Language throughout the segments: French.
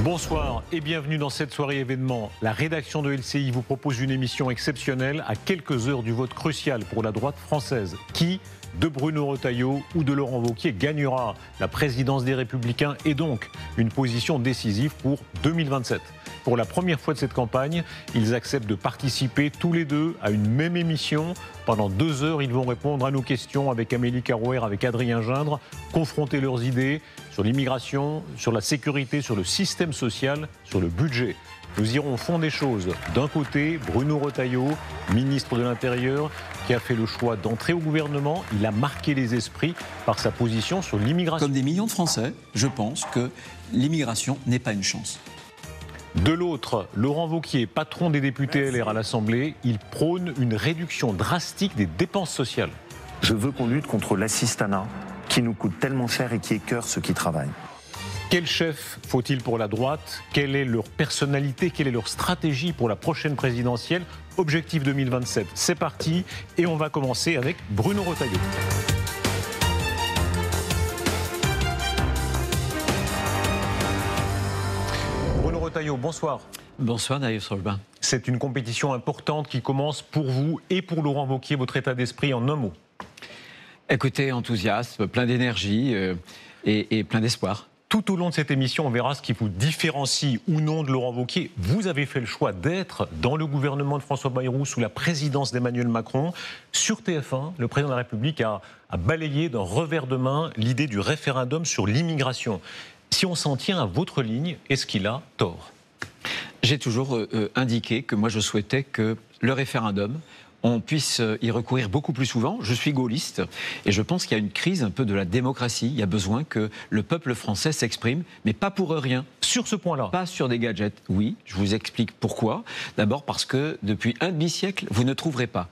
Bonsoir et bienvenue dans cette soirée événement. La rédaction de LCI vous propose une émission exceptionnelle à quelques heures du vote crucial pour la droite française. Qui, de Bruno Retailleau ou de Laurent Wauquiez, gagnera la présidence des Républicains et donc une position décisive pour 2027. Pour la première fois de cette campagne, ils acceptent de participer tous les deux à une même émission. Pendant 2 heures, ils vont répondre à nos questions avec Amélie Carouer, avec Adrien Gindre, confronter leurs idées sur l'immigration, sur la sécurité, sur le système social, sur le budget. Nous irons au fond des choses. D'un côté, Bruno Retailleau, ministre de l'Intérieur, qui a fait le choix d'entrer au gouvernement. Il a marqué les esprits par sa position sur l'immigration. Comme des millions de Français, je pense que l'immigration n'est pas une chance. De l'autre, Laurent Wauquiez, patron des députés LR à l'Assemblée, il prône une réduction drastique des dépenses sociales. Je veux qu'on lutte contre l'assistanat qui nous coûte tellement cher et qui écœure ceux qui travaillent. Quel chef faut-il pour la droite? Quelle est leur personnalité? Quelle est leur stratégie pour la prochaine présidentielle? Objectif 2027, c'est parti et on va commencer avec Bruno Retailleau. Bruno Retailleau, bonsoir. Bonsoir Naïf Solbin. C'est une compétition importante qui commence pour vous et pour Laurent Wauquiez. Votre état d'esprit en un mot? Écoutez, enthousiasme, plein d'énergie et plein d'espoir. Tout au long de cette émission, on verra ce qui vous différencie ou non de Laurent Wauquiez. Vous avez fait le choix d'être dans le gouvernement de François Bayrou sous la présidence d'Emmanuel Macron. Sur TF1, le président de la République a balayé d'un revers de main l'idée du référendum sur l'immigration. Si on s'en tient à votre ligne, est-ce qu'il a tort? J'ai toujours indiqué que moi je souhaitais que le référendum, on puisse y recourir beaucoup plus souvent. Je suis gaulliste et je pense qu'il y a une crise un peu de la démocratie. Il y a besoin que le peuple français s'exprime, mais pas pour rien. Sur ce point-là? Pas sur des gadgets. Oui, je vous explique pourquoi. D'abord parce que depuis un demi-siècle, vous ne trouverez pas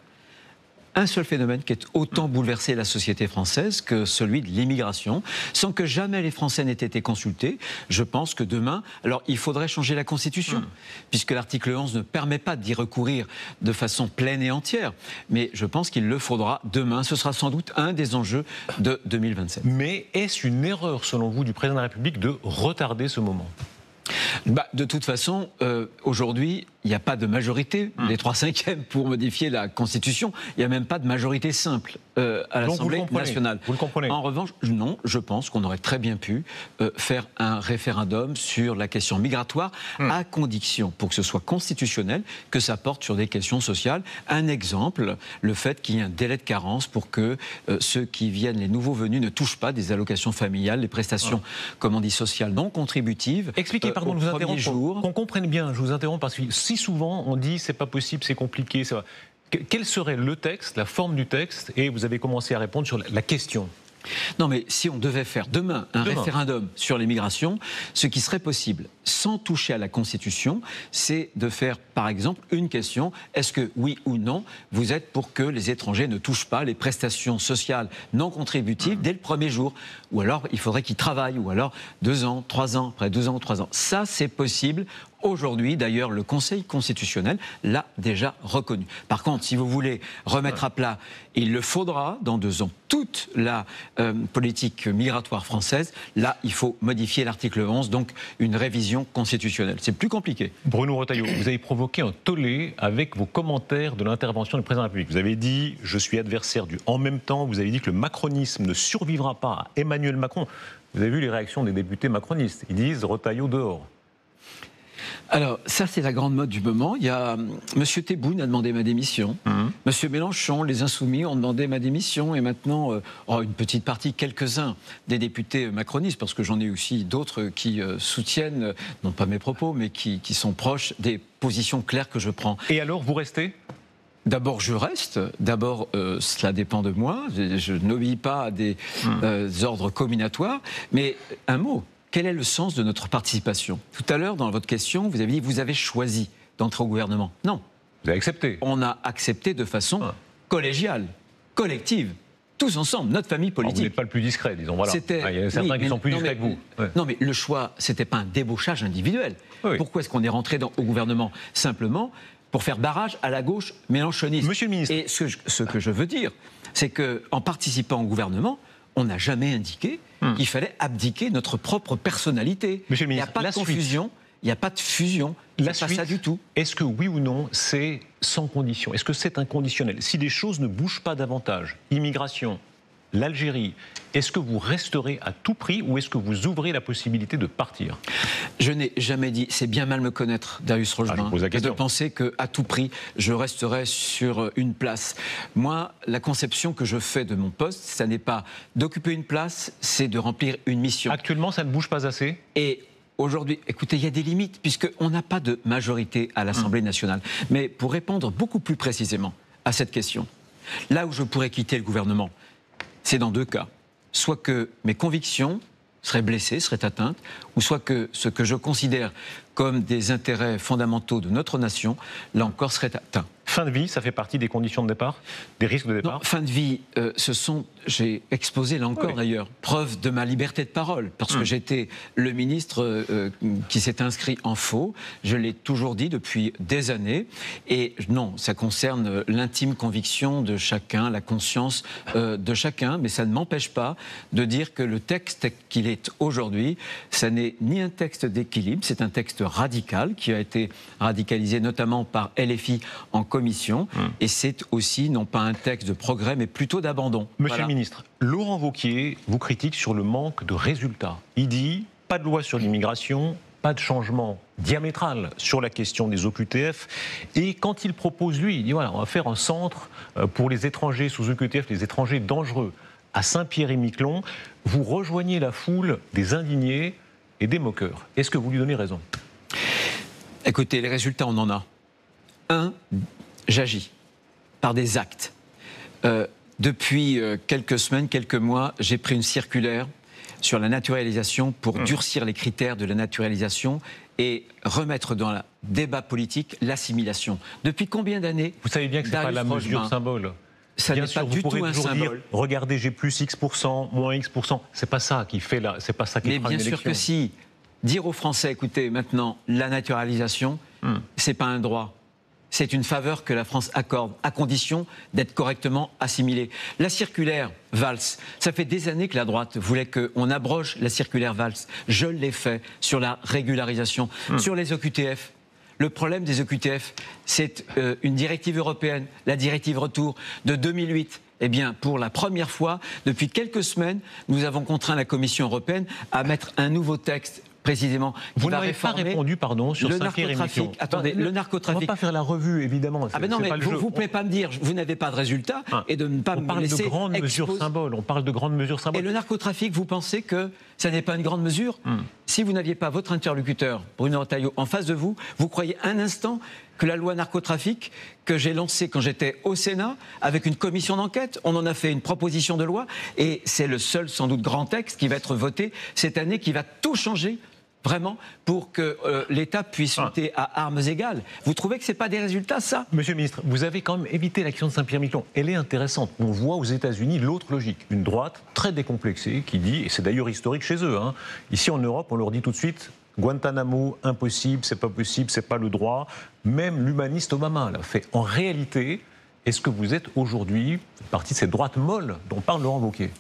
un seul phénomène qui ait autant bouleversé la société française que celui de l'immigration, sans que jamais les Français n'aient été consultés. Je pense que demain, alors il faudrait changer la Constitution, puisque l'article 11 ne permet pas d'y recourir de façon pleine et entière. Mais je pense qu'il le faudra demain. Ce sera sans doute un des enjeux de 2027. Mais est-ce une erreur, selon vous, du président de la République de retarder ce moment? De toute façon, aujourd'hui, il n'y a pas de majorité des 3/5 pour modifier la Constitution. Il n'y a même pas de majorité simple à l'Assemblée nationale. Vous le comprenez? En revanche, non, je pense qu'on aurait très bien pu faire un référendum sur la question migratoire à condition, pour que ce soit constitutionnel, que ça porte sur des questions sociales. Un exemple, le fait qu'il y ait un délai de carence pour que ceux qui viennent, les nouveaux venus, ne touchent pas des allocations familiales, les prestations, comme on dit, sociales non contributives. Expliquez, pardon de vous interrompre, qu'on comprenne bien, je vous interromps parce que si souvent on dit c'est pas possible, c'est compliqué, ça va. Quel serait le texte, la forme du texte? Et vous avez commencé à répondre sur la question. Non, mais si on devait faire demain un référendum sur l'immigration, ce qui serait possible, sans toucher à la Constitution, c'est de faire, par exemple, une question. Est-ce que, oui ou non, vous êtes pour que les étrangers ne touchent pas les prestations sociales non contributives dès le premier jour? Ou alors, il faudrait qu'ils travaillent, ou alors 2 ans, 3 ans, après 2 ans ou 3 ans. Ça, c'est possible. Aujourd'hui, d'ailleurs, le Conseil constitutionnel l'a déjà reconnu. Par contre, si vous voulez remettre à plat, il le faudra dans 2 ans, toute la politique migratoire française. Là, il faut modifier l'article 11, donc une révision constitutionnelle. C'est plus compliqué. Bruno Retailleau, vous avez provoqué un tollé avec vos commentaires de l'intervention du président de la République. Vous avez dit « je suis adversaire du en même temps ». Vous avez dit que le macronisme ne survivra pas à Emmanuel Macron. Vous avez vu les réactions des députés macronistes. Ils disent « Retailleau dehors ». Alors, ça, c'est la grande mode du moment. Il y a M. Tebboune a demandé ma démission. M. Mélenchon, les Insoumis ont demandé ma démission. Et maintenant, une petite partie, quelques-uns des députés macronistes, parce que j'en ai aussi d'autres qui soutiennent, non pas mes propos, mais qui sont proches des positions claires que je prends. Et alors, vous restez ? D'abord, je reste. D'abord, cela dépend de moi. Je n'obéis pas à des ordres combinatoires. Mais un mot. Quel est le sens de notre participation? Tout à l'heure, dans votre question, vous avez dit vous avez choisi d'entrer au gouvernement. Non. Vous avez accepté? On a accepté de façon collégiale, collective, tous ensemble, notre famille politique. Alors vous n'êtes pas le plus discret, disons. Voilà. Il y a certains qui sont plus discrets que vous. Ouais. Non, mais le choix, c'était pas un débauchage individuel. Oui. Pourquoi est-ce qu'on est rentré au gouvernement? Simplement pour faire barrage à la gauche mélenchoniste. Monsieur le ministre. Et ce que je veux dire, c'est qu'en participant au gouvernement, on n'a jamais indiqué qu'il fallait abdiquer notre propre personnalité. Monsieur le Il n'y a ministre, pas de confusion, il n'y a pas de fusion. C'est pas ça du tout. Est-ce que oui ou non, c'est sans condition? Est-ce que c'est inconditionnel? Si les choses ne bougent pas davantage, immigration, l'Algérie, est-ce que vous resterez à tout prix ou est-ce que vous ouvrez la possibilité de partir? Je n'ai jamais dit, c'est bien mal me connaître, Darius Rochebin, de penser qu'à tout prix, je resterai sur une place. Moi, la conception que je fais de mon poste, ça n'est pas d'occuper une place, c'est de remplir une mission. Actuellement, ça ne bouge pas assez? Et aujourd'hui, écoutez, il y a des limites, puisqu'on n'a pas de majorité à l'Assemblée nationale. Mais pour répondre beaucoup plus précisément à cette question, là où je pourrais quitter le gouvernement, c'est dans deux cas. Soit que mes convictions seraient blessées, seraient atteintes, ou soit que ce que je considère comme des intérêts fondamentaux de notre nation, là encore, serait atteint. Fin de vie, ça fait partie des conditions de départ, des risques de départ? Non, fin de vie, j'ai exposé là encore d'ailleurs, preuve de ma liberté de parole, parce que j'étais le ministre qui s'est inscrit en faux, je l'ai toujours dit depuis des années, et non, ça concerne l'intime conviction de chacun, la conscience de chacun, mais ça ne m'empêche pas de dire que le texte qu'il est aujourd'hui, ça n'est ni un texte d'équilibre, c'est un texte radical qui a été radicalisé notamment par LFI en commission, et c'est aussi non pas un texte de progrès mais plutôt d'abandon. Monsieur le ministre, Laurent Wauquiez vous critique sur le manque de résultats. Il dit pas de loi sur l'immigration, pas de changement diamétral sur la question des OQTF, et quand il propose, lui, il dit voilà, on va faire un centre pour les étrangers sous OQTF, les étrangers dangereux, à Saint-Pierre-et-Miquelon. Vous rejoignez la foule des indignés et des moqueurs. Est-ce que vous lui donnez raison? Écoutez, les résultats, on en a. J'agis par des actes. Depuis quelques semaines, quelques mois, j'ai pris une circulaire sur la naturalisation pour durcir les critères de la naturalisation et remettre dans le débat politique l'assimilation. Depuis combien d'années? Vous savez bien que ce n'est pas la mesure symbole. Ça n'est pas du tout un symbole. Regardez, j'ai plus X%, moins X%. C'est pas ça qui fait c'est pas ça qui fera une élection. Mais bien sûr que si. Dire aux Français, écoutez, maintenant, la naturalisation, c'est pas un droit. C'est une faveur que la France accorde, à condition d'être correctement assimilée. La circulaire Valls, ça fait des années que la droite voulait qu'on abroge la circulaire Valls. Je l'ai fait sur la régularisation, sur les OQTF. Le problème des OQTF, c'est une directive européenne, la directive retour de 2008. Eh bien, pour la première fois, depuis quelques semaines, nous avons contraint la Commission européenne à mettre un nouveau texte précisément. Vous n'avez pas répondu, sur Saint-Pierre-et-Miquelon. Attendez, le narcotrafic. On ne va pas faire la revue, évidemment. Ah ben non, mais vous ne pouvez pas me dire, vous n'avez pas de résultat et de ne pas me laisser. On parle de grandes mesures symboles. On parle de grandes mesures symboles. Et le narcotrafic, vous pensez que ça n'est pas une grande mesure? Si vous n'aviez pas votre interlocuteur, Bruno Retailleau, en face de vous, vous croyez un instant que la loi narcotrafic que j'ai lancée quand j'étais au Sénat, avec une commission d'enquête, on en a fait une proposition de loi, et c'est le seul, sans doute, grand texte qui va être voté cette année, qui va tout changer, vraiment, pour que l'État puisse lutter à armes égales. Vous trouvez que ce n'est pas des résultats, ça? Monsieur le ministre, vous avez quand même évité l'action de Saint-Pierre-et-Miquelon. Elle est intéressante. On voit aux États-Unis l'autre logique. Une droite très décomplexée qui dit, et c'est d'ailleurs historique chez eux, ici en Europe, on leur dit tout de suite, Guantanamo, impossible, c'est pas possible, c'est pas le droit. Même l'humaniste Obama l'a fait. En réalité, est-ce que vous êtes aujourd'hui partie de cette droite molle dont parle Laurent Wauquiez?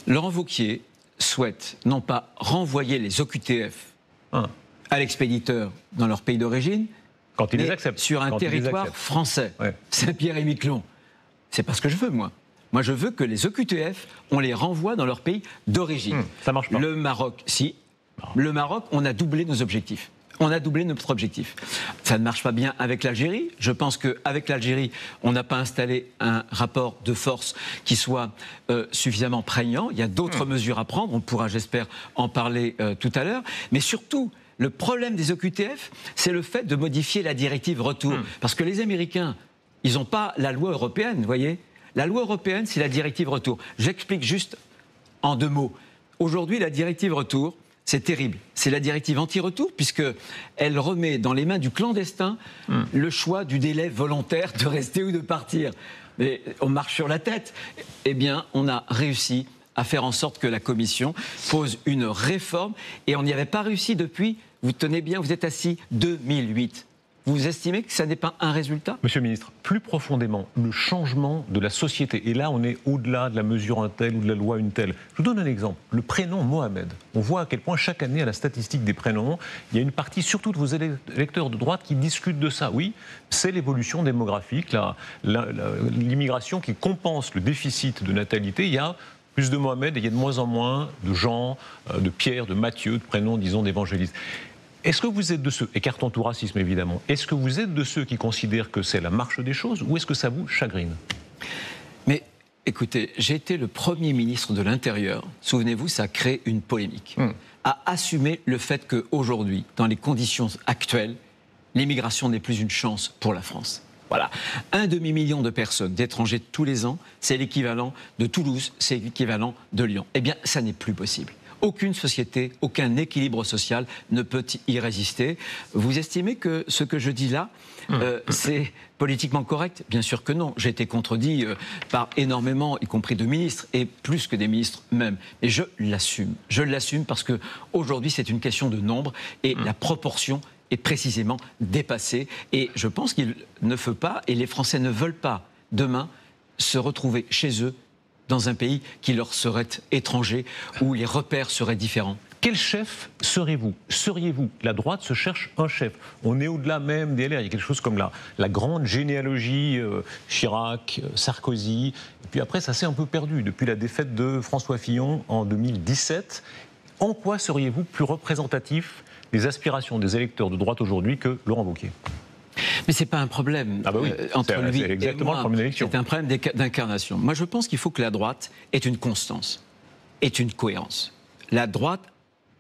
Laurent Wauquiez souhaite non pas renvoyer les OQTF à l'expéditeur dans leur pays d'origine, quand ils les acceptent, sur un territoire français, Saint-Pierre-et-Miquelon. C'est pas ce que je veux, moi. Moi, je veux que les OQTF, on les renvoie dans leur pays d'origine. Ça marche pas. Le Maroc, si. Le Maroc, on a doublé nos objectifs. On a doublé notre objectif. Ça ne marche pas bien avec l'Algérie. Je pense qu'avec l'Algérie, on n'a pas installé un rapport de force qui soit suffisamment prégnant. Il y a d'autres mesures à prendre. On pourra, j'espère, en parler tout à l'heure. Mais surtout, le problème des OQTF, c'est le fait de modifier la directive retour. Parce que les Américains, ils n'ont pas la loi européenne, vous voyez. La loi européenne, c'est la directive retour. J'explique juste en 2 mots. Aujourd'hui, la directive retour, c'est terrible. C'est la directive anti-retour, puisqu'elle remet dans les mains du clandestin le choix du délai volontaire de rester ou de partir. Mais on marche sur la tête. Eh bien, on a réussi à faire en sorte que la Commission pose une réforme, et on n'y avait pas réussi depuis, vous tenez bien, vous êtes assis, 2008. Vous estimez que ça n'est pas un résultat ? Monsieur le ministre, plus profondément, le changement de la société, et là on est au-delà de la mesure un telle ou de la loi une telle. Je vous donne un exemple, le prénom Mohamed. On voit à quel point chaque année à la statistique des prénoms, il y a une partie, surtout de vos électeurs de droite, qui discutent de ça. Oui, c'est l'évolution démographique, l'immigration qui compense le déficit de natalité. Il y a plus de Mohamed et il y a de moins en moins de Jean, de Pierre, de Matthieu, de prénoms, disons, d'évangélistes. Est-ce que vous êtes de ceux, écartons tout racisme évidemment, est-ce que vous êtes de ceux qui considèrent que c'est la marche des choses ou est-ce que ça vous chagrine ? Mais écoutez, j'ai été le Premier ministre de l'Intérieur, souvenez-vous, ça a créé une polémique, à assumer le fait qu'aujourd'hui, dans les conditions actuelles, l'immigration n'est plus une chance pour la France. Voilà. 1 demi-million de personnes, d'étrangers tous les ans, c'est l'équivalent de Toulouse, c'est l'équivalent de Lyon. Eh bien, ça n'est plus possible. Aucune société, aucun équilibre social ne peut y résister. Vous estimez que ce que je dis là, c'est politiquement correct ? Bien sûr que non. J'ai été contredit par énormément, y compris de ministres, et plus que des ministres même. Et je l'assume. Je l'assume parce qu'aujourd'hui, c'est une question de nombre et la proportion est précisément dépassée. Et je pense qu'il ne faut pas, et les Français ne veulent pas, demain, se retrouver chez eux dans un pays qui leur serait étranger, où les repères seraient différents. Quel chef serez-vous ? Seriez-vous ? La droite se cherche un chef. On est au-delà même des LR. Il y a quelque chose comme la grande généalogie Chirac, Sarkozy. Et puis après, ça s'est un peu perdu depuis la défaite de François Fillon en 2017. En quoi seriez-vous plus représentatif des aspirations des électeurs de droite aujourd'hui que Laurent Wauquiez ? Mais ce n'est pas un problème entre lui et moi, c'est un problème d'incarnation. Moi, je pense qu'il faut que la droite ait une constance, ait une cohérence. La droite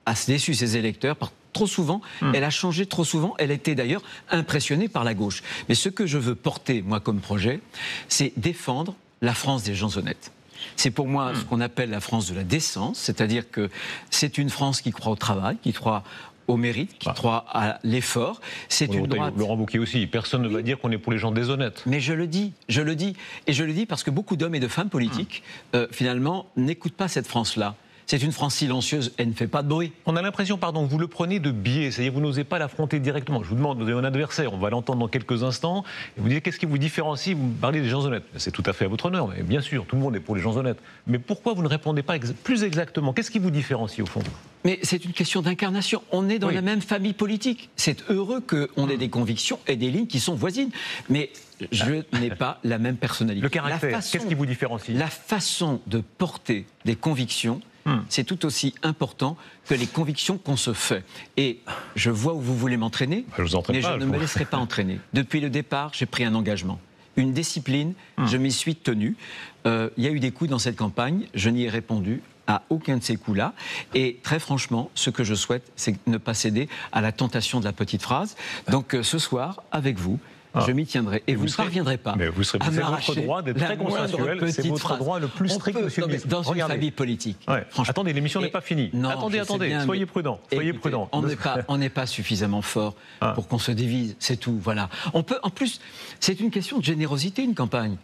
a déçu ses électeurs trop souvent, elle a changé trop souvent, elle a été d'ailleurs impressionnée par la gauche. Mais ce que je veux porter, moi, comme projet, c'est défendre la France des gens honnêtes. C'est pour moi ce qu'on appelle la France de la décence, c'est-à-dire que c'est une France qui croit au travail, qui croit au mérite, qui croit à l'effort. C'est une droite... Laurent Wauquiez aussi. Personne ne va dire qu'on est pour les gens déshonnêtes. Mais je le dis. Et je le dis parce que beaucoup d'hommes et de femmes politiques, finalement, n'écoutent pas cette France-là. C'est une France silencieuse, elle ne fait pas de bruit. On a l'impression, pardon, que vous le prenez de biais, c'est-à-dire que vous n'osez pas l'affronter directement. Je vous demande, vous avez un adversaire, on va l'entendre dans quelques instants, et vous dites qu'est-ce qui vous différencie, vous parlez des gens honnêtes. C'est tout à fait à votre honneur, mais bien sûr, tout le monde est pour les gens honnêtes. Mais pourquoi vous ne répondez pas plus exactement ? Qu'est-ce qui vous différencie au fond ? Mais c'est une question d'incarnation. On est dans la même famille politique. C'est heureux qu'on ait des convictions et des lignes qui sont voisines. Mais je n'ai pas la même personnalité. Le caractère, qu'est-ce qui vous différencie ? La façon de porter des convictions, c'est tout aussi important que les convictions qu'on se fait. Et je vois où vous voulez m'entraîner, mais je ne me laisserai pas entraîner. Depuis le départ, j'ai pris un engagement. Une discipline, je m'y suis tenu. Il y a eu des coups dans cette campagne, je n'y ai répondu à aucun de ces coups-là. Et très franchement, ce que je souhaite, c'est ne pas céder à la tentation de la petite phrase. Donc ce soir, avec vous, je m'y tiendrai. Et vous ne parviendrez pas. Mais vous serez votre droit d'être très consensuel. C'est votre droit le plus strict, monsieur le ministre. Dans une famille politique. Attendez, l'émission n'est pas finie. Non, attendez, soyez prudent. Soyez prudent. On n'est pas suffisamment fort pour qu'on se divise, c'est tout. Voilà. On peut, en plus, c'est une question de générosité, une campagne.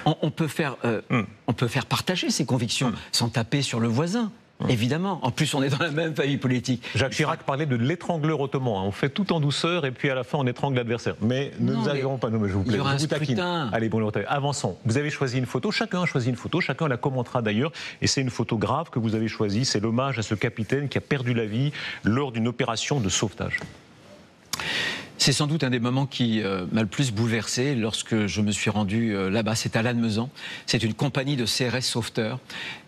On peut faire partager ses convictions sans taper sur le voisin. Évidemment. En plus, on est dans la même famille politique. Jacques Chirac parlait de l'étrangleur ottoman. On fait tout en douceur et puis à la fin, on étrangle l'adversaire. Mais ne nous arriverons pas. Non, mais je vous plaît. Je vous taquine. Allez, bon, avançons. Vous avez choisi une photo. Chacun a choisi une photo. Chacun la commentera d'ailleurs. Et c'est une photo grave que vous avez choisie. C'est l'hommage à ce capitaine qui a perdu la vie lors d'une opération de sauvetage. C'est sans doute un des moments qui m'a le plus bouleversé lorsque je me suis rendu là-bas. C'est à Lannemezan. C'est une compagnie de CRS sauveteurs.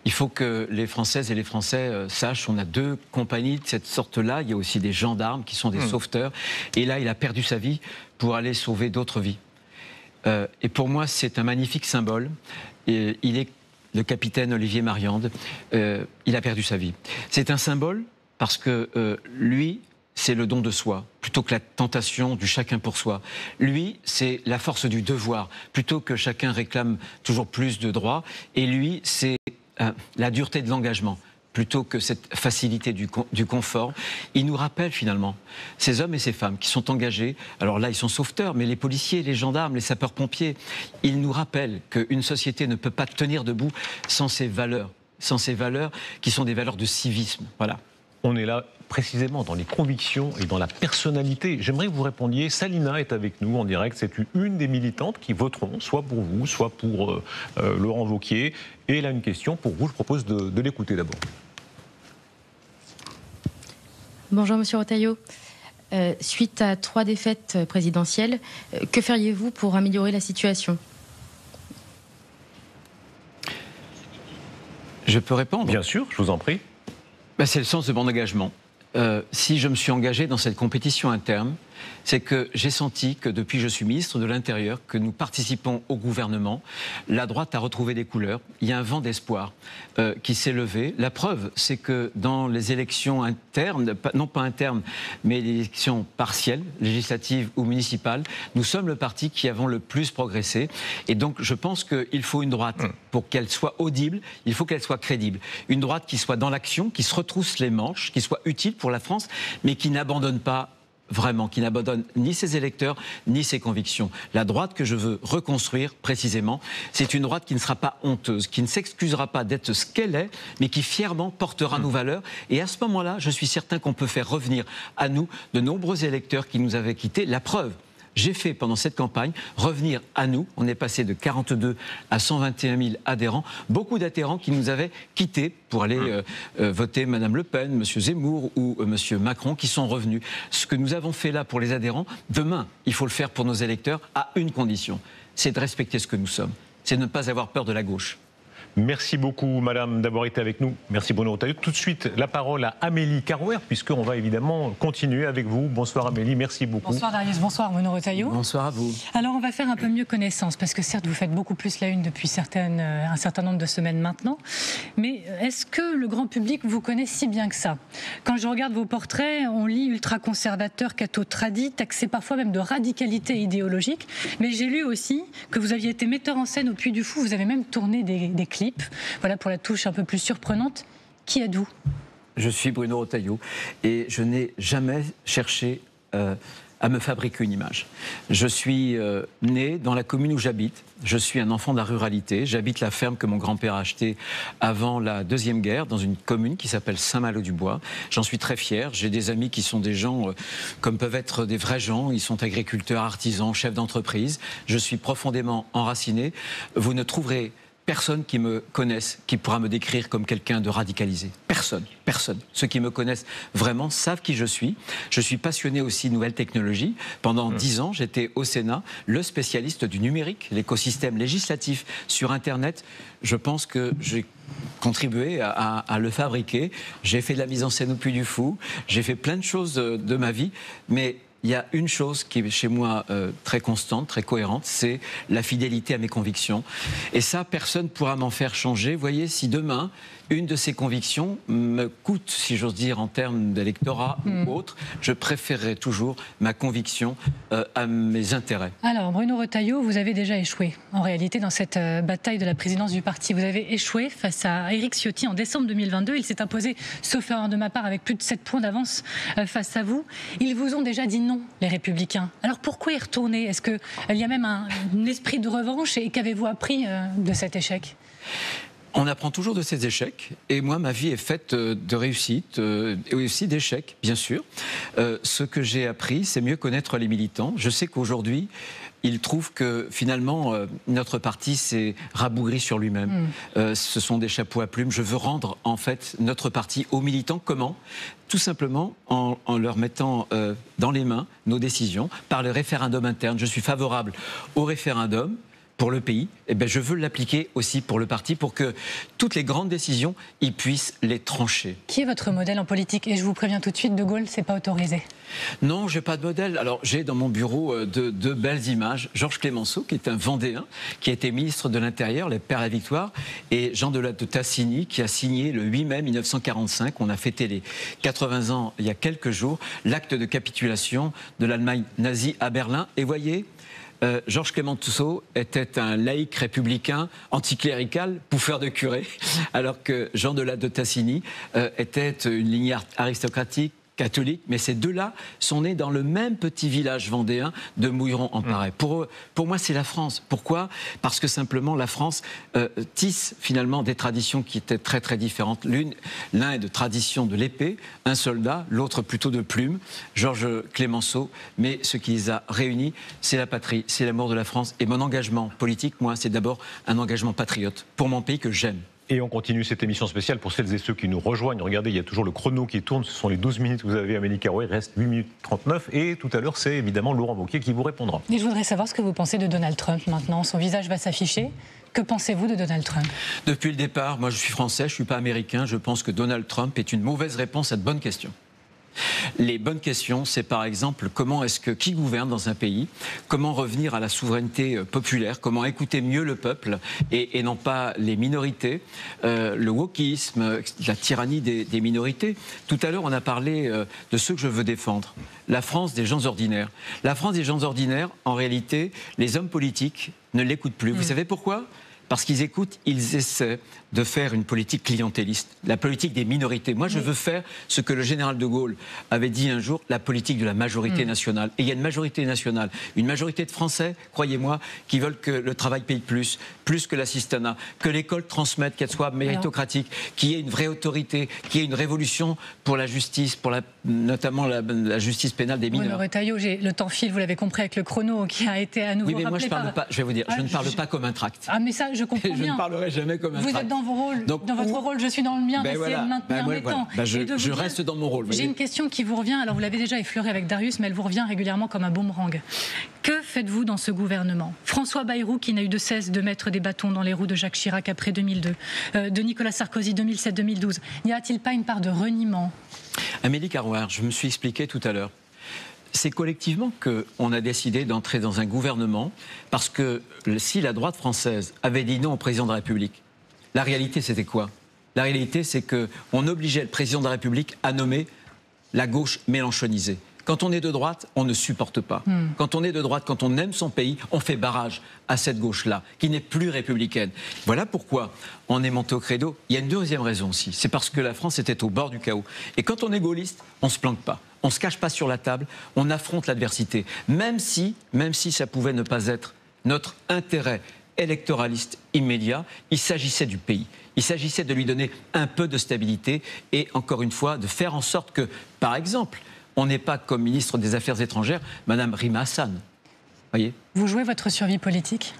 Il faut que les Françaises et les Français sachent, on a 2 compagnies de cette sorte-là. Il y a aussi des gendarmes qui sont des sauveteurs. Et là, il a perdu sa vie pour aller sauver d'autres vies. Et pour moi, c'est un magnifique symbole. Et il est le capitaine Olivier Mariande. Il a perdu sa vie. C'est un symbole parce que lui... c'est le don de soi, plutôt que la tentation du chacun pour soi. Lui, c'est la force du devoir, plutôt que chacun réclame toujours plus de droits. Et lui, c'est la dureté de l'engagement, plutôt que cette facilité du confort. Il nous rappelle finalement ces hommes et ces femmes qui sont engagés, alors là ils sont sauveteurs, mais les policiers, les gendarmes, les sapeurs-pompiers, ils nous rappellent qu'une société ne peut pas tenir debout sans ses valeurs qui sont des valeurs de civisme. Voilà. On est là précisément dans les convictions et dans la personnalité. J'aimerais que vous répondiez. Salina est avec nous en direct. C'est une des militantes qui voteront, soit pour vous, soit pour Laurent Wauquiez. Et elle a une question pour vous. Je propose de l'écouter d'abord. Bonjour Monsieur Retailleau. Suite à 3 défaites présidentielles, que feriez-vous pour améliorer la situation ? Je peux répondre ? Bien sûr, je vous en prie. C'est le sens de mon engagement. Si je me suis engagé dans cette compétition interne, c'est que j'ai senti que depuis que je suis ministre de l'Intérieur, que nous participons au gouvernement, la droite a retrouvé des couleurs. Il y a un vent d'espoir qui s'est levé. La preuve, c'est que dans les élections internes, non pas internes, mais les élections partielles, législatives ou municipales, nous sommes le parti qui avons le plus progressé. Et donc, je pense qu'il faut une droite, pour qu'elle soit audible, il faut qu'elle soit crédible. Une droite qui soit dans l'action, qui se retrousse les manches, qui soit utile pour la France, mais qui n'abandonne pas vraiment, qui n'abandonne ni ses électeurs, ni ses convictions. La droite que je veux reconstruire, précisément, c'est une droite qui ne sera pas honteuse, qui ne s'excusera pas d'être ce qu'elle est, mais qui fièrement portera nos valeurs. Et à ce moment-là, je suis certain qu'on peut faire revenir à nous de nombreux électeurs qui nous avaient quittés. La preuve, j'ai fait pendant cette campagne revenir à nous. On est passé de 42 à 121 000 adhérents. Beaucoup d'adhérents qui nous avaient quittés pour aller voter Mme Le Pen, M. Zemmour ou M. Macron, qui sont revenus. Ce que nous avons fait là pour les adhérents, demain, il faut le faire pour nos électeurs à une condition, c'est de respecter ce que nous sommes. C'est de ne pas avoir peur de la gauche. Merci beaucoup, madame, d'avoir été avec nous. Merci, Bruno Retailleau. Tout de suite, la parole à Amélie Carrouer, puisqu'on va évidemment continuer avec vous. Bonsoir, Amélie, merci beaucoup. Bonsoir, Darius. Bonsoir, Bruno Retailleau. Bonsoir à vous. Alors, on va faire un peu mieux connaissance, parce que certes, vous faites beaucoup plus la une depuis un certain nombre de semaines maintenant. Mais est-ce que le grand public vous connaît si bien que ça ? Quand je regarde vos portraits, on lit ultra-conservateur, catho-tradi, taxé parfois même de radicalité idéologique. Mais j'ai lu aussi que vous aviez été metteur en scène au Puy du Fou, vous avez même tourné des clips. Voilà pour la touche un peu plus surprenante. Qui êtes-vous ? Je suis Bruno Retailleau et je n'ai jamais cherché à me fabriquer une image. Je suis né dans la commune où j'habite. Je suis un enfant de la ruralité. J'habite la ferme que mon grand-père a achetée avant la Deuxième Guerre, dans une commune qui s'appelle Saint-Malo-du-Bois. J'en suis très fier. J'ai des amis qui sont des gens, comme peuvent être des vrais gens. Ils sont agriculteurs, artisans, chefs d'entreprise. Je suis profondément enraciné. Vous ne trouverez personne qui me connaisse, qui pourra me décrire comme quelqu'un de radicalisé. Personne, personne. Ceux qui me connaissent vraiment savent qui je suis. Je suis passionné aussi de nouvelles technologies. Pendant 10 ans, j'étais au Sénat le spécialiste du numérique, l'écosystème législatif sur Internet. Je pense que j'ai contribué à le fabriquer. J'ai fait de la mise en scène au Puy du Fou. J'ai fait plein de choses de ma vie, mais il y a une chose qui est chez moi très constante, très cohérente, c'est la fidélité à mes convictions. Et ça, personne ne pourra m'en faire changer. Vous voyez, si demain, une de ces convictions me coûte, si j'ose dire, en termes d'électorat ou autre, je préférerais toujours ma conviction à mes intérêts. Alors, Bruno Retailleau, vous avez déjà échoué, en réalité, dans cette bataille de la présidence du parti. Vous avez échoué face à Éric Ciotti en décembre 2022. Il s'est imposé, sauf erreur de ma part, avec plus de 7 points d'avance face à vous. Ils vous ont déjà dit non, les Républicains. Alors, pourquoi y retourner ? Est-ce qu'il y a même un esprit de revanche et qu'avez-vous appris de cet échec ? On apprend toujours de ses échecs, et moi, ma vie est faite de réussites et aussi d'échecs, bien sûr. Ce que j'ai appris, c'est mieux connaître les militants. Je sais qu'aujourd'hui, ils trouvent que finalement, notre parti s'est rabougri sur lui-même. Ce sont des chapeaux à plumes. Je veux rendre, en fait, notre parti aux militants. Comment ? Tout simplement en leur mettant dans les mains nos décisions par le référendum interne. Je suis favorable au référendum pour le pays, eh bien, je veux l'appliquer aussi pour le parti, pour que toutes les grandes décisions, ils puissent les trancher. Qui est votre modèle en politique ? Et je vous préviens tout de suite, De Gaulle, c'est pas autorisé. Non, j'ai pas de modèle. Alors, j'ai dans mon bureau de belles images. Georges Clemenceau, qui est un Vendéen, qui a été ministre de l'Intérieur, les Pères à la Victoire, et Jean de Tassigny, qui a signé le 8 mai 1945, on a fêté les 80 ans il y a quelques jours, l'acte de capitulation de l'Allemagne nazie à Berlin. Et voyez, Georges Clemenceau était un laïc républicain, anticlérical, bouffeur de curé, alors que Jean de Tassigny était une lignée aristocratique, catholiques, mais ces deux-là sont nés dans le même petit village vendéen de Mouilleron-en-Parais. Pour moi, c'est la France. Pourquoi ? Parce que simplement, la France tisse finalement des traditions qui étaient très très différentes. L'un est de tradition de l'épée, un soldat, l'autre plutôt de plume, Georges Clémenceau. Mais ce qui les a réunis, c'est la patrie, c'est l'amour de la France. Et mon engagement politique, moi, c'est d'abord un engagement patriote pour mon pays que j'aime. Et on continue cette émission spéciale pour celles et ceux qui nous rejoignent. Regardez, il y a toujours le chrono qui tourne. Ce sont les 12 minutes que vous avez, Amélie Carré. Il reste 8 minutes 39. Et tout à l'heure, c'est évidemment Laurent Wauquiez qui vous répondra. Et je voudrais savoir ce que vous pensez de Donald Trump maintenant. Son visage va s'afficher. Que pensez-vous de Donald Trump ? Depuis le départ, moi je suis français, je ne suis pas américain. Je pense que Donald Trump est une mauvaise réponse à de bonnes questions. Les bonnes questions, c'est par exemple qui gouverne dans un pays, comment revenir à la souveraineté populaire, comment écouter mieux le peuple et non pas les minorités, le wokisme, la tyrannie des minorités. Tout à l'heure, on a parlé de ceux que je veux défendre. La France des gens ordinaires. La France des gens ordinaires, en réalité, les hommes politiques ne l'écoutent plus. Vous savez pourquoi ? Parce qu'ils essaient de faire une politique clientéliste, la politique des minorités. Moi, je veux faire ce que le général de Gaulle avait dit un jour, la politique de la majorité nationale. Et il y a une majorité nationale, une majorité de Français, croyez-moi, qui veulent que le travail paye plus que l'assistanat, que l'école transmette, qu'elle soit méritocratique, qu'il y ait une vraie autorité, qu'il y ait une révolution pour la justice, notamment la justice pénale des mineurs. Oui, Retailleau, le temps file, vous l'avez compris, avec le chrono qui a été à nouveau rappelé. Oui, mais moi, je vais vous dire, je ne parle pas comme un tract. Ah, mais ça, je comprends bien. Je ne parlerai jamais comme un tract. Vous êtes dans vos rôles, dans votre rôle, je suis dans le mien, d'essayer de maintenir mes temps. Je reste dans mon rôle. J'ai une question qui vous revient, alors vous l'avez déjà effleurée avec Darius, mais elle vous revient régulièrement comme un boomerang. Que faites-vous dans ce gouvernement ? François Bayrou, qui n'a eu de cesse de mettre des bâtons dans les roues de Jacques Chirac après 2002, de Nicolas Sarkozy 2007-2012, n'y a-t-il pas une part de reniement ? Amélie Carré, je me suis expliqué tout à l'heure. C'est collectivement qu'on a décidé d'entrer dans un gouvernement parce que si la droite française avait dit non au président de la République, la réalité c'était quoi ? La réalité c'est qu'on obligeait le président de la République à nommer la gauche mélenchonisée. Quand on est de droite, on ne supporte pas. Quand on est de droite, quand on aime son pays, on fait barrage à cette gauche-là, qui n'est plus républicaine. Voilà pourquoi on est monté au credo. Il y a une deuxième raison aussi, c'est parce que la France était au bord du chaos. Et quand on est gaulliste, on ne se planque pas. On ne se cache pas sur la table, on affronte l'adversité. Même si ça pouvait ne pas être notre intérêt électoraliste immédiat, il s'agissait du pays. Il s'agissait de lui donner un peu de stabilité et, encore une fois, de faire en sorte que, par exemple, on n'est pas comme ministre des Affaires étrangères, Madame Rima Hassan. Voyez ? Vous jouez votre survie politique ?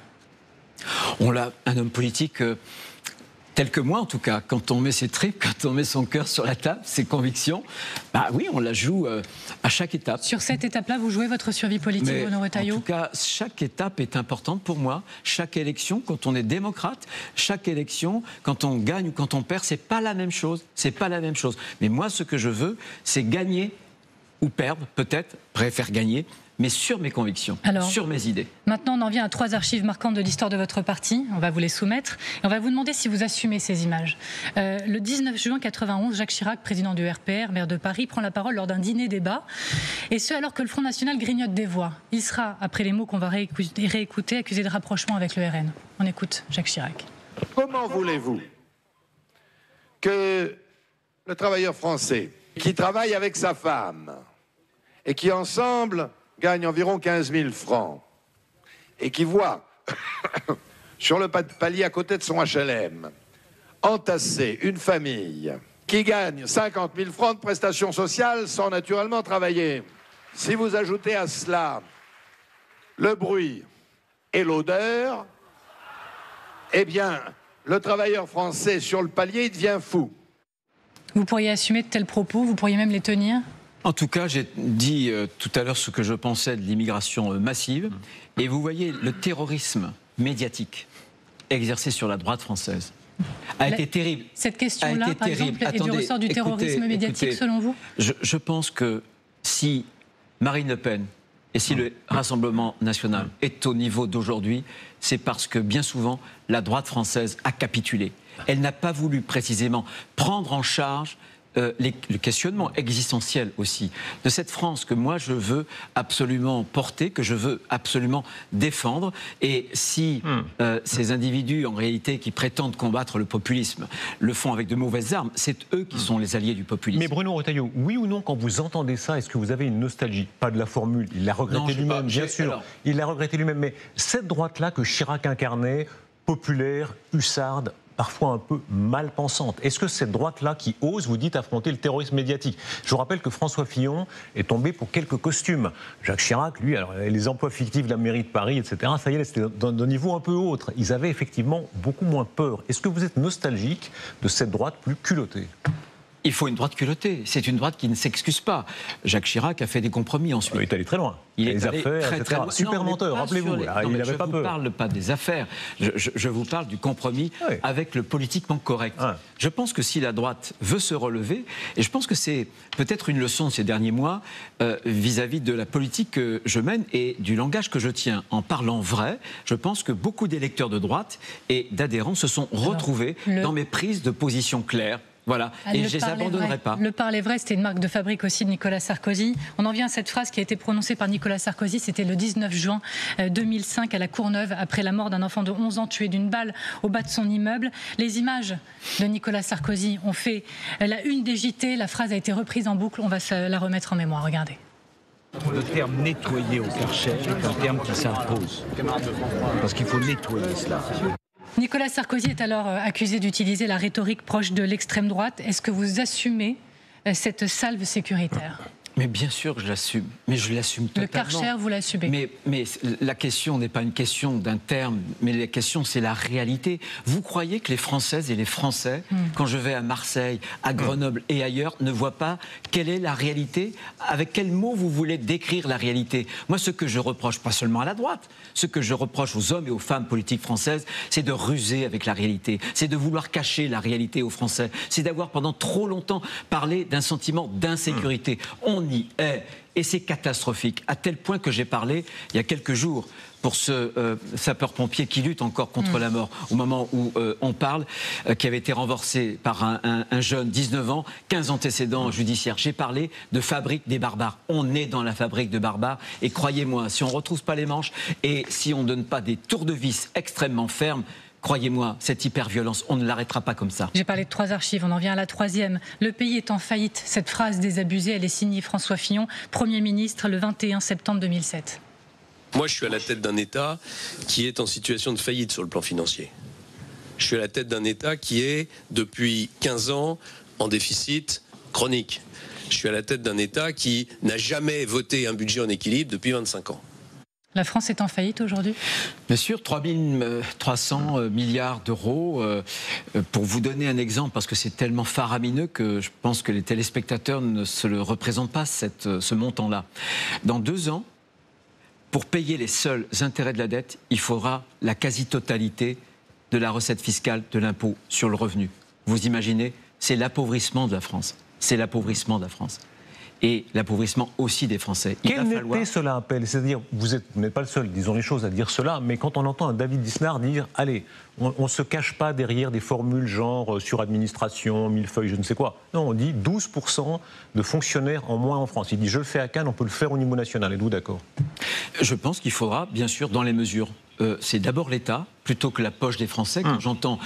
On l'a, un homme politique tel que moi en tout cas, quand on met ses tripes, quand on met son cœur sur la table, ses convictions, bah oui, on la joue à chaque étape. Sur cette étape-là, vous jouez votre survie politique, Bruno Retailleau ? En tout cas, chaque étape est importante pour moi. Chaque élection, quand on est démocrate, chaque élection, quand on gagne ou quand on perd, c'est pas la même chose. C'est pas la même chose. Mais moi, ce que je veux, c'est gagner ou perdre, peut-être, préfère gagner, mais sur mes convictions, sur mes idées. Maintenant, on en vient à 3 archives marquantes de l'histoire de votre parti. On va vous les soumettre et on va vous demander si vous assumez ces images. Le 19 juin 91, Jacques Chirac, président du RPR, maire de Paris, prend la parole lors d'un dîner-débat. Et ce, alors que le Front National grignote des voix. Il sera, après les mots qu'on va réécouter, accusé de rapprochement avec le RN. On écoute Jacques Chirac. Comment voulez-vous que le travailleur français qui travaille avec sa femme et qui ensemble gagne environ 15 000 francs et qui voit sur le palier à côté de son HLM entasser une famille qui gagne 50 000 francs de prestations sociales sans naturellement travailler. Si vous ajoutez à cela le bruit et l'odeur, eh bien, le travailleur français sur le palier, il devient fou. Vous pourriez assumer de tels propos, vous pourriez même les tenir ? En tout cas, j'ai dit tout à l'heure ce que je pensais de l'immigration massive. Et vous voyez, le terrorisme médiatique exercé sur la droite française a été terrible. Cette question-là, par exemple, est du ressort du terrorisme médiatique, selon vous ? Je pense que si Marine Le Pen et si le Rassemblement national est au niveau d'aujourd'hui, c'est parce que bien souvent, la droite française a capitulé. Elle n'a pas voulu précisément prendre en charge le questionnement existentiel aussi de cette France que moi je veux absolument porter, que je veux absolument défendre. Et si ces individus en réalité qui prétendent combattre le populisme le font avec de mauvaises armes, c'est eux qui sont les alliés du populisme. Mais Bruno Retailleau, oui ou non, quand vous entendez ça, est-ce que vous avez une nostalgie? Pas de la formule, il l'a regretté lui-même, bien sûr. Il l'a regretté lui-même, mais cette droite-là que Chirac incarnait, populaire, hussarde, parfois un peu mal pensante. Est-ce que cette droite-là qui ose, vous dites, affronter le terrorisme médiatique? Je vous rappelle que François Fillon est tombé pour quelques costumes. Jacques Chirac, lui, alors les emplois fictifs de la mairie de Paris, etc., ça y est, c'était d'un niveau un peu autre. Ils avaient effectivement beaucoup moins peur. Est-ce que vous êtes nostalgique de cette droite plus culottée? Il faut une droite culottée. C'est une droite qui ne s'excuse pas. Jacques Chirac a fait des compromis ensuite. Il est allé très loin. Il est les allé affaires, etc. Super menteur, rappelez-vous. Il n'avait pas peur. Je ne vous parle pas des affaires. Je vous parle du compromis avec le politiquement correct. Ouais. Je pense que si la droite veut se relever, et je pense que c'est peut-être une leçon de ces derniers mois vis-à-vis de la politique que je mène et du langage que je tiens en parlant vrai, je pense que beaucoup d'électeurs de droite et d'adhérents se sont retrouvés dans mes prises de position claires. Voilà, et je ne les abandonnerai pas. Le parler vrai, c'était une marque de fabrique aussi de Nicolas Sarkozy. On en vient à cette phrase qui a été prononcée par Nicolas Sarkozy, c'était le 19 juin 2005 à la Courneuve, après la mort d'un enfant de 11 ans tué d'une balle au bas de son immeuble. Les images de Nicolas Sarkozy ont fait la une des JT, la phrase a été reprise en boucle, on va se la remettre en mémoire, regardez. Le terme nettoyer au Karcher est un terme qui s'impose, parce qu'il faut nettoyer cela. Nicolas Sarkozy est alors accusé d'utiliser la rhétorique proche de l'extrême droite. Est-ce que vous assumez cette salve sécuritaire ? Mais bien sûr que je l'assume, mais je l'assume totalement. Le Karcher, vous l'assumez. Mais la question n'est pas une question d'un terme, mais la question c'est la réalité. Vous croyez que les Françaises et les Français, quand je vais à Marseille, à Grenoble et ailleurs, ne voient pas quelle est la réalité? Avec quels mots vous voulez décrire la réalité? Moi, ce que je reproche, pas seulement à la droite, ce que je reproche aux hommes et aux femmes politiques françaises, c'est de ruser avec la réalité, c'est de vouloir cacher la réalité aux Français, c'est d'avoir pendant trop longtemps parlé d'un sentiment d'insécurité. On y est, et c'est catastrophique, à tel point que j'ai parlé il y a quelques jours pour ce sapeur-pompier qui lutte encore contre la mort, au moment où on parle, qui avait été renversé par un jeune, 19 ans, 15 antécédents judiciaires. J'ai parlé de fabrique des barbares. On est dans la fabrique de barbares, et croyez-moi, si on ne retrousse pas les manches, et si on ne donne pas des tours de vis extrêmement fermes, croyez-moi, cette hyperviolence, on ne l'arrêtera pas comme ça. J'ai parlé de 3 archives, on en vient à la 3e. Le pays est en faillite. Cette phrase désabusée, elle est signée François Fillon, Premier ministre, le 21 septembre 2007. Moi, je suis à la tête d'un État qui est en situation de faillite sur le plan financier. Je suis à la tête d'un État qui est, depuis 15 ans, en déficit chronique. Je suis à la tête d'un État qui n'a jamais voté un budget en équilibre depuis 25 ans. La France est en faillite aujourd'hui ? Bien sûr, 300 milliards d'euros. Pour vous donner un exemple, parce que c'est tellement faramineux que je pense que les téléspectateurs ne se le représentent pas, ce montant-là. Dans 2 ans, pour payer les seuls intérêts de la dette, il faudra la quasi-totalité de la recette fiscale de l'impôt sur le revenu. Vous imaginez, c'est l'appauvrissement de la France. C'est l'appauvrissement de la France. Et l'appauvrissement aussi des Français. Quel netteté cela appelle? C'est-à-dire, vous n'êtes pas le seul, disons les choses, à dire cela, mais quand on entend un David Lisnard dire « Allez, on ne se cache pas derrière des formules genre suradministration, millefeuille, je ne sais quoi ». Non, on dit 12% de fonctionnaires en moins en France. Il dit « Je le fais à Cannes, on peut le faire au niveau national ». Êtes-vous d'accord? Je pense qu'il faudra, bien sûr, dans les mesures. C'est d'abord l'État, plutôt que la poche des Français. Quand j'entends,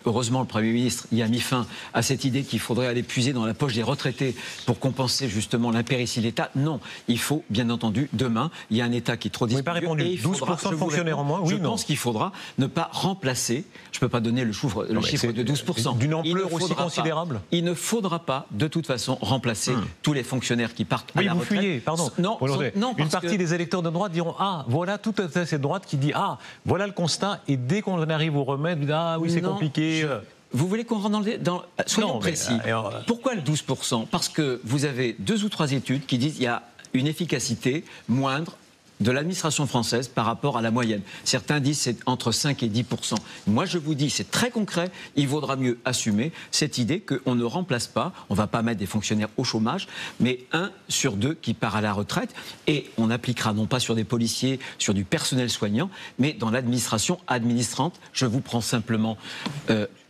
heureusement, le Premier ministre y a mis fin à cette idée qu'il faudrait aller puiser dans la poche des retraités pour compenser justement l'impéritie de l'État. Non, il faut, bien entendu, demain, il y a un État qui est trop dispendieux. Vous n'avez pas répondu. 12% de fonctionnaires en moins, oui, je pense qu'il faudra ne pas remplacer, je ne peux pas donner le chiffre de 12%. D'une ampleur aussi considérable. Il ne faudra pas, de toute façon, remplacer tous les fonctionnaires qui partent à la retraite. Oui, vous fuyez, pardon. Non, une partie des électeurs de droite diront « Ah, voilà toute cette droite qui dit « Ah, voilà le constat », et dès qu'on arrive au remède, ah oui, c'est compliqué. Vous voulez qu'on rentre dans soyons précis. Pourquoi le 12%? Parce que vous avez 2 ou 3 études qui disent qu'il y a une efficacité moindre de l'administration française par rapport à la moyenne. Certains disent c'est entre 5 et 10%. Moi, je vous dis, c'est très concret, il vaudra mieux assumer cette idée qu'on ne remplace pas, on ne va pas mettre des fonctionnaires au chômage, mais 1 sur 2 qui part à la retraite, et on appliquera non pas sur des policiers, sur du personnel soignant, mais dans l'administration administrante. Je vous prends simplement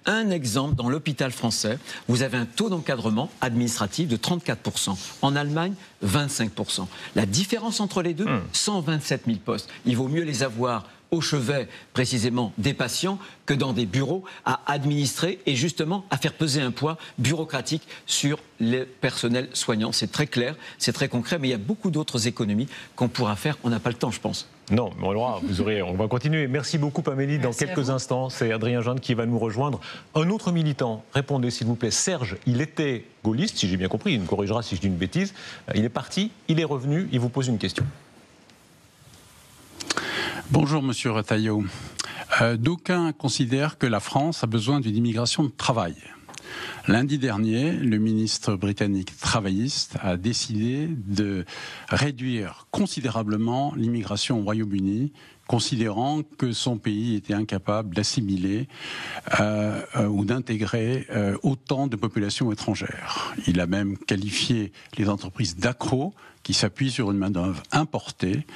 un exemple, dans l'hôpital français, vous avez un taux d'encadrement administratif de 34%. En Allemagne, 25%. La différence entre les deux, 127 000 postes. Il vaut mieux les avoir au chevet, précisément, des patients que dans des bureaux à administrer et justement à faire peser un poids bureaucratique sur les personnels soignants. C'est très clair, c'est très concret, mais il y a beaucoup d'autres économies qu'on pourra faire. On n'a pas le temps, je pense. Non, mais on va continuer. Merci beaucoup, Amélie. Dans quelques instants, c'est Adrien Jeanne qui va nous rejoindre. Un autre militant, répondez s'il vous plaît. Serge, il était gaulliste, si j'ai bien compris, il me corrigera si je dis une bêtise. Il est parti, il est revenu, il vous pose une question. Bonjour Monsieur Retailleau. D'aucuns considèrent que la France a besoin d'une immigration de travail. Lundi dernier, le ministre britannique travailliste a décidé de réduire considérablement l'immigration au Royaume-Uni, considérant que son pays était incapable d'assimiler ou d'intégrer autant de populations étrangères. Il a même qualifié les entreprises d'accros qui s'appuient sur une main-d'œuvre importée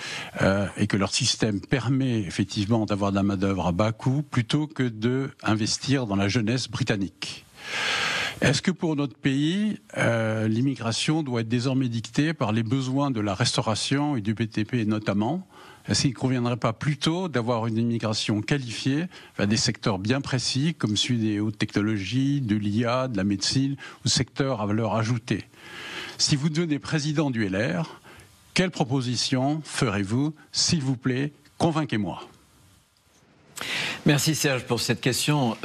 et que leur système permet effectivement d'avoir de la main-d'œuvre à bas coût plutôt que d'investir dans la jeunesse britannique. Est-ce que pour notre pays, l'immigration doit être désormais dictée par les besoins de la restauration et du BTP notamment ? Est-ce qu'il ne conviendrait pas plutôt d'avoir une immigration qualifiée vers des secteurs bien précis comme celui des hautes technologies, de l'IA, de la médecine ou secteurs à valeur ajoutée ? Si vous devenez président du LR, quelle proposition ferez-vous ? S'il vous plaît, convainquez-moi. Merci Serge pour cette question.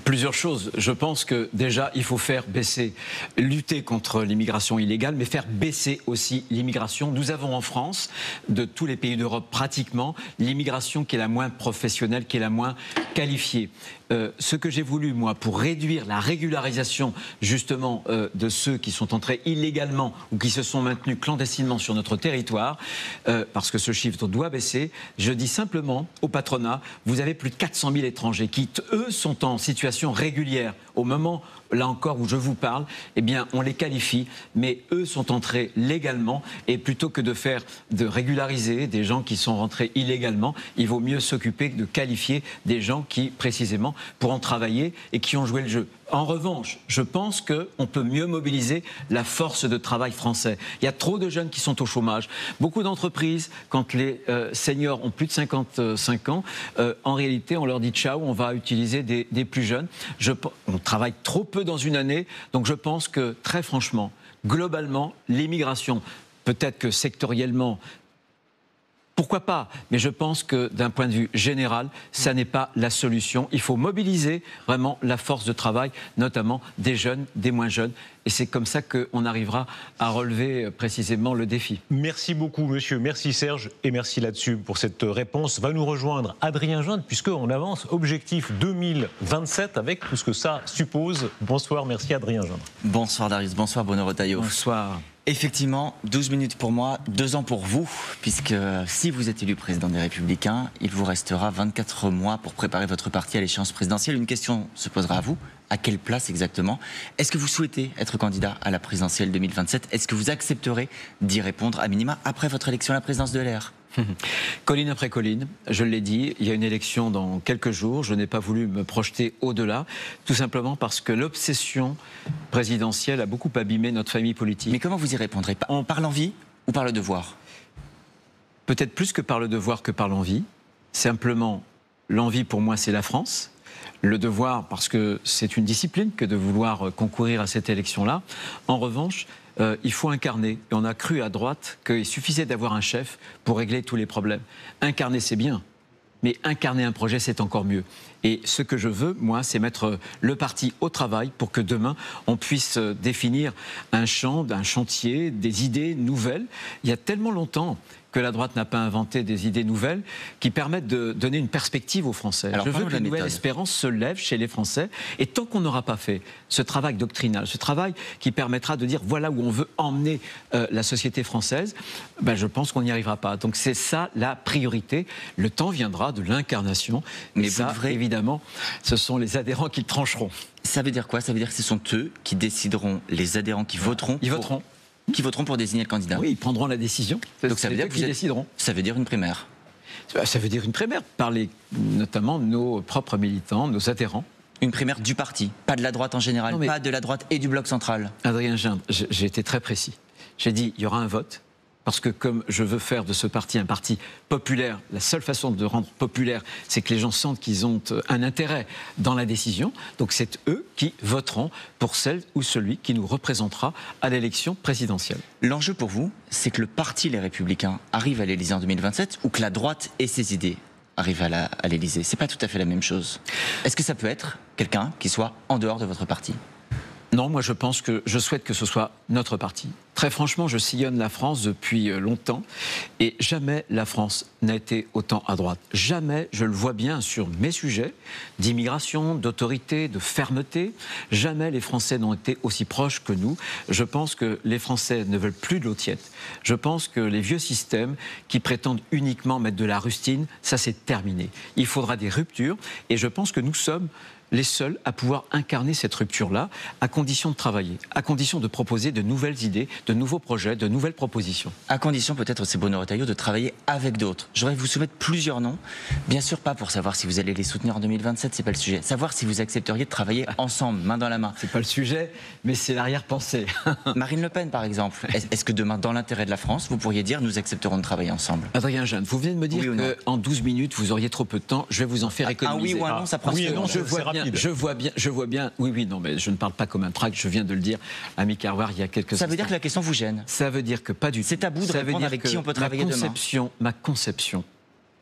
Plusieurs choses. Je pense que déjà, il faut faire baisser, lutter contre l'immigration illégale, mais faire baisser aussi l'immigration. Nous avons en France, de tous les pays d'Europe pratiquement, l'immigration qui est la moins professionnelle, qui est la moins qualifiée. Ce que j'ai voulu, moi, pour réduire la régularisation, justement, de ceux qui sont entrés illégalement ou qui se sont maintenus clandestinement sur notre territoire, parce que ce chiffre doit baisser, je dis simplement au patronat, vous avez plus de 400 000 étrangers qui, eux, sont en situation régulière. Au moment, là encore, où je vous parle, eh bien, on les qualifie, mais eux sont entrés légalement, et plutôt que de régulariser des gens qui sont rentrés illégalement, il vaut mieux s'occuper de qualifier des gens qui, précisément, pourront travailler et qui ont joué le jeu. En revanche, je pense qu'on peut mieux mobiliser la force de travail français. Il y a trop de jeunes qui sont au chômage. Beaucoup d'entreprises, quand les seniors ont plus de 55 ans, en réalité, on leur dit ciao, on va utiliser des plus jeunes. On travaille trop peu dans une année, donc je pense que, très franchement, globalement, l'immigration, peut-être que sectoriellement, pourquoi pas? Mais je pense que d'un point de vue général, ça n'est pas la solution. Il faut mobiliser vraiment la force de travail, notamment des jeunes, des moins jeunes. Et c'est comme ça qu'on arrivera à relever précisément le défi. Merci beaucoup, monsieur. Merci, Serge. Et merci là-dessus pour cette réponse. Va nous rejoindre Adrien Jeanne, puisqu'on avance objectif 2027 avec tout ce que ça suppose. Bonsoir, merci Adrien Jeanne. Bonsoir Darius, bonsoir Bruno Retailleau. Bonsoir. Effectivement, 12 minutes pour moi, 2 ans pour vous, puisque si vous êtes élu président des Républicains, il vous restera 24 mois pour préparer votre parti à l'échéance présidentielle. Une question se posera à vous. À quelle place exactement? Est-ce que vous souhaitez être candidat à la présidentielle 2027? Est-ce que vous accepterez d'y répondre à minima après votre élection à la présidence de LR? Colline après colline, je l'ai dit, il y a une élection dans quelques jours. Je n'ai pas voulu me projeter au-delà, tout simplement parce que l'obsession présidentielle a beaucoup abîmé notre famille politique. Mais comment vous y répondrez? Par l'envie ou par le devoir? Peut-être plus que par le devoir que par l'envie. Simplement, l'envie pour moi, c'est la France. Le devoir, parce que c'est une discipline que de vouloir concourir à cette élection-là. En revanche, il faut incarner. Et on a cru à droite qu'il suffisait d'avoir un chef pour régler tous les problèmes. Incarner, c'est bien. Mais incarner un projet, c'est encore mieux. Et ce que je veux, moi, c'est mettre le parti au travail pour que demain, on puisse définir un champ, un chantier, des idées nouvelles. Il y a tellement longtemps que la droite n'a pas inventé des idées nouvelles qui permettent de donner une perspective aux Français. Alors, je veux que la nouvelle espérance se lève chez les Français. Et tant qu'on n'aura pas fait ce travail doctrinal, ce travail qui permettra de dire voilà où on veut emmener la société française, ben, je pense qu'on n'y arrivera pas. Donc c'est ça la priorité. Le temps viendra de l'incarnation. Mais ça, évidemment, ce sont les adhérents qui trancheront. Ça veut dire quoi? Ça veut dire que ce sont eux qui décideront, les adhérents qui voteront. Ils voteront. Qui voteront pour désigner le candidat. Oui, ils prendront la décision. Donc ça veut dire qu'ils décideront. Ça veut dire une primaire. Ça veut dire une primaire par notamment nos propres militants, nos adhérents. Une primaire du parti, pas de la droite en général, pas de la droite et du bloc central. Adrien Gindre, j'ai été très précis. J'ai dit, il y aura un vote. Parce que comme je veux faire de ce parti un parti populaire, la seule façon de le rendre populaire, c'est que les gens sentent qu'ils ont un intérêt dans la décision. Donc c'est eux qui voteront pour celle ou celui qui nous représentera à l'élection présidentielle. L'enjeu pour vous, c'est que le parti Les Républicains arrive à l'Élysée en 2027 ou que la droite et ses idées arrivent à l'Élysée. C'est pas tout à fait la même chose. Est-ce que ça peut être quelqu'un qui soit en dehors de votre parti ? Non, moi je souhaite que ce soit notre parti. Très franchement, je sillonne la France depuis longtemps et jamais la France n'a été autant à droite. Jamais, je le vois bien sur mes sujets d'immigration, d'autorité, de fermeté, jamais les Français n'ont été aussi proches que nous. Je pense que les Français ne veulent plus de l'eau tiède. Je pense que les vieux systèmes qui prétendent uniquement mettre de la rustine, ça c'est terminé. Il faudra des ruptures et je pense que nous sommes les seuls à pouvoir incarner cette rupture-là, à condition de travailler, à condition de proposer de nouvelles idées, de nouveaux projets, de nouvelles propositions. À condition peut-être, c'est Bruno Retailleau, de travailler avec d'autres. J'aurais vous soumettre plusieurs noms, bien sûr pas pour savoir si vous allez les soutenir en 2027, c'est pas le sujet. Savoir si vous accepteriez de travailler ensemble, main dans la main. C'est pas le sujet, mais c'est l'arrière-pensée. Marine Le Pen, par exemple, est-ce que demain, dans l'intérêt de la France, vous pourriez dire nous accepterons de travailler ensemble ? Adrien Gindre, vous venez de me dire qu'en 12 minutes, vous auriez trop peu de temps, je vais vous en faire économiser. Un oui ou un non, ça prend oui, non, je vois bien. Oui, non, mais je ne parle pas comme un tract, je viens de le dire à Mick Harwar il y a quelques instants. Ça veut dire que la question vous gêne ? Ça veut dire que pas du tout. C'est tabou de répondre avec qui on peut travailler demain. Ma conception,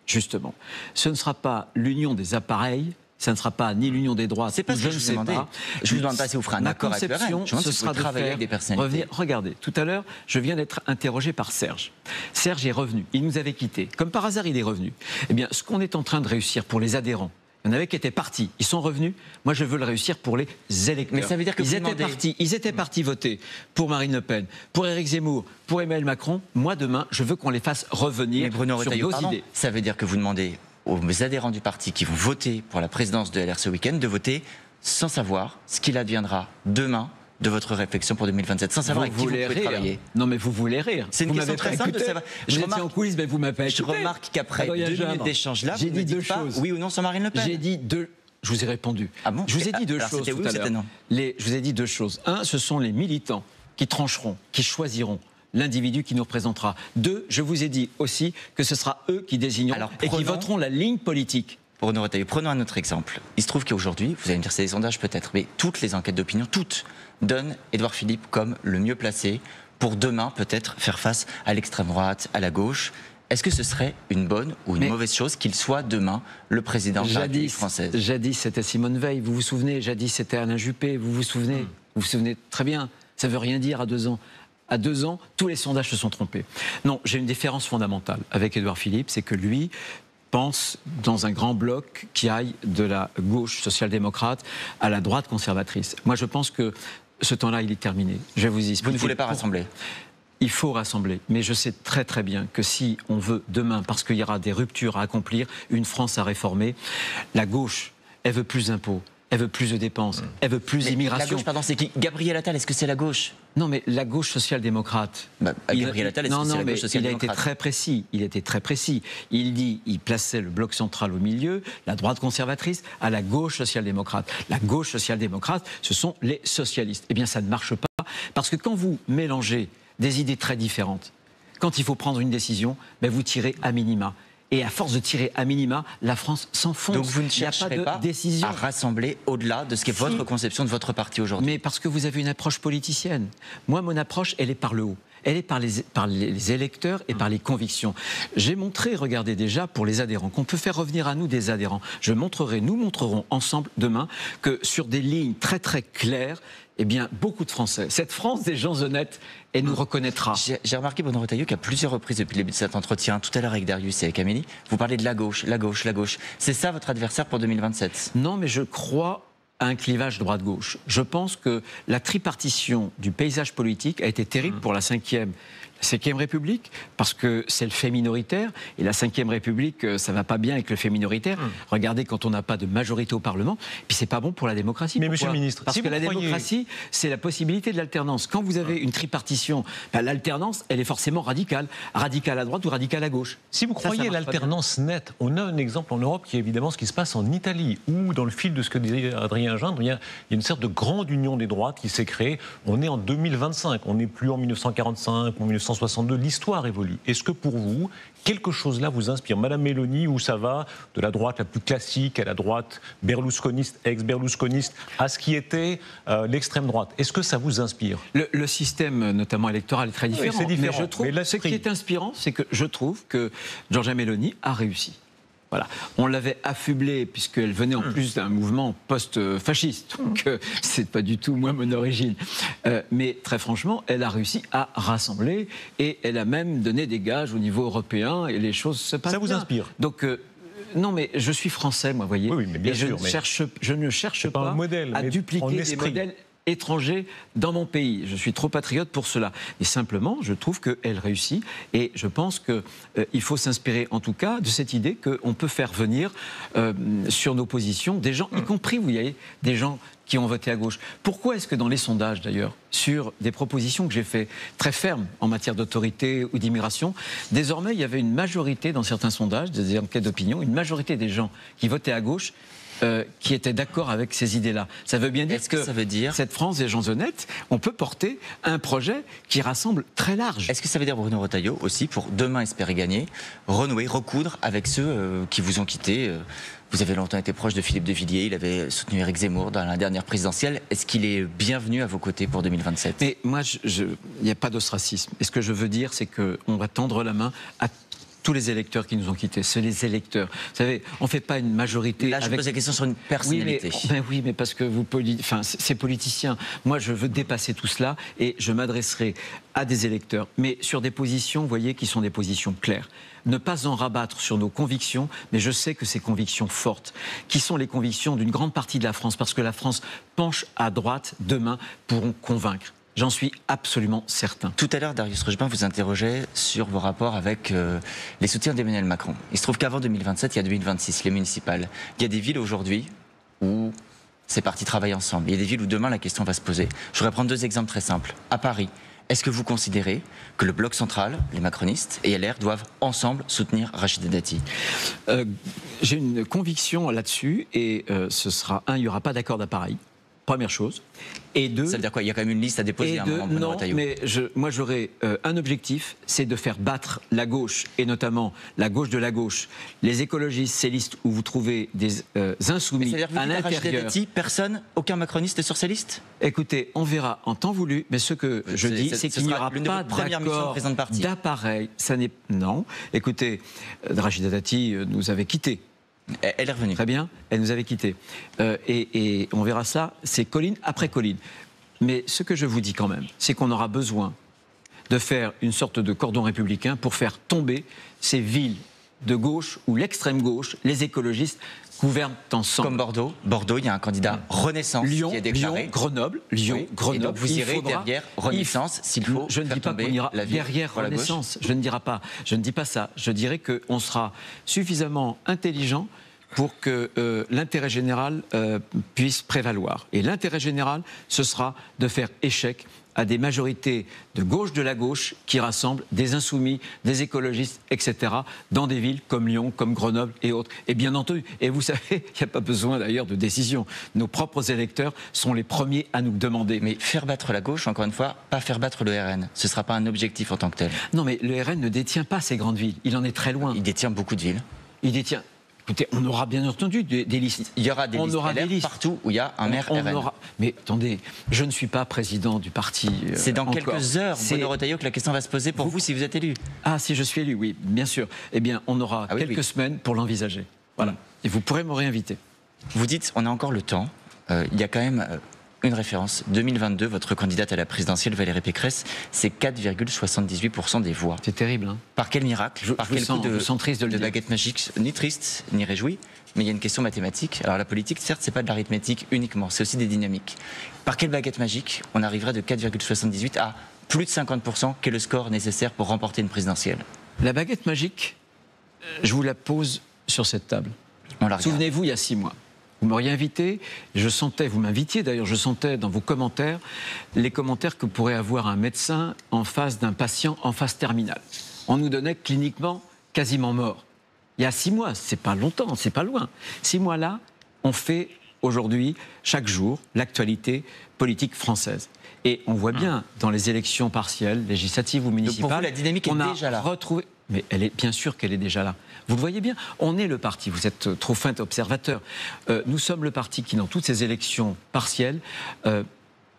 justement, ce ne sera pas l'union des appareils, ça ne sera pas ni l'union des droits, c'est pas ce que je vous demandais. Je vous demande pas si vous ferez un accord avec le RN. Ce sera de travailler avec des personnalités. Regardez, tout à l'heure, je viens d'être interrogé par Serge. Serge est revenu, il nous avait quittés. Comme par hasard, il est revenu. Eh bien, ce qu'on est en train de réussir pour les adhérents, il y en avait qui étaient partis, ils sont revenus. Moi, je veux le réussir pour les électeurs. Mais ça veut dire que ils étaient partis voter pour Marine Le Pen, pour Éric Zemmour, pour Emmanuel Macron. Moi, demain, je veux qu'on les fasse revenir sur nos idées. Ça veut dire que vous demandez aux adhérents du parti qui vont voter pour la présidence de LR ce week-end de voter sans savoir ce qu'il adviendra demain de votre réflexion pour 2027, sans savoir avec qui vous pouvez travailler. Non, mais vous voulez rire. C'est une question très simple de savoir. Je remarque en coulisses, mais vous m'avez pas écouté. Je remarque qu'après 2 minutes d'échange là, j'ai dit deux choses. Oui ou non sur Marine Le Pen. J'ai dit deux. Je vous ai répondu. Ah bon ? Je vous ai dit deux choses tout à l'heure. Je vous ai dit deux choses. Un, ce sont les militants qui trancheront, qui choisiront l'individu qui nous représentera. Deux, je vous ai dit aussi que ce sera eux qui désigneront et qui voteront la ligne politique. Bruno Retailleau, prenons un autre exemple. Il se trouve qu'aujourd'hui, vous allez me dire c'est des sondages peut-être, mais toutes les enquêtes d'opinion, toutes, donnent Édouard Philippe comme le mieux placé pour demain peut-être faire face à l'extrême droite, à la gauche. Est-ce que ce serait une bonne ou une mauvaise chose qu'il soit demain le président de la République française ? Jadis, c'était Simone Veil, vous vous souvenez ? Jadis, c'était Alain Juppé, vous vous souvenez ? Vous vous souvenez très bien. Ça ne veut rien dire à 2 ans. À 2 ans, tous les sondages se sont trompés. Non, j'ai une différence fondamentale avec Édouard Philippe, c'est que lui pense dans un grand bloc qui aille de la gauche social-démocrate à la droite conservatrice. Moi, je pense que ce temps-là, il est terminé. Je vais vous expliquer. Vous ne voulez pas rassembler ? Il faut rassembler, mais je sais très très bien que si on veut demain, parce qu'il y aura des ruptures à accomplir, une France à réformer, la gauche, elle veut plus d'impôts, elle veut plus de dépenses, elle veut plus d'immigration. La gauche, pardon, c'est qui ? Gabriel Attal, est-ce que c'est la gauche ? Non, mais la gauche social-démocrate. Gabriel Attal, est-ce que c'est la gauche social-démocrate ? Il a été très précis. Il plaçait le bloc central au milieu, la droite conservatrice à la gauche social-démocrate. La gauche social-démocrate, ce sont les socialistes. Eh bien, ça ne marche pas, parce que quand vous mélangez des idées très différentes, quand il faut prendre une décision, vous tirez à minima. Et à force de tirer à minima, la France s'enfonce. Donc vous ne chercherez pas à rassembler au-delà de ce qu'est votre conception de votre parti aujourd'hui. Mais parce que vous avez une approche politicienne. Moi, mon approche, elle est par le haut. Elle est par les électeurs et par les convictions. J'ai montré, regardez déjà, pour les adhérents, qu'on peut faire revenir à nous des adhérents. Nous montrerons ensemble demain que sur des lignes très très claires, eh bien, beaucoup de Français, cette France des gens honnêtes, elle nous reconnaîtra. J'ai remarqué, Bruno Retailleau, qu'à plusieurs reprises depuis le début de cet entretien, tout à l'heure avec Darius et avec Amélie, vous parlez de la gauche, la gauche, la gauche. C'est ça votre adversaire pour 2027 ? Non, mais je crois à un clivage droite-gauche. Je pense que la tripartition du paysage politique a été terrible pour la 5e Cinquième République, parce que c'est le fait minoritaire, et la Cinquième République, ça ne va pas bien avec le fait minoritaire. Regardez, quand on n'a pas de majorité au Parlement, puis c'est pas bon pour la démocratie. Mais Pourquoi ? Monsieur le Ministre, parce que la démocratie, c'est la possibilité de l'alternance. Quand vous avez une tripartition, l'alternance, elle est forcément radicale. Radicale à droite ou radicale à gauche. Si vous croyez à l'alternance nette, on a un exemple en Europe qui est évidemment ce qui se passe en Italie, où, dans le fil de ce que disait Adrien Gindre, il y a une sorte de grande union des droites qui s'est créée. On est en 2025, on n'est plus en 1945 ou 1962, l'histoire évolue. Est-ce que pour vous, quelque chose là vous inspire? Madame Meloni, où ça va de la droite la plus classique à la droite berlusconiste, ex-berlusconiste, à ce qui était l'extrême droite. Est-ce que ça vous inspire? Le système, notamment électoral, est très différent. Oui, c'est différent. Mais je trouve, ce qui est inspirant, c'est que je trouve que Giorgia Meloni a réussi. Voilà. On l'avait affublée puisqu'elle venait en plus d'un mouvement post-fasciste, donc c'est pas du tout moi mon origine. Mais très franchement, elle a réussi à rassembler et elle a même donné des gages au niveau européen et les choses se passent bien. Ça vous inspire? Donc non, mais je suis français, moi, vous voyez. Oui, mais bien et sûr, je ne cherche pas un modèle, à dupliquer des modèles étrangers dans mon pays. Je suis trop patriote pour cela. Et simplement, je trouve qu'elle réussit et je pense qu'il faut s'inspirer en tout cas de cette idée qu'on peut faire venir sur nos positions des gens, y compris, vous voyez, des gens qui ont voté à gauche. Pourquoi est-ce que dans les sondages, d'ailleurs, sur des propositions que j'ai faites très fermes en matière d'autorité ou d'immigration, désormais, il y avait une majorité dans certains sondages, des enquêtes d'opinion, une majorité des gens qui votaient à gauche qui étaient d'accord avec ces idées-là. Ça veut bien dire que ça veut dire cette France des gens honnêtes, on peut porter un projet qui rassemble très large. Est-ce que ça veut dire, Bruno Retailleau, aussi, pour demain espérer gagner, renouer, recoudre avec ceux qui vous ont quitté Vous avez longtemps été proche de Philippe de Villiers, il avait soutenu Éric Zemmour dans la dernière présidentielle. Est-ce qu'il est bienvenu à vos côtés pour 2027 ? Mais moi, il n'y a pas d'ostracisme. Et ce que je veux dire, c'est qu'on va tendre la main à tous les électeurs qui nous ont quittés, c'est les électeurs. Vous savez, on ne fait pas une majorité. Là, je pose la question sur une personnalité. Oui, mais parce que c'est politicien. Moi, je veux dépasser tout cela et je m'adresserai à des électeurs, mais sur des positions, vous voyez, qui sont des positions claires. Ne pas en rabattre sur nos convictions, mais je sais que ces convictions fortes, qui sont les convictions d'une grande partie de la France, parce que la France penche à droite, demain, pourront convaincre. J'en suis absolument certain. Tout à l'heure, Darius Rochebin vous interrogeait sur vos rapports avec les soutiens d'Emmanuel Macron. Il se trouve qu'avant 2027, il y a 2026, les municipales. Il y a des villes aujourd'hui où ces partis travaillent ensemble. Il y a des villes où demain la question va se poser. Je voudrais prendre deux exemples très simples. À Paris, est-ce que vous considérez que le bloc central, les macronistes et LR doivent ensemble soutenir Rachida Dati ? J'ai une conviction là-dessus et il n'y aura pas d'accord d'appareil. Première chose. Et deux, ça veut dire quoi ? Il y a quand même une liste à déposer à un moment, Bruno Retailleau. Mais moi j'aurais un objectif, c'est de faire battre la gauche, et notamment la gauche de la gauche, les écologistes, ces listes où vous trouvez des insoumis à l'intérieur. Personne, aucun macroniste sur ces listes ? Écoutez, on verra en temps voulu, mais ce que je dis, c'est qu'il n'y aura pas d'accord d'appareil. Non. Écoutez, Rachida Dati nous avait quittés. Elle est revenue. Très bien, elle nous avait quittés. Et on verra ça, c'est colline après colline. Mais ce que je vous dis quand même, c'est qu'on aura besoin de faire une sorte de cordon républicain pour faire tomber ces villes de gauche où l'extrême gauche, les écologistes, gouvernent ensemble. Comme Bordeaux. Bordeaux, il y a un candidat Renaissance qui est déclaré. Grenoble. Et donc vous irez derrière Renaissance s'il faut. Je ne dis pas qu'on ira derrière Renaissance. Je ne dirai pas. Je ne dis pas ça. Je dirais qu'on sera suffisamment intelligent pour que l'intérêt général puisse prévaloir. Et l'intérêt général, ce sera de faire échec à des majorités de gauche de la gauche qui rassemblent des insoumis, des écologistes, etc., dans des villes comme Lyon, comme Grenoble et autres. Et bien entendu, et vous savez, il n'y a pas besoin d'ailleurs de décision. Nos propres électeurs sont les premiers à nous demander. Mais faire battre la gauche, encore une fois, pas faire battre le RN. Ce ne sera pas un objectif en tant que tel. Non, mais le RN ne détient pas ces grandes villes. Il en est très loin. Il détient beaucoup de villes. Il détient... Écoutez, on aura bien entendu des listes. Il y aura des listes partout où il y a un maire RN. Mais attendez, je ne suis pas président du parti. C'est dans quelques heures, Bruno Retailleau, que la question va se poser pour vous si vous êtes élu. Ah, si je suis élu, oui, bien sûr. Eh bien, on aura quelques semaines pour l'envisager. Voilà. Et vous pourrez me réinviter. Vous dites, on a encore le temps. Il y a quand même une référence. 2022, votre candidate à la présidentielle, Valérie Pécresse, c'est 4,78% des voix. C'est terrible, hein. Par quel miracle ? Par quel coup de baguette magique ? Ni triste, ni réjoui, mais il y a une question mathématique. Alors la politique, certes, c'est pas de l'arithmétique uniquement, c'est aussi des dynamiques. Par quelle baguette magique on arriverait de 4,78 à plus de 50%, quel est le score nécessaire pour remporter une présidentielle? La baguette magique, je vous la pose sur cette table. Souvenez-vous, il y a 6 mois, vous m'auriez invité, vous m'invitiez d'ailleurs, je sentais dans vos commentaires les commentaires que pourrait avoir un médecin en face d'un patient en phase terminale. On nous donnait cliniquement quasiment mort. Il y a 6 mois, c'est pas longtemps, c'est pas loin. 6 mois là, on fait aujourd'hui, chaque jour, l'actualité politique française. Et on voit bien dans les élections partielles, législatives ou municipales, donc pour vous, la dynamique est déjà là. Retrouvé. Mais elle est bien sûr qu'elle est déjà là. Vous le voyez bien, on est le parti, vous êtes trop fin observateur. Nous sommes le parti qui, dans toutes ces élections partielles,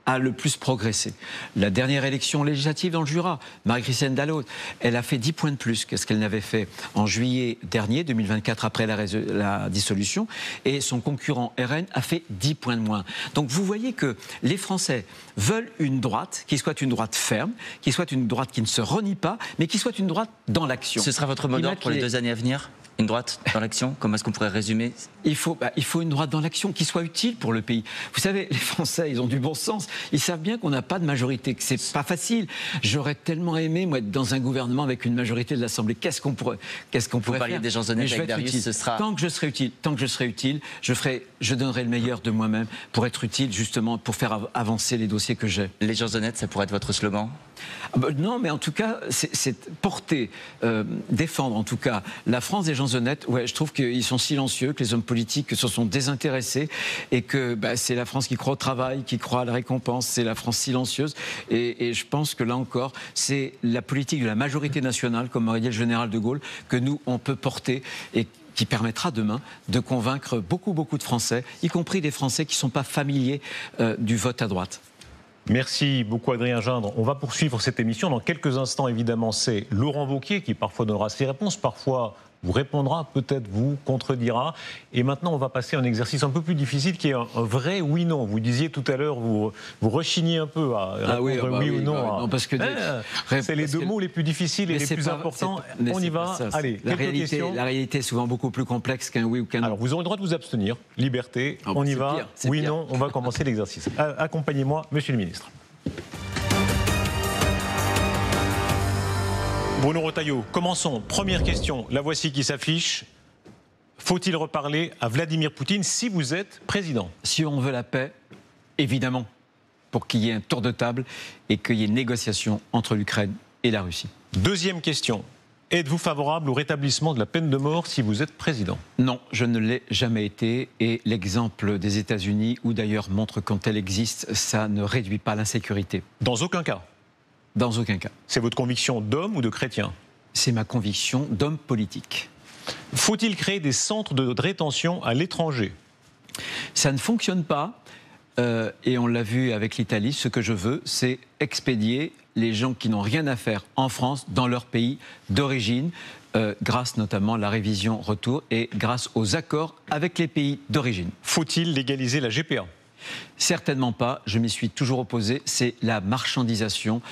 a le plus progressé. La dernière élection législative dans le Jura, Marie-Christine Dalloz, elle a fait 10 points de plus que ce qu'elle n'avait fait en juillet dernier, 2024, après la dissolution, et son concurrent RN a fait 10 points de moins. Donc vous voyez que les Français veulent une droite qui soit une droite ferme, qui soit une droite qui ne se renie pas, mais qui soit une droite dans l'action. Ce sera votre mot d'ordre pour les 2 années à venir ? Une droite dans l'action? Comment est-ce qu'on pourrait résumer? Il faut une droite dans l'action qui soit utile pour le pays. Vous savez, les Français, ils ont du bon sens. Ils savent bien qu'on n'a pas de majorité, que c'est pas facile. J'aurais tellement aimé, moi, être dans un gouvernement avec une majorité de l'Assemblée. Qu'est-ce qu'on pourrait faire? Des gens honnêtes avec Darius, ce sera... Tant que je serai utile, je donnerai le meilleur de moi-même pour être utile, justement, pour faire avancer les dossiers que j'ai. Les gens honnêtes, ça pourrait être votre slogan? Non, mais en tout cas, c'est porter, défendre en tout cas la France des gens honnêtes. Ouais, je trouve qu'ils sont silencieux, que les hommes politiques se sont désintéressés et que c'est la France qui croit au travail, qui croit à la récompense, c'est la France silencieuse. Et je pense que là encore, c'est la politique de la majorité nationale, comme aurait dit le général de Gaulle, que nous, on peut porter et qui permettra demain de convaincre beaucoup de Français, y compris des Français qui ne sont pas familiers du vote à droite. Merci beaucoup Adrien Gindre. On va poursuivre cette émission. Dans quelques instants, évidemment, c'est Laurent Wauquiez qui parfois donnera ses réponses, parfois vous répondra, peut-être vous contredira. Et maintenant, on va passer à un exercice un peu plus difficile qui est un vrai oui-non. Vous disiez tout à l'heure, vous rechigniez un peu à répondre oui ou non. Non, parce que c'est les 2 mots les plus difficiles et les plus importants. On y va. Allez, quelques questions. La réalité est souvent beaucoup plus complexe qu'un oui ou qu'un non. Alors, vous aurez le droit de vous abstenir. Liberté. On y va. Oui, non. On va commencer l'exercice. Accompagnez-moi, Monsieur le Ministre. Bruno Retailleau, commençons. Première question, la voici qui s'affiche. Faut-il reparler à Vladimir Poutine si vous êtes président? Si on veut la paix, évidemment, pour qu'il y ait un tour de table et qu'il y ait une négociation entre l'Ukraine et la Russie. Deuxième question, êtes-vous favorable au rétablissement de la peine de mort si vous êtes président? Non, je ne l'ai jamais été et l'exemple des États-Unis, ou d'ailleurs montre quand elle existe, ça ne réduit pas l'insécurité. Dans aucun cas? Dans aucun cas. C'est votre conviction d'homme ou de chrétien? C'est ma conviction d'homme politique. Faut-il créer des centres de rétention à l'étranger? Ça ne fonctionne pas et on l'a vu avec l'Italie. Ce que je veux, c'est expédier les gens qui n'ont rien à faire en France dans leur pays d'origine, grâce notamment à la révision retour et grâce aux accords avec les pays d'origine. Faut-il légaliser la GPA? Certainement pas, je m'y suis toujours opposé, c'est la marchandisation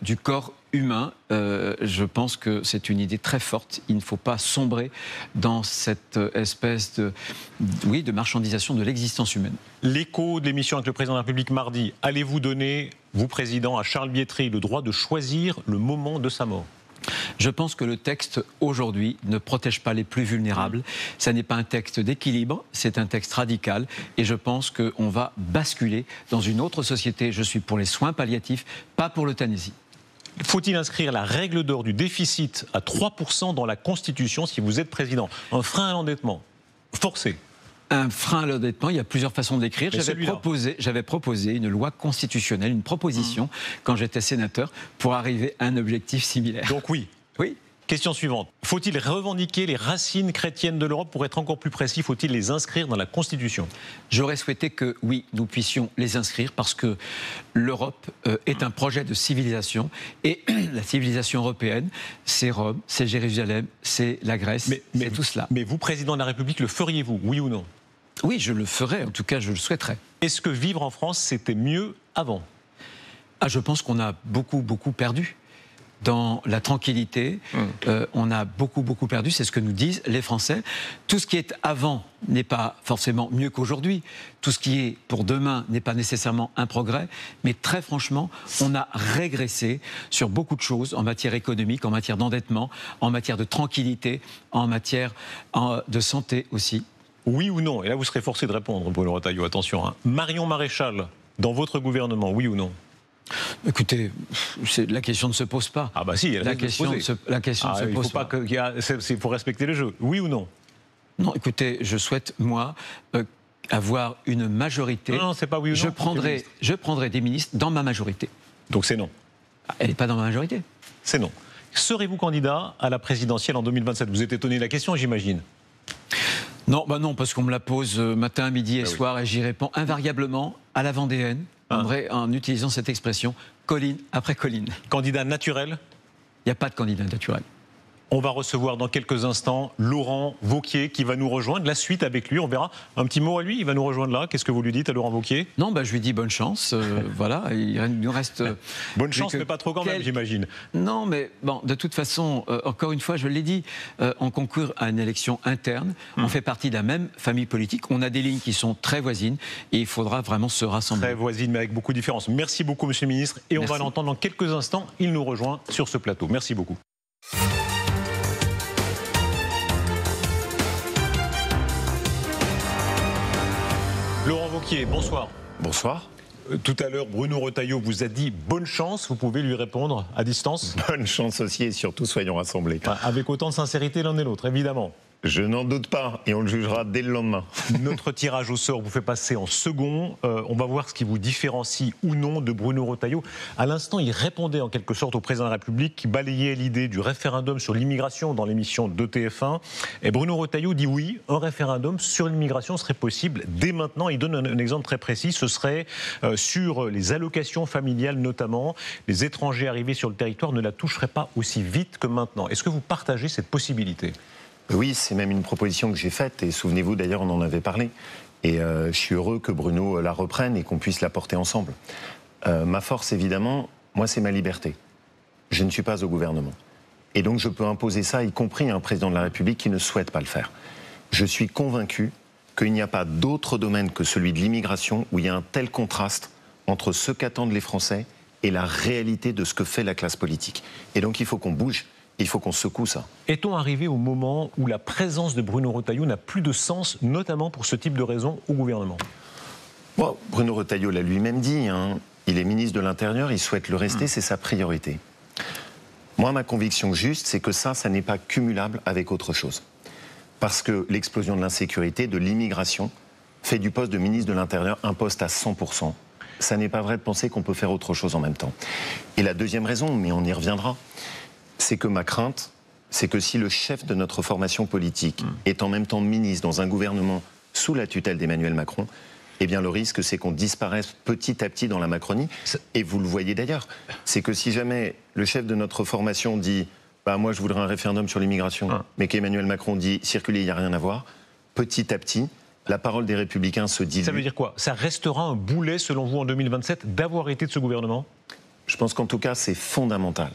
du corps humain. Je pense que c'est une idée très forte, il ne faut pas sombrer dans cette espèce de marchandisation de l'existence humaine. L'écho de l'émission avec le président de la République mardi, allez-vous donner, vous président, à Charles Biétry le droit de choisir le moment de sa mort? Je pense que le texte, aujourd'hui, ne protège pas les plus vulnérables. Ça n'est pas un texte d'équilibre, c'est un texte radical. Et je pense qu'on va basculer dans une autre société. Je suis pour les soins palliatifs, pas pour l'euthanasie. Faut-il inscrire la règle d'or du déficit à 3% dans la Constitution si vous êtes président? Un frein à l'endettement forcé? Un frein à l'endettement, il y a plusieurs façons de l'écrire. J'avais proposé une loi constitutionnelle, une proposition, quand j'étais sénateur, pour arriver à un objectif similaire. Donc oui. Oui. Question suivante. Faut-il revendiquer les racines chrétiennes de l'Europe? Pour être encore plus précis, faut-il les inscrire dans la Constitution? J'aurais souhaité que, oui, nous puissions les inscrire parce que l'Europe est un projet de civilisation et la civilisation européenne, c'est Rome, c'est Jérusalem, c'est la Grèce, c'est tout cela. Mais vous, président de la République, le feriez-vous, oui ou non? Oui, je le ferai, en tout cas, je le souhaiterais. Est-ce que vivre en France, c'était mieux avant? Je pense qu'on a beaucoup perdu. dans la tranquillité. On a beaucoup perdu, c'est ce que nous disent les Français. Tout ce qui est avant n'est pas forcément mieux qu'aujourd'hui. Tout ce qui est pour demain n'est pas nécessairement un progrès. Mais très franchement, on a régressé sur beaucoup de choses en matière économique, en matière d'endettement, en matière de tranquillité, en matière de santé aussi. Oui ou non? Et là, vous serez forcé de répondre, Bruno Retailleau. Attention, hein. Marion Maréchal, dans votre gouvernement, oui ou non? Écoutez, la question ne se pose pas. Ah bah si, la question ne se pose pas. Il faut respecter le jeu. Oui ou non? Non, écoutez, je souhaite, moi, avoir une majorité. Non, c'est pas oui ou non. Je prendrai des ministres dans ma majorité. Donc c'est non. Elle n'est pas dans ma majorité. C'est non. Serez-vous candidat à la présidentielle en 2027? Vous êtes étonné de la question, j'imagine. Non, parce qu'on me la pose matin, midi et soir, et j'y réponds invariablement à la vendéenne. En utilisant cette expression, colline après colline. Candidat naturel? Il n'y a pas de candidat naturel. On va recevoir dans quelques instants Laurent Wauquiez qui va nous rejoindre. La suite avec lui, on verra. Un petit mot à lui, il va nous rejoindre là. Qu'est-ce que vous lui dites à Laurent Wauquiez? Non, je lui dis bonne chance. Voilà, il nous reste... bonne chance, mais pas trop quand même, j'imagine. Non, mais bon, de toute façon, encore une fois, je l'ai dit, on concourt à une élection interne. On fait partie de la même famille politique. On a des lignes qui sont très voisines et il faudra vraiment se rassembler. Très voisines, mais avec beaucoup de différences. Merci beaucoup, Monsieur le Ministre. Et on va l'entendre dans quelques instants. Il nous rejoint sur ce plateau. Merci beaucoup. Laurent Wauquiez, bonsoir. Bonsoir. Tout à l'heure, Bruno Retailleau vous a dit bonne chance. Vous pouvez lui répondre à distance? Bonne chance aussi et surtout soyons rassemblés. Avec autant de sincérité l'un et l'autre, évidemment. Je n'en doute pas et on le jugera dès le lendemain. Notre tirage au sort vous fait passer en second. On va voir ce qui vous différencie ou non de Bruno Retailleau. À l'instant, il répondait en quelque sorte au président de la République qui balayait l'idée du référendum sur l'immigration dans l'émission de TF1. Et Bruno Retailleau dit oui, un référendum sur l'immigration serait possible dès maintenant. Il donne un exemple très précis. Ce serait sur les allocations familiales notamment. Les étrangers arrivés sur le territoire ne la toucheraient pas aussi vite que maintenant. Est-ce que vous partagez cette possibilité ? Oui, c'est même une proposition que j'ai faite et souvenez-vous d'ailleurs on en avait parlé et je suis heureux que Bruno la reprenne et qu'on puisse la porter ensemble. Ma force évidemment, moi c'est ma liberté. Je ne suis pas au gouvernement et donc je peux imposer ça, y compris à un président de la République qui ne souhaite pas le faire. Je suis convaincu qu'il n'y a pas d'autre domaine que celui de l'immigration où il y a un tel contraste entre ce qu'attendent les Français et la réalité de ce que fait la classe politique. Et donc il faut qu'on bouge. Il faut qu'on secoue ça. Est-on arrivé au moment où la présence de Bruno Retailleau n'a plus de sens, notamment pour ce type de raison au gouvernement? Bon, Bruno Retailleau l'a lui-même dit, hein, il est ministre de l'Intérieur, il souhaite le rester, c'est sa priorité. Moi, ma conviction juste, c'est que ça n'est pas cumulable avec autre chose. Parce que l'explosion de l'insécurité, de l'immigration, fait du poste de ministre de l'Intérieur un poste à 100%. Ça n'est pas vrai de penser qu'on peut faire autre chose en même temps. Et la deuxième raison, mais on y reviendra, c'est que ma crainte, c'est que si le chef de notre formation politique est en même temps ministre dans un gouvernement sous la tutelle d'Emmanuel Macron, eh bien le risque c'est qu'on disparaisse petit à petit dans la Macronie. Et vous le voyez d'ailleurs, c'est que si jamais le chef de notre formation dit « moi je voudrais un référendum sur l'immigration », mais qu'Emmanuel Macron dit « circuler, il n'y a rien à voir », petit à petit, la parole des Républicains se dilue. Ça veut dire quoi? Ça restera un boulet selon vous en 2027 d'avoir été de ce gouvernement? Je pense qu'en tout cas c'est fondamental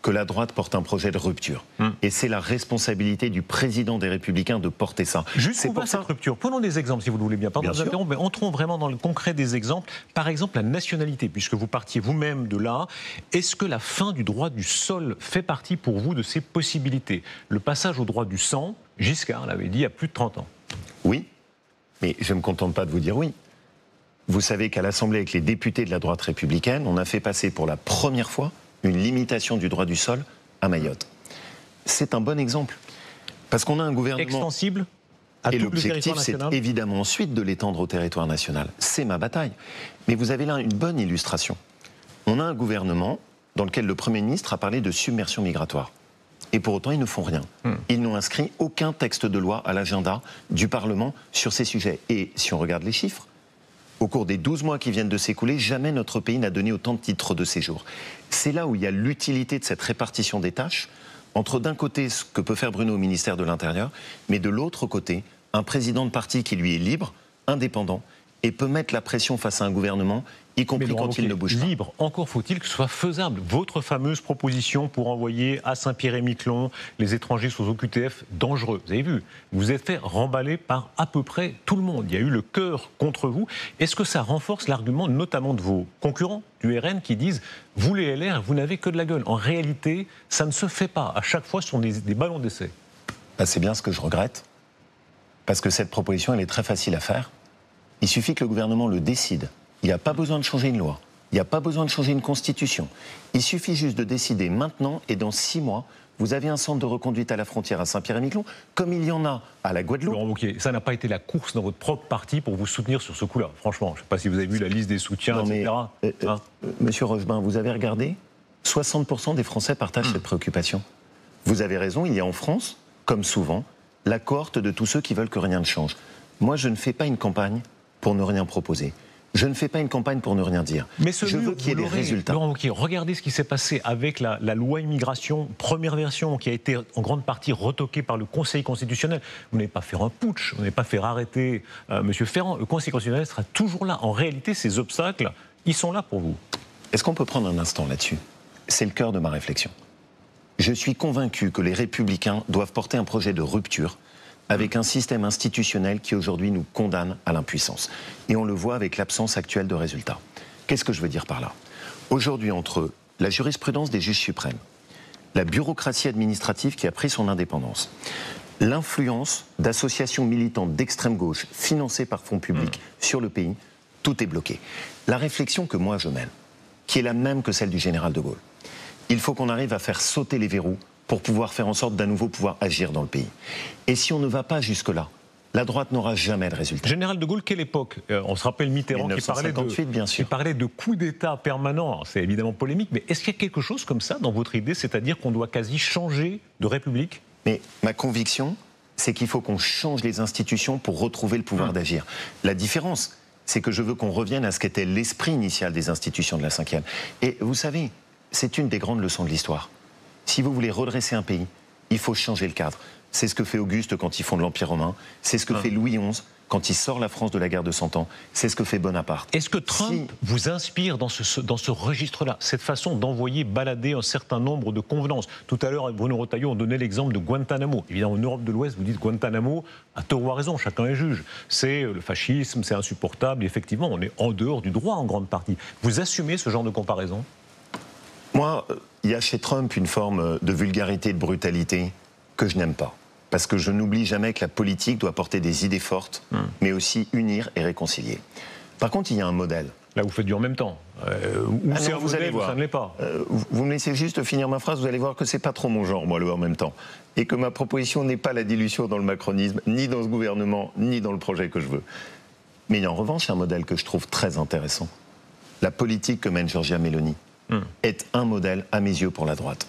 que la droite porte un projet de rupture. Et c'est la responsabilité du président des Républicains de porter ça. Jusqu'où va cette rupture? Prenons des exemples, si vous le voulez bien. Pardon de vous interrompre, mais entrons vraiment dans le concret des exemples. Par exemple, la nationalité, puisque vous partiez vous-même de là. Est-ce que la fin du droit du sol fait partie pour vous de ces possibilités? Le passage au droit du sang, Giscard l'avait dit il y a plus de 30 ans. Oui, mais je ne me contente pas de vous dire oui. Vous savez qu'à l'Assemblée, avec les députés de la droite républicaine, on a fait passer pour la première fois une limitation du droit du sol à Mayotte. C'est un bon exemple. Parce qu'on a un gouvernement... Extensible à tout le territoire national. Et l'objectif, c'est évidemment ensuite de l'étendre au territoire national. C'est ma bataille. Mais vous avez là une bonne illustration. On a un gouvernement dans lequel le Premier ministre a parlé de submersion migratoire. Et pour autant, ils ne font rien. Ils n'ont inscrit aucun texte de loi à l'agenda du Parlement sur ces sujets. Et si on regarde les chiffres, au cours des 12 mois qui viennent de s'écouler, jamais notre pays n'a donné autant de titres de séjour. C'est là où il y a l'utilité de cette répartition des tâches, entre d'un côté ce que peut faire Bruno au ministère de l'Intérieur, mais de l'autre côté, un président de parti qui lui est libre, indépendant, et peut mettre la pression face à un gouvernement, y compris quand il ne bouge pas. Libre, encore faut-il que ce soit faisable. Votre fameuse proposition pour envoyer à Saint-Pierre-et-Miquelon les étrangers sous OQTF dangereux. Vous avez vu, vous vous êtes fait remballer par à peu près tout le monde. Il y a eu le cœur contre vous. Est-ce que ça renforce l'argument notamment de vos concurrents du RN qui disent « vous les LR, vous n'avez que de la gueule ». En réalité, ça ne se fait pas. À chaque fois, ce sont des ballons d'essai. C'est bien ce que je regrette. Parce que cette proposition, elle est très facile à faire. Il suffit que le gouvernement le décide. Il n'y a pas besoin de changer une loi. Il n'y a pas besoin de changer une constitution. Il suffit juste de décider maintenant et dans 6 mois, vous avez un centre de reconduite à la frontière à Saint-Pierre-et-Miquelon, comme il y en a à la Guadeloupe. Laurent Wauquiez, ça n'a pas été la course dans votre propre parti pour vous soutenir sur ce coup-là. Franchement, je ne sais pas si vous avez vu la liste des soutiens, etc. Monsieur Rochebin, vous avez regardé 60% des Français partagent cette préoccupation. Vous avez raison, il y a en France, comme souvent, la cohorte de tous ceux qui veulent que rien ne change. Moi, je ne fais pas une campagne pour ne rien proposer. Je ne fais pas une campagne pour ne rien dire. Mais je veux qu'il y ait des résultats. Laurent Wauquiez, regardez ce qui s'est passé avec la loi immigration, première version, qui a été en grande partie retoquée par le Conseil constitutionnel. Vous n'avez pas fait un putsch, vous n'avez pas fait arrêter M. Ferrand. Le Conseil constitutionnel sera toujours là. En réalité, ces obstacles, ils sont là pour vous. Est-ce qu'on peut prendre un instant là-dessus? C'est le cœur de ma réflexion. Je suis convaincu que les Républicains doivent porter un projet de rupture avec un système institutionnel qui aujourd'hui nous condamne à l'impuissance. Et on le voit avec l'absence actuelle de résultats. Qu'est-ce que je veux dire par là? Aujourd'hui, entre la jurisprudence des juges suprêmes, la bureaucratie administrative qui a pris son indépendance, l'influence d'associations militantes d'extrême gauche financées par fonds publics sur le pays, tout est bloqué. La réflexion que moi je mène, qui est la même que celle du général de Gaulle, il faut qu'on arrive à faire sauter les verrous pour pouvoir faire en sorte d'à nouveau pouvoir agir dans le pays. Et si on ne va pas jusque-là, la droite n'aura jamais de résultat. Général de Gaulle, quelle époque? On se rappelle Mitterrand qui parlait de coup d'État permanent. C'est évidemment polémique, mais est-ce qu'il y a quelque chose comme ça dans votre idée, c'est-à-dire qu'on doit quasi changer de république? Mais ma conviction, c'est qu'il faut qu'on change les institutions pour retrouver le pouvoir d'agir. La différence, c'est que je veux qu'on revienne à ce qu'était l'esprit initial des institutions de la Ve. Et vous savez, c'est une des grandes leçons de l'histoire. Si vous voulez redresser un pays, il faut changer le cadre. C'est ce que fait Auguste quand il fonde l'Empire romain. C'est ce que fait Louis XI quand il sort la France de la guerre de 100 ans. C'est ce que fait Bonaparte. Est-ce que Trump vous inspire dans ce registre-là, cette façon d'envoyer balader un certain nombre de convenances? Tout à l'heure, avec Bruno Retailleau, on donnait l'exemple de Guantanamo. Évidemment, en Europe de l'Ouest, vous dites Guantanamo, à tort ou à raison, chacun est juge. C'est le fascisme, c'est insupportable. Effectivement, on est en dehors du droit en grande partie. Vous assumez ce genre de comparaison? Moi, il y a chez Trump une forme de vulgarité et de brutalité que je n'aime pas. Parce que je n'oublie jamais que la politique doit porter des idées fortes, mais aussi unir et réconcilier. Par contre, il y a un modèle. Là, vous faites du en même temps. C'est un modèle ou ça ne l'est pas. Vous me laissez juste finir ma phrase, vous allez voir que c'est pas trop mon genre, moi, le en même temps. Et que ma proposition n'est pas la dilution dans le macronisme, ni dans ce gouvernement, ni dans le projet que je veux. Mais il y a en revanche un modèle que je trouve très intéressant. La politique que mène Giorgia Meloni est un modèle, à mes yeux, pour la droite.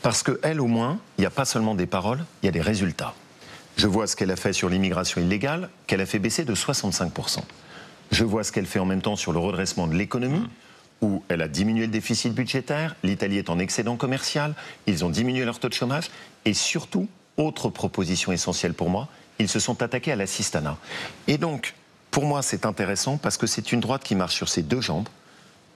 Parce qu'elle, au moins, il n'y a pas seulement des paroles, il y a des résultats. Je vois ce qu'elle a fait sur l'immigration illégale, qu'elle a fait baisser de 65%. Je vois ce qu'elle fait en même temps sur le redressement de l'économie, où elle a diminué le déficit budgétaire, l'Italie est en excédent commercial, ils ont diminué leur taux de chômage, et surtout, autre proposition essentielle pour moi, ils se sont attaqués à l'assistanat. Et donc, pour moi, c'est intéressant parce que c'est une droite qui marche sur ses deux jambes.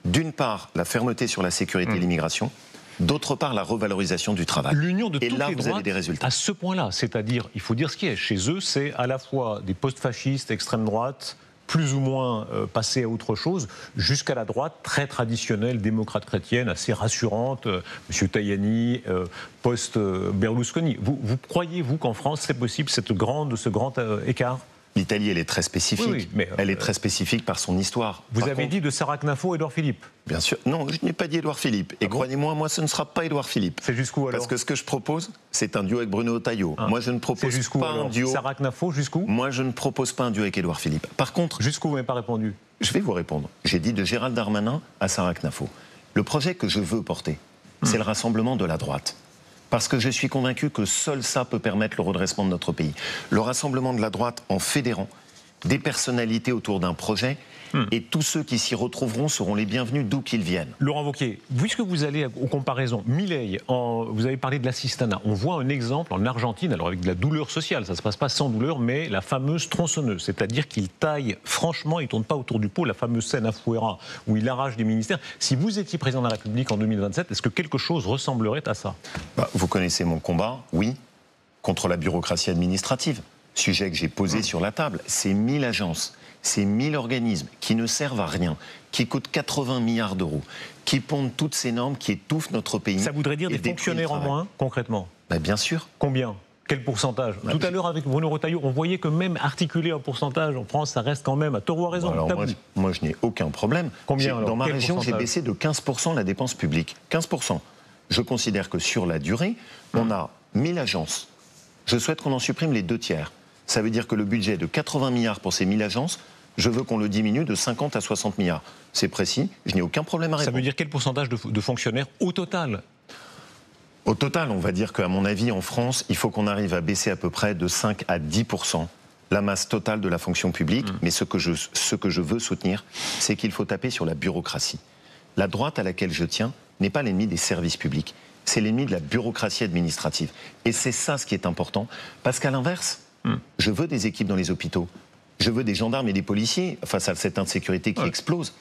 D'une part, la fermeté sur la sécurité et l'immigration, d'autre part, la revalorisation du travail. L'union de toutes et là, les vous avez des résultats. À ce point-là, c'est-à-dire, il faut dire ce qui est. Chez eux, c'est à la fois des post-fascistes, extrême droite, plus ou moins passés à autre chose, jusqu'à la droite très traditionnelle, démocrate chrétienne, assez rassurante, M. Tajani, post-Berlusconi. Vous croyez, vous, qu'en France, c'est possible ce grand écart? L'Italie, elle est très spécifique. Oui, mais elle est très spécifique par son histoire. Vous avez dit de Sarah Knafo et Édouard Philippe? Bien sûr. Non, je n'ai pas dit Édouard Philippe. Et croyez-moi, moi, ce ne sera pas Édouard Philippe. C'est jusqu'où alors? Parce que ce que je propose, c'est un duo avec Bruno Retailleau. Moi, je ne propose pas un duo. Sarah Knafo, jusqu'où? Moi, je ne propose pas un duo avec Édouard Philippe. Par contre. Jusqu'où vous n'avez pas répondu? Je vais vous répondre. J'ai dit de Gérald Darmanin à Sarah Knafo. Le projet que je veux porter, c'est le rassemblement de la droite. Parce que je suis convaincu que seul ça peut permettre le redressement de notre pays. Le rassemblement de la droite en fédérant des personnalités autour d'un projet Et tous ceux qui s'y retrouveront seront les bienvenus d'où qu'ils viennent. Laurent Wauquiez, puisque vous allez aux comparaisons, Milei, vous avez parlé de l'assistanat. On voit un exemple en Argentine, alors avec de la douleur sociale, ça ne se passe pas sans douleur, mais la fameuse tronçonneuse, c'est-à-dire qu'il taille franchement, il ne tourne pas autour du pot, la fameuse scène à Fuera où il arrache des ministères. Si vous étiez président de la République en 2027, est-ce que quelque chose ressemblerait à ça? Vous connaissez mon combat, oui, contre la bureaucratie administrative. Sujet que j'ai posé sur la table. Ces 1000 agences, ces 1000 organismes qui ne servent à rien, qui coûtent 80 milliards d'euros, qui pondent toutes ces normes, qui étouffent notre pays. Ça voudrait dire des fonctionnaires en moins, concrètement? Bien sûr. Combien? Quel pourcentage? Tout à l'heure, avec Bruno Retailleau, on voyait que même articuler un pourcentage en France, ça reste quand même, à tort ou à raison. Alors moi, je n'ai aucun problème. Combien alors? Dans ma région, j'ai baissé de 15% la dépense publique. 15%. Je considère que sur la durée, on a 1000 agences. Je souhaite qu'on en supprime les 2 tiers. Ça veut dire que le budget de 80 milliards pour ces 1000 agences, je veux qu'on le diminue de 50 à 60 milliards. C'est précis, je n'ai aucun problème à répondre. Ça veut dire quel pourcentage de fonctionnaires au total? Au total, on va dire qu'à mon avis, en France, il faut qu'on arrive à baisser à peu près de 5 à 10% la masse totale de la fonction publique. Mais ce que je veux soutenir, c'est qu'il faut taper sur la bureaucratie. La droite à laquelle je tiens n'est pas l'ennemi des services publics, c'est l'ennemi de la bureaucratie administrative. Et c'est ça ce qui est important, parce qu'à l'inverse, je veux des équipes dans les hôpitaux. Je veux des gendarmes et des policiers face à cette insécurité qui explose.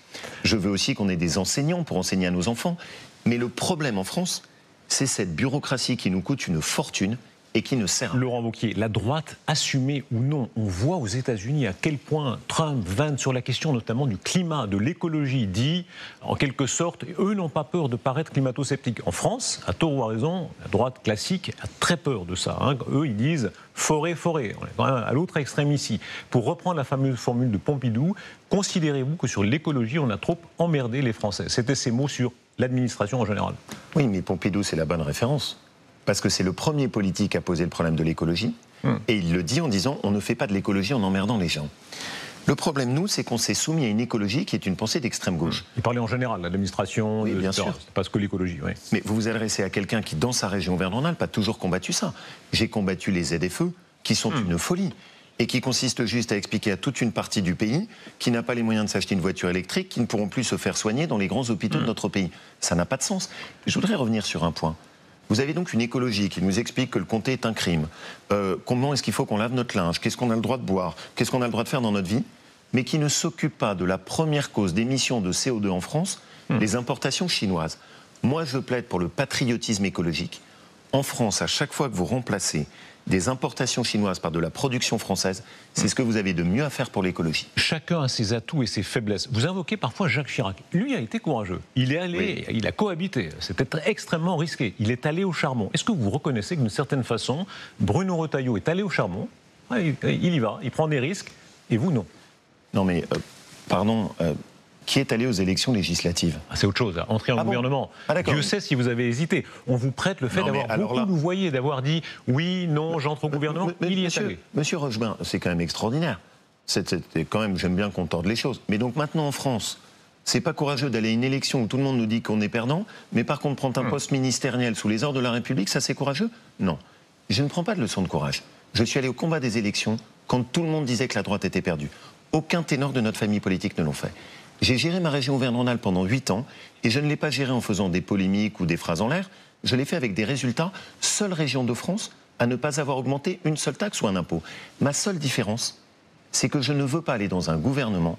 Je veux aussi qu'on ait des enseignants pour enseigner à nos enfants. Mais le problème en France, c'est cette bureaucratie qui nous coûte une fortune et qui ne sert à rien. Laurent Wauquiez, la droite, assumée ou non, on voit aux États-Unis à quel point Trump, Vance, sur la question notamment du climat, de l'écologie, dit, en quelque sorte, eux n'ont pas peur de paraître climato-sceptiques. En France, à tort ou à raison, la droite classique a très peur de ça. Eux, ils disent forêt, forêt. On est quand même à l'autre extrême ici. Pour reprendre la fameuse formule de Pompidou, considérez-vous que sur l'écologie, on a trop emmerdé les Français? C'était ces mots sur l'administration en général. Oui, mais Pompidou, c'est la bonne référence. Parce que c'est le premier politique à poser le problème de l'écologie. Et il le dit en disant on ne fait pas de l'écologie en emmerdant les gens. Le problème, nous, c'est qu'on s'est soumis à une écologie qui est une pensée d'extrême gauche. Il parlait en général, l'administration, oui, bien sûr. C'est pas que l'écologie. Oui. Mais vous vous adressez à quelqu'un qui, dans sa région Auvergne-Rhône-Alpes, a toujours combattu ça. J'ai combattu les ZFE, qui sont une folie. Et qui consistent juste à expliquer à toute une partie du pays qui n'a pas les moyens de s'acheter une voiture électrique, qui ne pourront plus se faire soigner dans les grands hôpitaux de notre pays. Ça n'a pas de sens. Je voudrais revenir sur un point. Vous avez donc une écologie qui nous explique que le compter est un crime. Comment est-ce qu'il faut qu'on lave notre linge? Qu'est-ce qu'on a le droit de boire? Qu'est-ce qu'on a le droit de faire dans notre vie? Mais qui ne s'occupe pas de la première cause d'émissions de CO2 en France, les importations chinoises. Moi, je plaide pour le patriotisme écologique. En France, à chaque fois que vous remplacez des importations chinoises par de la production française, c'est ce que vous avez de mieux à faire pour l'écologie. Chacun a ses atouts et ses faiblesses. Vous invoquez parfois Jacques Chirac. Lui a été courageux. Il est allé, il a cohabité. C'était extrêmement risqué. Il est allé au charbon. Est-ce que vous reconnaissez que d'une certaine façon, Bruno Retailleau est allé au charbon, il y va, il prend des risques, et vous non? Non mais, pardon... qui est allé aux élections législatives? C'est autre chose, entrer en gouvernement. Dieu sait si vous avez hésité. On vous prête le fait d'avoir beaucoup louvoyé, d'avoir dit oui, non, j'entre au gouvernement. Il y est allé. Monsieur Rochebin, c'est quand même extraordinaire. C'était quand même, j'aime bien qu'on torde les choses. Mais donc maintenant en France, c'est pas courageux d'aller à une élection où tout le monde nous dit qu'on est perdant, mais par contre prendre un poste ministériel sous les ordres de la République, ça c'est courageux? Non. Je ne prends pas de leçon de courage. Je suis allé au combat des élections quand tout le monde disait que la droite était perdue. Aucun ténor de notre famille politique ne l'ont fait. J'ai géré ma région Auvergne-Rhône-Alpes pendant 8 ans et je ne l'ai pas géré en faisant des polémiques ou des phrases en l'air. Je l'ai fait avec des résultats. Seule région de France à ne pas avoir augmenté une seule taxe ou un impôt. Ma seule différence, c'est que je ne veux pas aller dans un gouvernement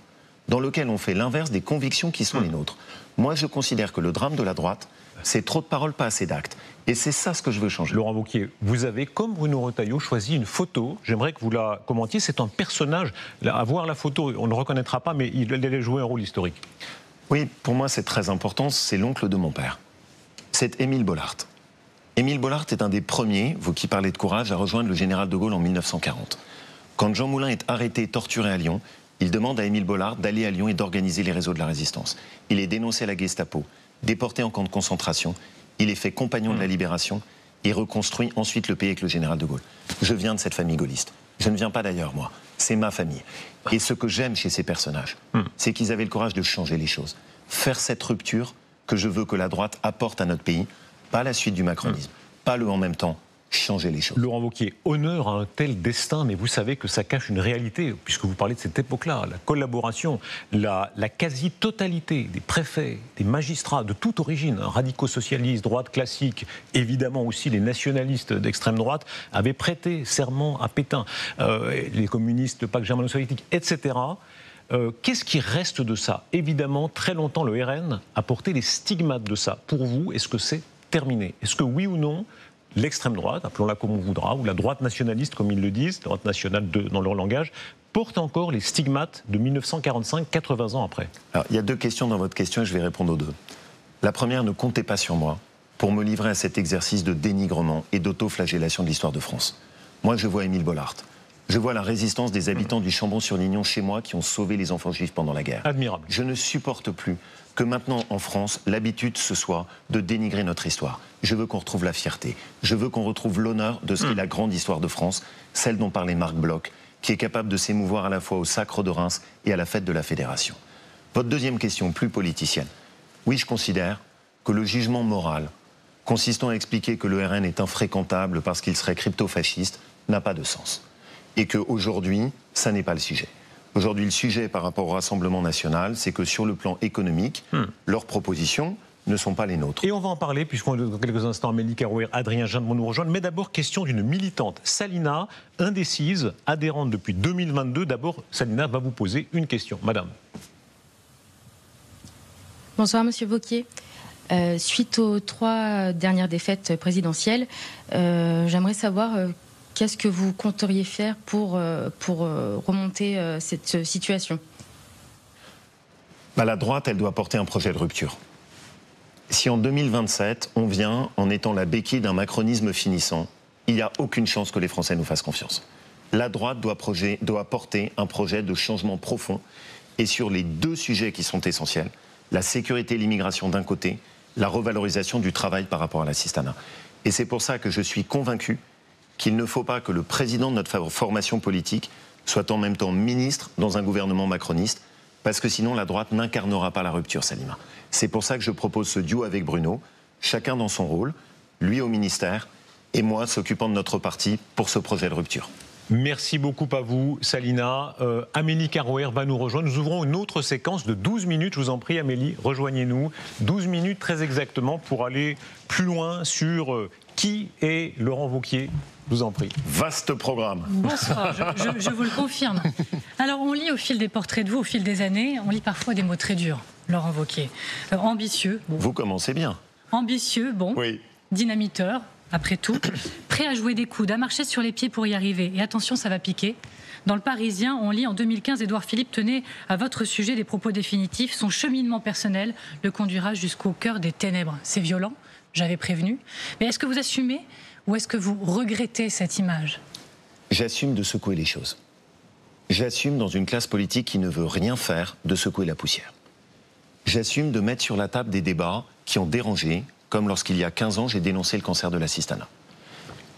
dans lequel on fait l'inverse des convictions qui sont les nôtres. Moi, je considère que le drame de la droite, c'est trop de paroles, pas assez d'actes. Et c'est ça ce que je veux changer. Laurent Wauquiez, vous avez, comme Bruno Retailleau, choisi une photo. J'aimerais que vous la commentiez. C'est un personnage. À voir la photo, on ne le reconnaîtra pas, mais il allait jouer un rôle historique. Oui, pour moi, c'est très important. C'est l'oncle de mon père. C'est Émile Bollaert. Émile Bollaert est un des premiers, vous qui parlez de courage, à rejoindre le général de Gaulle en 1940. Quand Jean Moulin est arrêté et torturé à Lyon, il demande à Émile Bollaert d'aller à Lyon et d'organiser les réseaux de la résistance. Il est dénoncé à la Gestapo, déporté en camp de concentration. Il est fait compagnon de la libération et reconstruit ensuite le pays avec le général de Gaulle. Je viens de cette famille gaulliste. Je ne viens pas d'ailleurs, moi. C'est ma famille. Et ce que j'aime chez ces personnages, c'est qu'ils avaient le courage de changer les choses. Faire cette rupture que je veux que la droite apporte à notre pays, pas la suite du macronisme, pas le en même temps. changer les choses. Laurent Wauquiez, honneur à un tel destin, mais vous savez que ça cache une réalité, puisque vous parlez de cette époque-là, la collaboration, la quasi-totalité des préfets, des magistrats de toute origine, radicaux socialistes, droite classique, évidemment aussi les nationalistes d'extrême droite, avaient prêté serment à Pétain, les communistes, le pacte germano-soviétique, etc. Qu'est-ce qui reste de ça? Évidemment, très longtemps, le RN a porté les stigmates de ça. Pour vous, est-ce que c'est terminé? Est-ce que oui ou non, l'extrême droite, appelons-la comme on voudra, ou la droite nationaliste, comme ils le disent, la droite nationale dans leur langage, porte encore les stigmates de 1945, 80 ans après? Alors, il y a deux questions dans votre question et je vais répondre aux deux. La première, ne comptez pas sur moi pour me livrer à cet exercice de dénigrement et d'autoflagellation de l'histoire de France. Moi, je vois Émile Bollaert. Je vois la résistance des habitants du Chambon-sur-Lignon chez moi qui ont sauvé les enfants juifs pendant la guerre. Admirable. Je ne supporte plus que maintenant, en France, l'habitude ce soit de dénigrer notre histoire. Je veux qu'on retrouve la fierté. Je veux qu'on retrouve l'honneur de ce qu'est la grande histoire de France, celle dont parlait Marc Bloch, qui est capable de s'émouvoir à la fois au Sacre de Reims et à la fête de la Fédération. Votre deuxième question, plus politicienne. Oui, je considère que le jugement moral consistant à expliquer que le RN est infréquentable parce qu'il serait crypto-fasciste n'a pas de sens. Et qu'aujourd'hui, ça n'est pas le sujet. Aujourd'hui, le sujet par rapport au Rassemblement national, c'est que sur le plan économique, leurs propositions ne sont pas les nôtres. Et on va en parler, puisqu'on dans quelques instants, Amélie Carouer, Adrien Jeanne vont nous rejoindre. Mais d'abord, question d'une militante, Salina, indécise, adhérente depuis 2022. D'abord, Salina va vous poser une question. Madame. Bonsoir, Monsieur Wauquiez. Suite aux 3 dernières défaites présidentielles, j'aimerais savoir qu'est-ce que vous compteriez faire pour remonter cette situation? La droite, elle doit porter un projet de rupture. Si en 2027, on vient en étant la béquille d'un macronisme finissant, il n'y a aucune chance que les Français nous fassent confiance. La droite doit porter un projet de changement profond et sur les 2 sujets qui sont essentiels, la sécurité et l'immigration d'un côté, la revalorisation du travail par rapport à l'assistanat. Et c'est pour ça que je suis convaincu qu'il ne faut pas que le président de notre formation politique soit en même temps ministre dans un gouvernement macroniste, parce que sinon la droite n'incarnera pas la rupture, Salima. C'est pour ça que je propose ce duo avec Bruno, chacun dans son rôle, lui au ministère et moi s'occupant de notre parti pour ce projet de rupture. Merci beaucoup à vous, Salina. Amélie Carouer va nous rejoindre. Nous ouvrons une autre séquence de 12 minutes. Je vous en prie, Amélie, rejoignez-nous. 12 minutes très exactement pour aller plus loin sur qui est Laurent Wauquiez. Je vous en prie. Vaste programme. Bonsoir, je vous le confirme. Alors, on lit au fil des portraits de vous, au fil des années, on lit parfois des mots très durs, Laurent Wauquiez. Ambitieux. Bon. Vous commencez bien. Ambitieux, bon. Oui. Dynamiteur, après tout. Prêt à jouer des coudes, à marcher sur les pieds pour y arriver. Et attention, ça va piquer. Dans le Parisien, on lit en 2015, Édouard Philippe tenait à votre sujet des propos définitifs. Son cheminement personnel le conduira jusqu'au cœur des ténèbres. C'est violent, j'avais prévenu. Mais est-ce que vous assumez ou est-ce que vous regrettez cette image? J'assume de secouer les choses. J'assume dans une classe politique qui ne veut rien faire de secouer la poussière. J'assume de mettre sur la table des débats qui ont dérangé, comme lorsqu'il y a 15 ans, j'ai dénoncé le cancer de l'assistanat.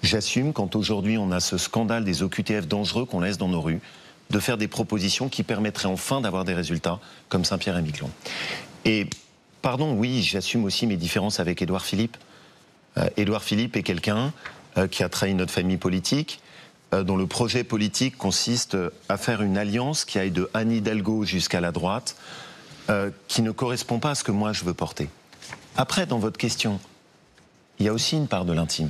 J'assume, quand aujourd'hui on a ce scandale des OQTF dangereux qu'on laisse dans nos rues, de faire des propositions qui permettraient enfin d'avoir des résultats comme Saint-Pierre et Miquelon. Et, pardon, oui, j'assume aussi mes différences avec Édouard Philippe. Édouard Philippe est quelqu'un qui a trahi notre famille politique, dont le projet politique consiste à faire une alliance qui aille de Anne Hidalgo jusqu'à la droite, qui ne correspond pas à ce que moi je veux porter. Après, dans votre question, il y a aussi une part de l'intime.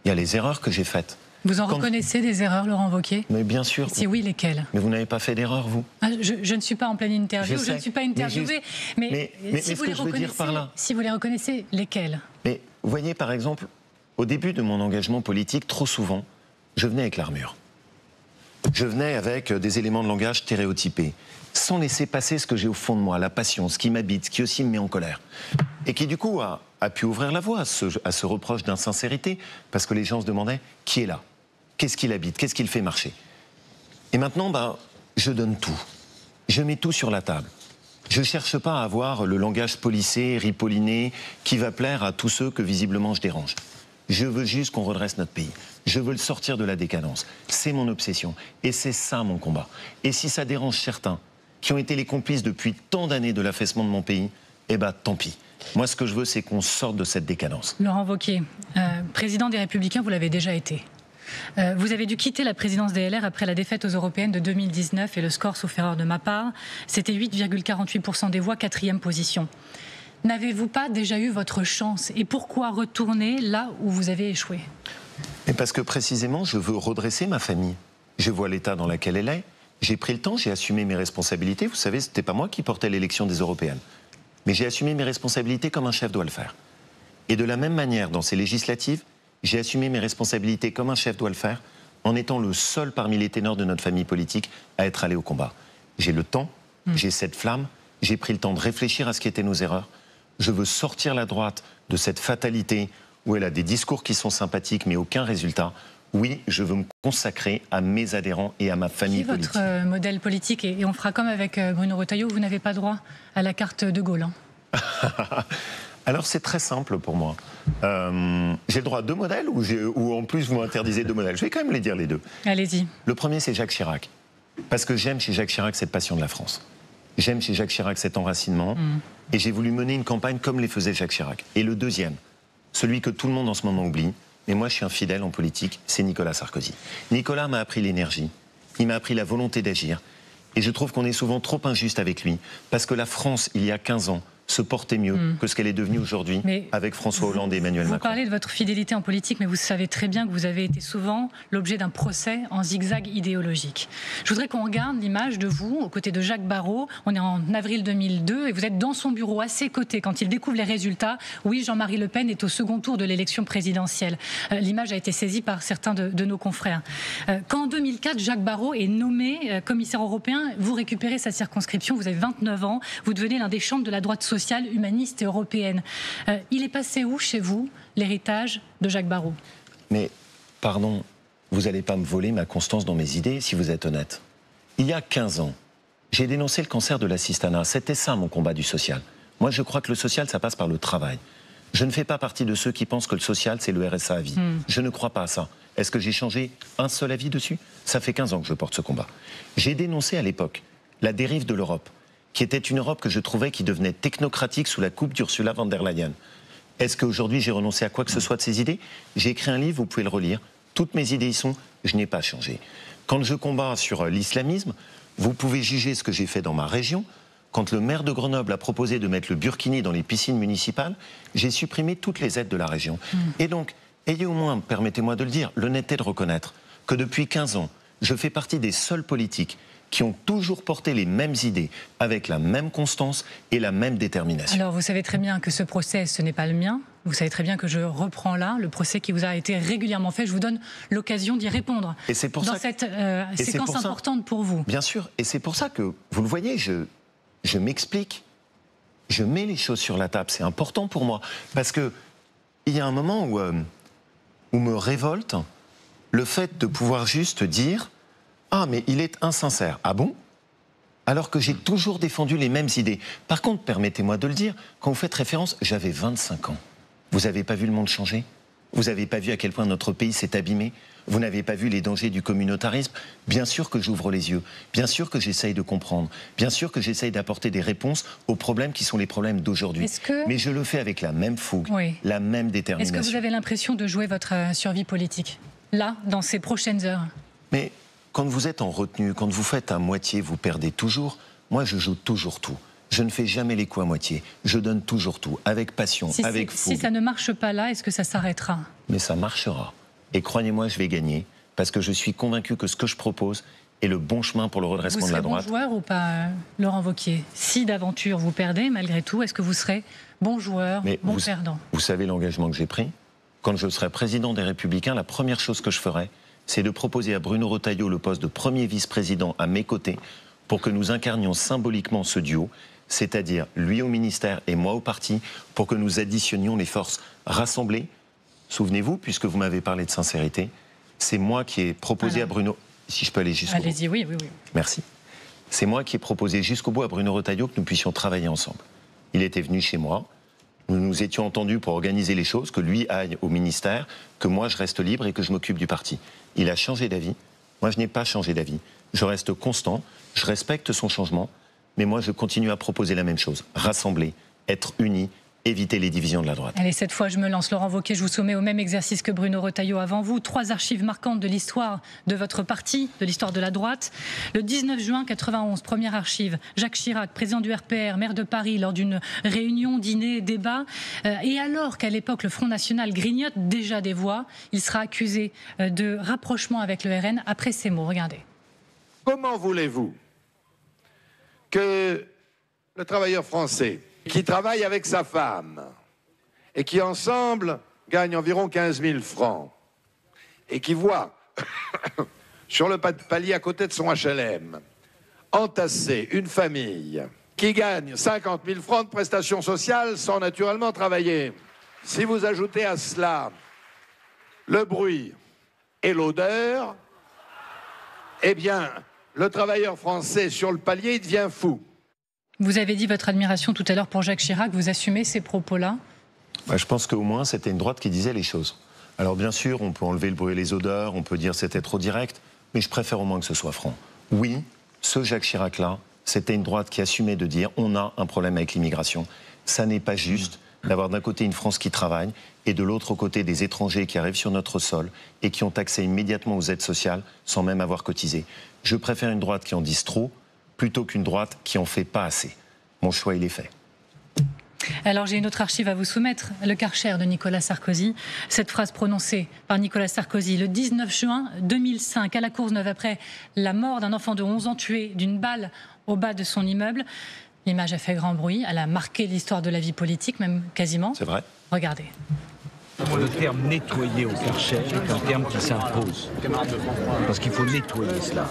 Il y a les erreurs que j'ai faites. Vous en reconnaissez des erreurs, Laurent Wauquiez? Mais bien sûr. Si oui, lesquelles? Mais vous n'avez pas fait d'erreur, vous? Je ne suis pas en pleine interview, je ne suis pas interviewée. Mais si vous les reconnaissez, si vous les reconnaissez, lesquelles? Mais vous voyez, par exemple, au début de mon engagement politique, trop souvent, je venais avec l'armure. Je venais avec des éléments de langage stéréotypés, sans laisser passer ce que j'ai au fond de moi, la passion, ce qui m'habite, ce qui aussi me met en colère. Et qui, du coup, a pu ouvrir la voie à ce reproche d'insincérité, parce que les gens se demandaient qui est là, qu'est-ce qu'il habite, qu'est-ce qu'il fait marcher. Et maintenant, je donne tout. Je mets tout sur la table. Je ne cherche pas à avoir le langage policé, ripolliné, qui va plaire à tous ceux que visiblement je dérange. Je veux juste qu'on redresse notre pays. Je veux le sortir de la décadence. C'est mon obsession. Et c'est ça mon combat. Et si ça dérange certains, qui ont été les complices depuis tant d'années de l'affaissement de mon pays, eh ben tant pis. Moi, ce que je veux, c'est qu'on sorte de cette décadence. Laurent Wauquiez, président des Républicains, vous l'avez déjà été. Vous avez dû quitter la présidence des LR après la défaite aux Européennes de 2019 et le score, sauf erreur de ma part, c'était 8,48% des voix, 4e position. N'avez-vous pas déjà eu votre chance? Et pourquoi retourner là où vous avez échoué? Mais parce que précisément, je veux redresser ma famille. Je vois l'état dans lequel elle est. J'ai pris le temps, j'ai assumé mes responsabilités. Vous savez, ce n'était pas moi qui portais l'élection des Européennes. Mais j'ai assumé mes responsabilités comme un chef doit le faire. Et de la même manière, dans ces législatives, j'ai assumé mes responsabilités comme un chef doit le faire, en étant le seul parmi les ténors de notre famille politique à être allé au combat. J'ai le temps, j'ai cette flamme, j'ai pris le temps de réfléchir à ce qui étaient nos erreurs. Je veux sortir la droite de cette fatalité où elle a des discours qui sont sympathiques mais aucun résultat. Oui, je veux me consacrer à mes adhérents et à ma famille politique. Qui est votre modèle politique? Et on fera comme avec Bruno Retailleau, vous n'avez pas droit à la carte de Gaulle. Hein. Alors c'est très simple pour moi. J'ai le droit à 2 modèles ou en plus vous m'interdisez 2 modèles? Je vais quand même les dire les 2. Allez-y. Le premier, c'est Jacques Chirac. Parce que j'aime chez Jacques Chirac cette passion de la France. J'aime chez Jacques Chirac cet enracinement. Et j'ai voulu mener une campagne comme les faisait Jacques Chirac. Et le deuxième, celui que tout le monde en ce moment oublie, mais moi je suis un fidèle en politique, c'est Nicolas Sarkozy. Nicolas m'a appris l'énergie, il m'a appris la volonté d'agir. Et je trouve qu'on est souvent trop injuste avec lui. Parce que la France, il y a 15 ans, se porter mieux que ce qu'elle est devenue aujourd'hui avec François Hollande et Emmanuel Macron. Vous parlez de votre fidélité en politique, mais vous savez très bien que vous avez été souvent l'objet d'un procès en zigzag idéologique. Je voudrais qu'on regarde l'image de vous, aux côtés de Jacques Barrot. On est en avril 2002 et vous êtes dans son bureau, à ses côtés, quand il découvre les résultats. Oui, Jean-Marie Le Pen est au second tour de l'élection présidentielle. L'image a été saisie par certains de nos confrères. Quand en 2004, Jacques Barrot est nommé commissaire européen, vous récupérez sa circonscription, vous avez 29 ans, vous devenez l'un des chantres de la droite sociale, humaniste et européenne. Il est passé où chez vous l'héritage de Jacques Barrot? Mais, pardon, vous n'allez pas me voler ma constance dans mes idées si vous êtes honnête. Il y a 15 ans, j'ai dénoncé le cancer de l'assistanat. C'était ça mon combat du social. Moi je crois que le social ça passe par le travail. Je ne fais pas partie de ceux qui pensent que le social c'est le RSA à vie. Je ne crois pas à ça. Est-ce que j'ai changé un seul avis dessus? Ça fait 15 ans que je porte ce combat. J'ai dénoncé à l'époque la dérive de l'Europe, qui était une Europe que je trouvais qui devenait technocratique sous la coupe d'Ursula von der Leyen. Est-ce qu'aujourd'hui j'ai renoncé à quoi que ce soit de ces idées? J'ai écrit un livre, vous pouvez le relire. Toutes mes idées y sont, je n'ai pas changé. Quand je combats sur l'islamisme, vous pouvez juger ce que j'ai fait dans ma région. Quand le maire de Grenoble a proposé de mettre le burkini dans les piscines municipales, j'ai supprimé toutes les aides de la région. Et donc, ayez au moins, permettez-moi de le dire, l'honnêteté de reconnaître que depuis 15 ans, je fais partie des seuls politiques qui ont toujours porté les mêmes idées, avec la même constance et la même détermination. Alors, vous savez très bien que ce procès, ce n'est pas le mien. Vous savez très bien que je reprends là le procès qui vous a été régulièrement fait. Je vous donne l'occasion d'y répondre. Et c'est pour dans ça cette séquence importante pour vous. Bien sûr. Et c'est pour ça que, vous le voyez, je m'explique. Je mets les choses sur la table. C'est important pour moi. Parce qu'il y a un moment où me révolte le fait de pouvoir juste dire « Ah, mais il est insincère. » Ah bon? Alors que j'ai toujours défendu les mêmes idées. Par contre, permettez-moi de le dire, quand vous faites référence, j'avais 25 ans. Vous n'avez pas vu le monde changer? Vous n'avez pas vu à quel point notre pays s'est abîmé? Vous n'avez pas vu les dangers du communautarisme? Bien sûr que j'ouvre les yeux, bien sûr que j'essaye de comprendre, bien sûr que j'essaye d'apporter des réponses aux problèmes qui sont les problèmes d'aujourd'hui. Mais je le fais avec la même fougue, la même détermination. Est-ce que vous avez l'impression de jouer votre survie politique, là, dans ces prochaines heures? Mais quand vous êtes en retenue, quand vous faites à moitié, vous perdez toujours. Moi, je joue toujours tout. Je ne fais jamais les coups à moitié. Je donne toujours tout, avec passion, avec fougue. Si ça ne marche pas là, est-ce que ça s'arrêtera? Mais ça marchera. Et croyez-moi, je vais gagner, parce que je suis convaincu que ce que je propose est le bon chemin pour le redressement de la droite. Vous serez bon joueur ou pas, Laurent Wauquiez? Si d'aventure vous perdez, malgré tout, est-ce que vous serez bon joueur, bon perdant? Vous savez l'engagement que j'ai pris? Quand je serai président des Républicains, la première chose que je ferai, c'est de proposer à Bruno Retailleau le poste de premier vice-président à mes côtés pour que nous incarnions symboliquement ce duo, c'est-à-dire lui au ministère et moi au parti, pour que nous additionnions les forces rassemblées. Souvenez-vous, puisque vous m'avez parlé de sincérité, c'est moi qui ai proposé à Bruno... Si je peux aller jusqu'au bout. Allez-y, oui. Merci. C'est moi qui ai proposé jusqu'au bout à Bruno Retailleau que nous puissions travailler ensemble. Il était venu chez moi, nous nous étions entendus pour organiser les choses, que lui aille au ministère, que moi je reste libre et que je m'occupe du parti. Il a changé d'avis. Moi, je n'ai pas changé d'avis. Je reste constant, je respecte son changement, mais moi, je continue à proposer la même chose. Rassembler, être unis, éviter les divisions de la droite. Allez, cette fois, je me lance. Laurent Wauquiez, je vous soumets au même exercice que Bruno Retailleau avant vous. 3 archives marquantes de l'histoire de votre parti, de l'histoire de la droite. Le 19 juin 91, première archive, Jacques Chirac, président du RPR, maire de Paris, lors d'une réunion, dîner, débat. Et alors qu'à l'époque, le Front National grignote déjà des voix, il sera accusé de rapprochement avec le RN après ces mots. Regardez. Comment voulez-vous que le travailleur français qui travaille avec sa femme et qui ensemble gagne environ 15 000 francs et qui voit sur le palier à côté de son HLM entasser une famille qui gagne 50 000 francs de prestations sociales sans naturellement travailler. Si vous ajoutez à cela le bruit et l'odeur, eh bien, le travailleur français sur le palier, il devient fou. Vous avez dit votre admiration tout à l'heure pour Jacques Chirac. Vous assumez ces propos-là ? Je pense qu'au moins, c'était une droite qui disait les choses. Alors bien sûr, on peut enlever le bruit et les odeurs, on peut dire c'était trop direct, mais je préfère au moins que ce soit franc. Oui, ce Jacques Chirac-là, c'était une droite qui assumait de dire on a un problème avec l'immigration. Ça n'est pas juste d'avoir d'un côté une France qui travaille et de l'autre côté des étrangers qui arrivent sur notre sol et qui ont accès immédiatement aux aides sociales sans même avoir cotisé. Je préfère une droite qui en dise trop plutôt qu'une droite qui en fait pas assez. Mon choix, il est fait. Alors j'ai une autre archive à vous soumettre, le Karcher de Nicolas Sarkozy. Cette phrase prononcée par Nicolas Sarkozy le 19 juin 2005 à la Courneuve après la mort d'un enfant de 11 ans tué d'une balle au bas de son immeuble. L'image a fait grand bruit, elle a marqué l'histoire de la vie politique, même quasiment. C'est vrai. Regardez. Le terme nettoyer au Karcher est un terme qui s'impose. Parce qu'il faut nettoyer cela.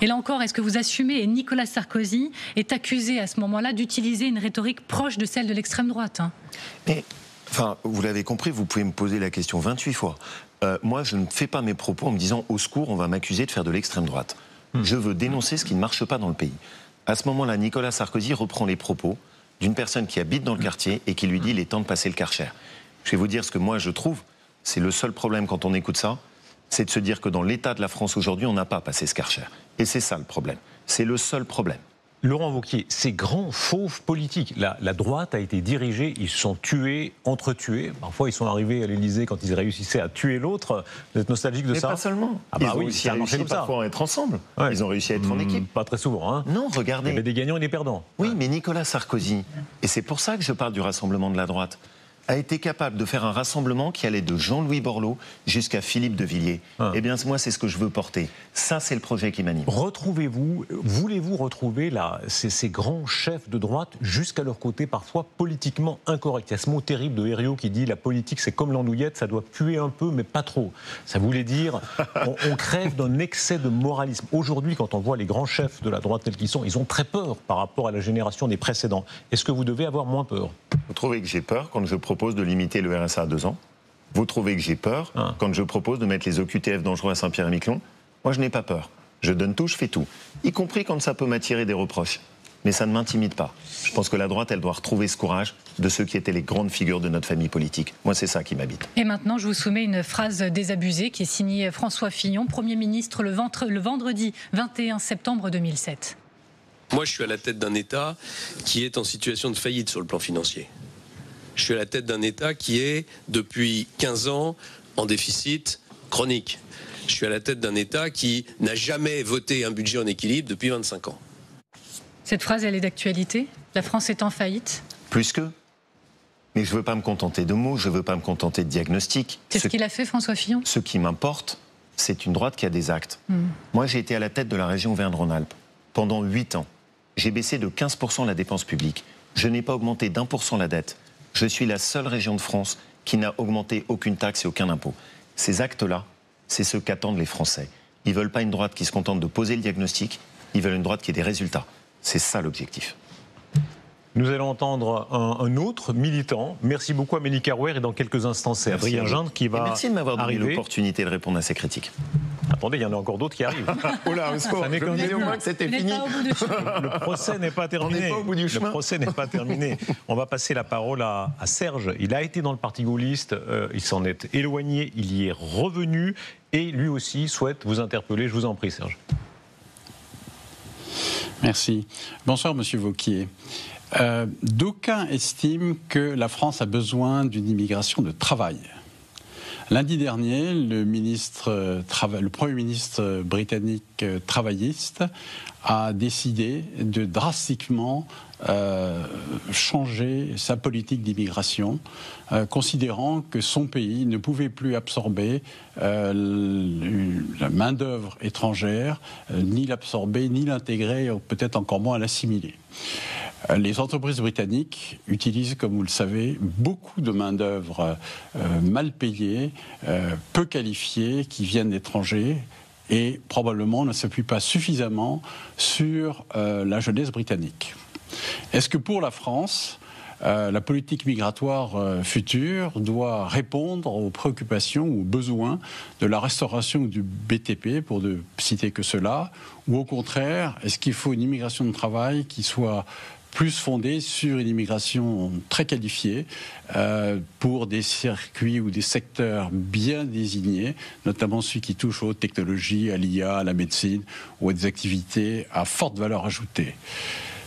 Et là encore, est-ce que vous assumez, et Nicolas Sarkozy est accusé à ce moment-là d'utiliser une rhétorique proche de celle de l'extrême droite, hein. Mais, enfin, vous l'avez compris, vous pouvez me poser la question 28 fois. Moi, je ne fais pas mes propos en me disant au secours, on va m'accuser de faire de l'extrême droite. Je veux dénoncer ce qui ne marche pas dans le pays. À ce moment-là, Nicolas Sarkozy reprend les propos d'une personne qui habite dans le quartier et qui lui dit il est temps de passer le Karcher. Je vais vous dire ce que moi je trouve, c'est le seul problème quand on écoute ça, c'est de se dire que dans l'état de la France aujourd'hui, on n'a pas passé ce Karcher. Et c'est ça le problème. C'est le seul problème. Laurent Wauquiez, ces grands fauves politiques, la droite a été dirigée, ils se sont tués, entretués. Parfois, ils sont arrivés à l'Élysée quand ils réussissaient à tuer l'autre. Vous êtes nostalgique de ça ? Mais pas seulement. Ils ont aussi réussi parfois à être ensemble. Ouais. Ils ont réussi à être en équipe. Pas très souvent, hein ? Non, regardez. Il y avait des gagnants et des perdants. Oui, mais Nicolas Sarkozy, et c'est pour ça que je parle du rassemblement de la droite, a été capable de faire un rassemblement qui allait de Jean-Louis Borloo jusqu'à Philippe de Villiers. Eh bien, moi, c'est ce que je veux porter. Ça, c'est le projet qui m'anime. Voulez-vous retrouver ces grands chefs de droite jusqu'à leur côté, parfois politiquement incorrects ? Il y a ce mot terrible de Herriot qui dit « la politique, c'est comme l'andouillette, ça doit puer un peu, mais pas trop ». Ça voulait dire on crève d'un excès de moralisme. Aujourd'hui, quand on voit les grands chefs de la droite tels qu'ils sont, ils ont très peur par rapport à la génération des précédents. Est-ce que vous devez avoir moins peur ? Vous trouvez que j'ai peur quand je propose de limiter le RSA à 2 ans ? Vous trouvez que j'ai peur quand je propose de mettre les OQTF dangereux à Saint-Pierre-et-Miquelon ? Moi, je n'ai pas peur. Je donne tout, je fais tout. Y compris quand ça peut m'attirer des reproches. Mais ça ne m'intimide pas. Je pense que la droite, elle doit retrouver ce courage de ceux qui étaient les grandes figures de notre famille politique. Moi, c'est ça qui m'habite. Et maintenant, je vous soumets une phrase désabusée qui est signée François Fillon, Premier ministre le vendredi 21 septembre 2007. Moi, je suis à la tête d'un État qui est en situation de faillite sur le plan financier. Je suis à la tête d'un État qui est, depuis 15 ans, en déficit chronique. Je suis à la tête d'un État qui n'a jamais voté un budget en équilibre depuis 25 ans. Cette phrase, elle est d'actualité ? La France est en faillite ? Plus que. Mais je ne veux pas me contenter de mots, je ne veux pas me contenter de diagnostics. C'est ce qu'il a fait, François Fillon ? Ce qui m'importe, c'est une droite qui a des actes. Moi, j'ai été à la tête de la région Auvergne-Rhône-Alpes pendant 8 ans. J'ai baissé de 15% la dépense publique. Je n'ai pas augmenté d'1% la dette. Je suis la seule région de France qui n'a augmenté aucune taxe et aucun impôt. Ces actes-là, c'est ce qu'attendent les Français. Ils ne veulent pas une droite qui se contente de poser le diagnostic, ils veulent une droite qui ait des résultats. C'est ça l'objectif. Nous allons entendre un autre militant. Merci beaucoup Amélie Carouer et dans quelques instants, c'est Adrien Gindre qui va merci de m'avoir donné arriver. L'opportunité de répondre à ces critiques. Attendez, il y en a encore d'autres qui arrivent. Oh là, ça n'est qu'un début. Que c'était fini. Le procès n'est pas terminé. On n'est pas au bout du chemin. Le procès n'est pas terminé. On va passer la parole à Serge. Il a été dans le parti gaulliste, il s'en est éloigné, il y est revenu et lui aussi souhaite vous interpeller. Je vous en prie, Serge. Merci. Bonsoir, Monsieur Wauquiez. D'aucuns estiment que la France a besoin d'une immigration de travail. Lundi dernier, le Premier ministre britannique travailliste a décidé de drastiquement changer sa politique d'immigration, considérant que son pays ne pouvait plus absorber la main-d'œuvre étrangère, ni l'absorber, ni l'intégrer, peut-être encore moins l'assimiler. Les entreprises britanniques utilisent, comme vous le savez, beaucoup de main-d'œuvre mal payée, peu qualifiée, qui viennent d'étrangers et probablement ne s'appuient pas suffisamment sur la jeunesse britannique. Est-ce que pour la France, la politique migratoire future doit répondre aux préoccupations ou aux besoins de la restauration ou du BTP, pour ne citer que cela, ou au contraire, est-ce qu'il faut une immigration de travail qui soit plus fondée sur une immigration très qualifiée pour des circuits ou des secteurs bien désignés, notamment ceux qui touchent aux technologies, à l'IA, à la médecine ou à des activités à forte valeur ajoutée.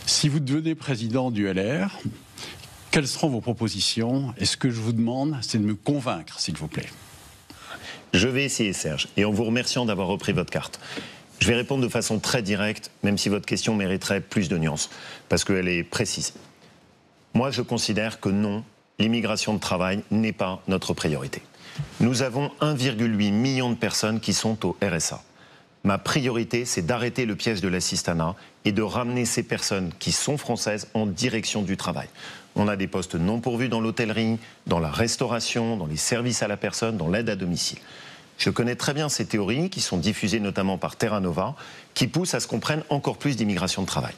Si vous devenez président du LR, quelles seront vos propositions? Et ce que je vous demande, c'est de me convaincre, s'il vous plaît. Je vais essayer, Serge, et en vous remerciant d'avoir repris votre carte. Je vais répondre de façon très directe, même si votre question mériterait plus de nuances, parce qu'elle est précise. Moi, je considère que non, l'immigration de travail n'est pas notre priorité. Nous avons 1,8 million de personnes qui sont au RSA. Ma priorité, c'est d'arrêter le piège de l'assistanat et de ramener ces personnes qui sont françaises en direction du travail. On a des postes non pourvus dans l'hôtellerie, dans la restauration, dans les services à la personne, dans l'aide à domicile. Je connais très bien ces théories qui sont diffusées notamment par Terra Nova, qui poussent à ce qu'on prenne encore plus d'immigration de travail.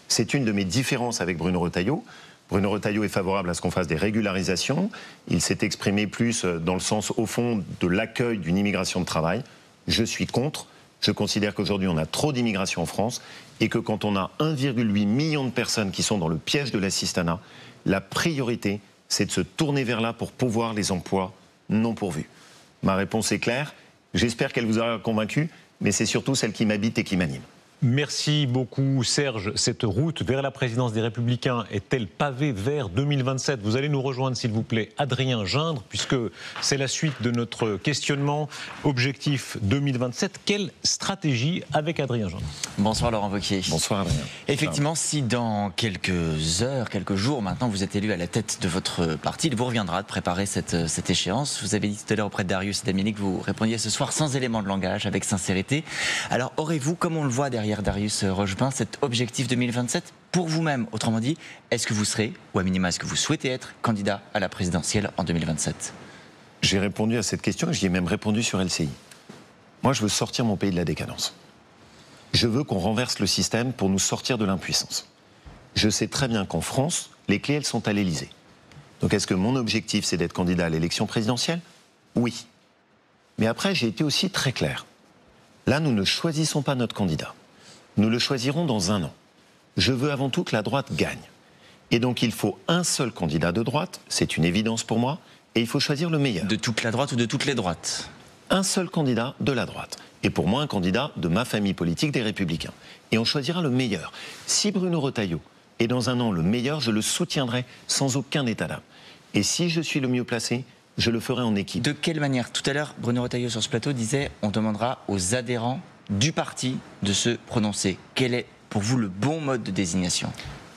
C'est une de mes différences avec Bruno Retailleau. Bruno Retailleau est favorable à ce qu'on fasse des régularisations. Il s'est exprimé plus dans le sens, au fond, de l'accueil d'une immigration de travail. Je suis contre. Je considère qu'aujourd'hui, on a trop d'immigration en France et que quand on a 1,8 million de personnes qui sont dans le piège de l'assistanat, la priorité, c'est de se tourner vers là pour pourvoir les emplois non pourvus. Ma réponse est claire. J'espère qu'elle vous aura convaincu, mais c'est surtout celle qui m'habite et qui m'anime. Merci beaucoup Serge. Cette route vers la présidence des Républicains est-elle pavée vers 2027 ? Vous allez nous rejoindre s'il vous plaît Adrien Gindre, puisque c'est la suite de notre questionnement. Objectif 2027, quelle stratégie avec Adrien Gindre ? Bonsoir Laurent Wauquiez. Bonsoir Adrien. Effectivement, si dans quelques heures, quelques jours maintenant, vous êtes élu à la tête de votre parti, il vous reviendra de préparer cette échéance. Vous avez dit tout à l'heure auprès de Darius et d'Amélie que vous répondiez ce soir sans élément de langage, avec sincérité. Alors aurez-vous, comme on le voit derrière Darius Rochebin, cet objectif 2027 pour vous-même? Autrement dit, est-ce que vous serez, ou à minima, est-ce que vous souhaitez être candidat à la présidentielle en 2027 ? J'ai répondu à cette question et j'y ai même répondu sur LCI. Moi, je veux sortir mon pays de la décadence. Je veux qu'on renverse le système pour nous sortir de l'impuissance. Je sais très bien qu'en France, les clés, elles sont à l'Élysée. Donc est-ce que mon objectif, c'est d'être candidat à l'élection présidentielle ? Oui. Mais après, j'ai été aussi très clair. Là, nous ne choisissons pas notre candidat. Nous le choisirons dans 1 an. Je veux avant tout que la droite gagne. Et donc il faut un seul candidat de droite, c'est une évidence pour moi, et il faut choisir le meilleur. De toute la droite ou de toutes les droites ? Un seul candidat de la droite. Et pour moi, un candidat de ma famille politique des Républicains. Et on choisira le meilleur. Si Bruno Retailleau est dans 1 an le meilleur, je le soutiendrai sans aucun état d'âme. Et si je suis le mieux placé, je le ferai en équipe. De quelle manière ? Tout à l'heure, Bruno Retailleau sur ce plateau disait on demandera aux adhérents du parti de se prononcer. Quel est pour vous le bon mode de désignation ?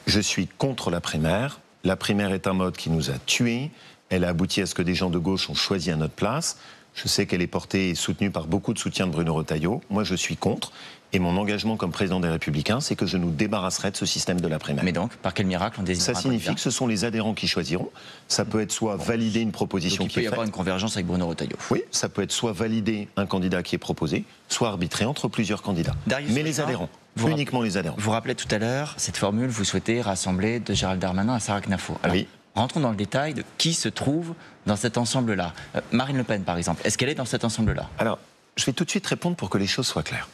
Je suis contre la primaire. La primaire est un mode qui nous a tués. Elle a abouti à ce que des gens de gauche ont choisi à notre place. Je sais qu'elle est portée et soutenue par beaucoup de soutiens de Bruno Retailleau. Moi, je suis contre. Et mon engagement comme président des Républicains, c'est que je nous débarrasserai de ce système de la primaire. Mais donc, par quel miracle on désignera ? Ça signifie que ce sont les adhérents qui choisiront. Ça peut être soit valider une proposition qui est faite. Il peut y avoir une convergence avec Bruno Retailleau. Oui, ça peut être soit valider un candidat qui est proposé, soit arbitrer entre plusieurs candidats. Mais les adhérents, uniquement les adhérents. Vous rappelez tout à l'heure cette formule, vous souhaitez rassembler de Gérald Darmanin à Sarah Knafo. Alors, oui. Rentrons dans le détail de qui se trouve dans cet ensemble-là. Marine Le Pen, par exemple, est-ce qu'elle est dans cet ensemble-là ? Alors, je vais tout de suite répondre pour que les choses soient claires.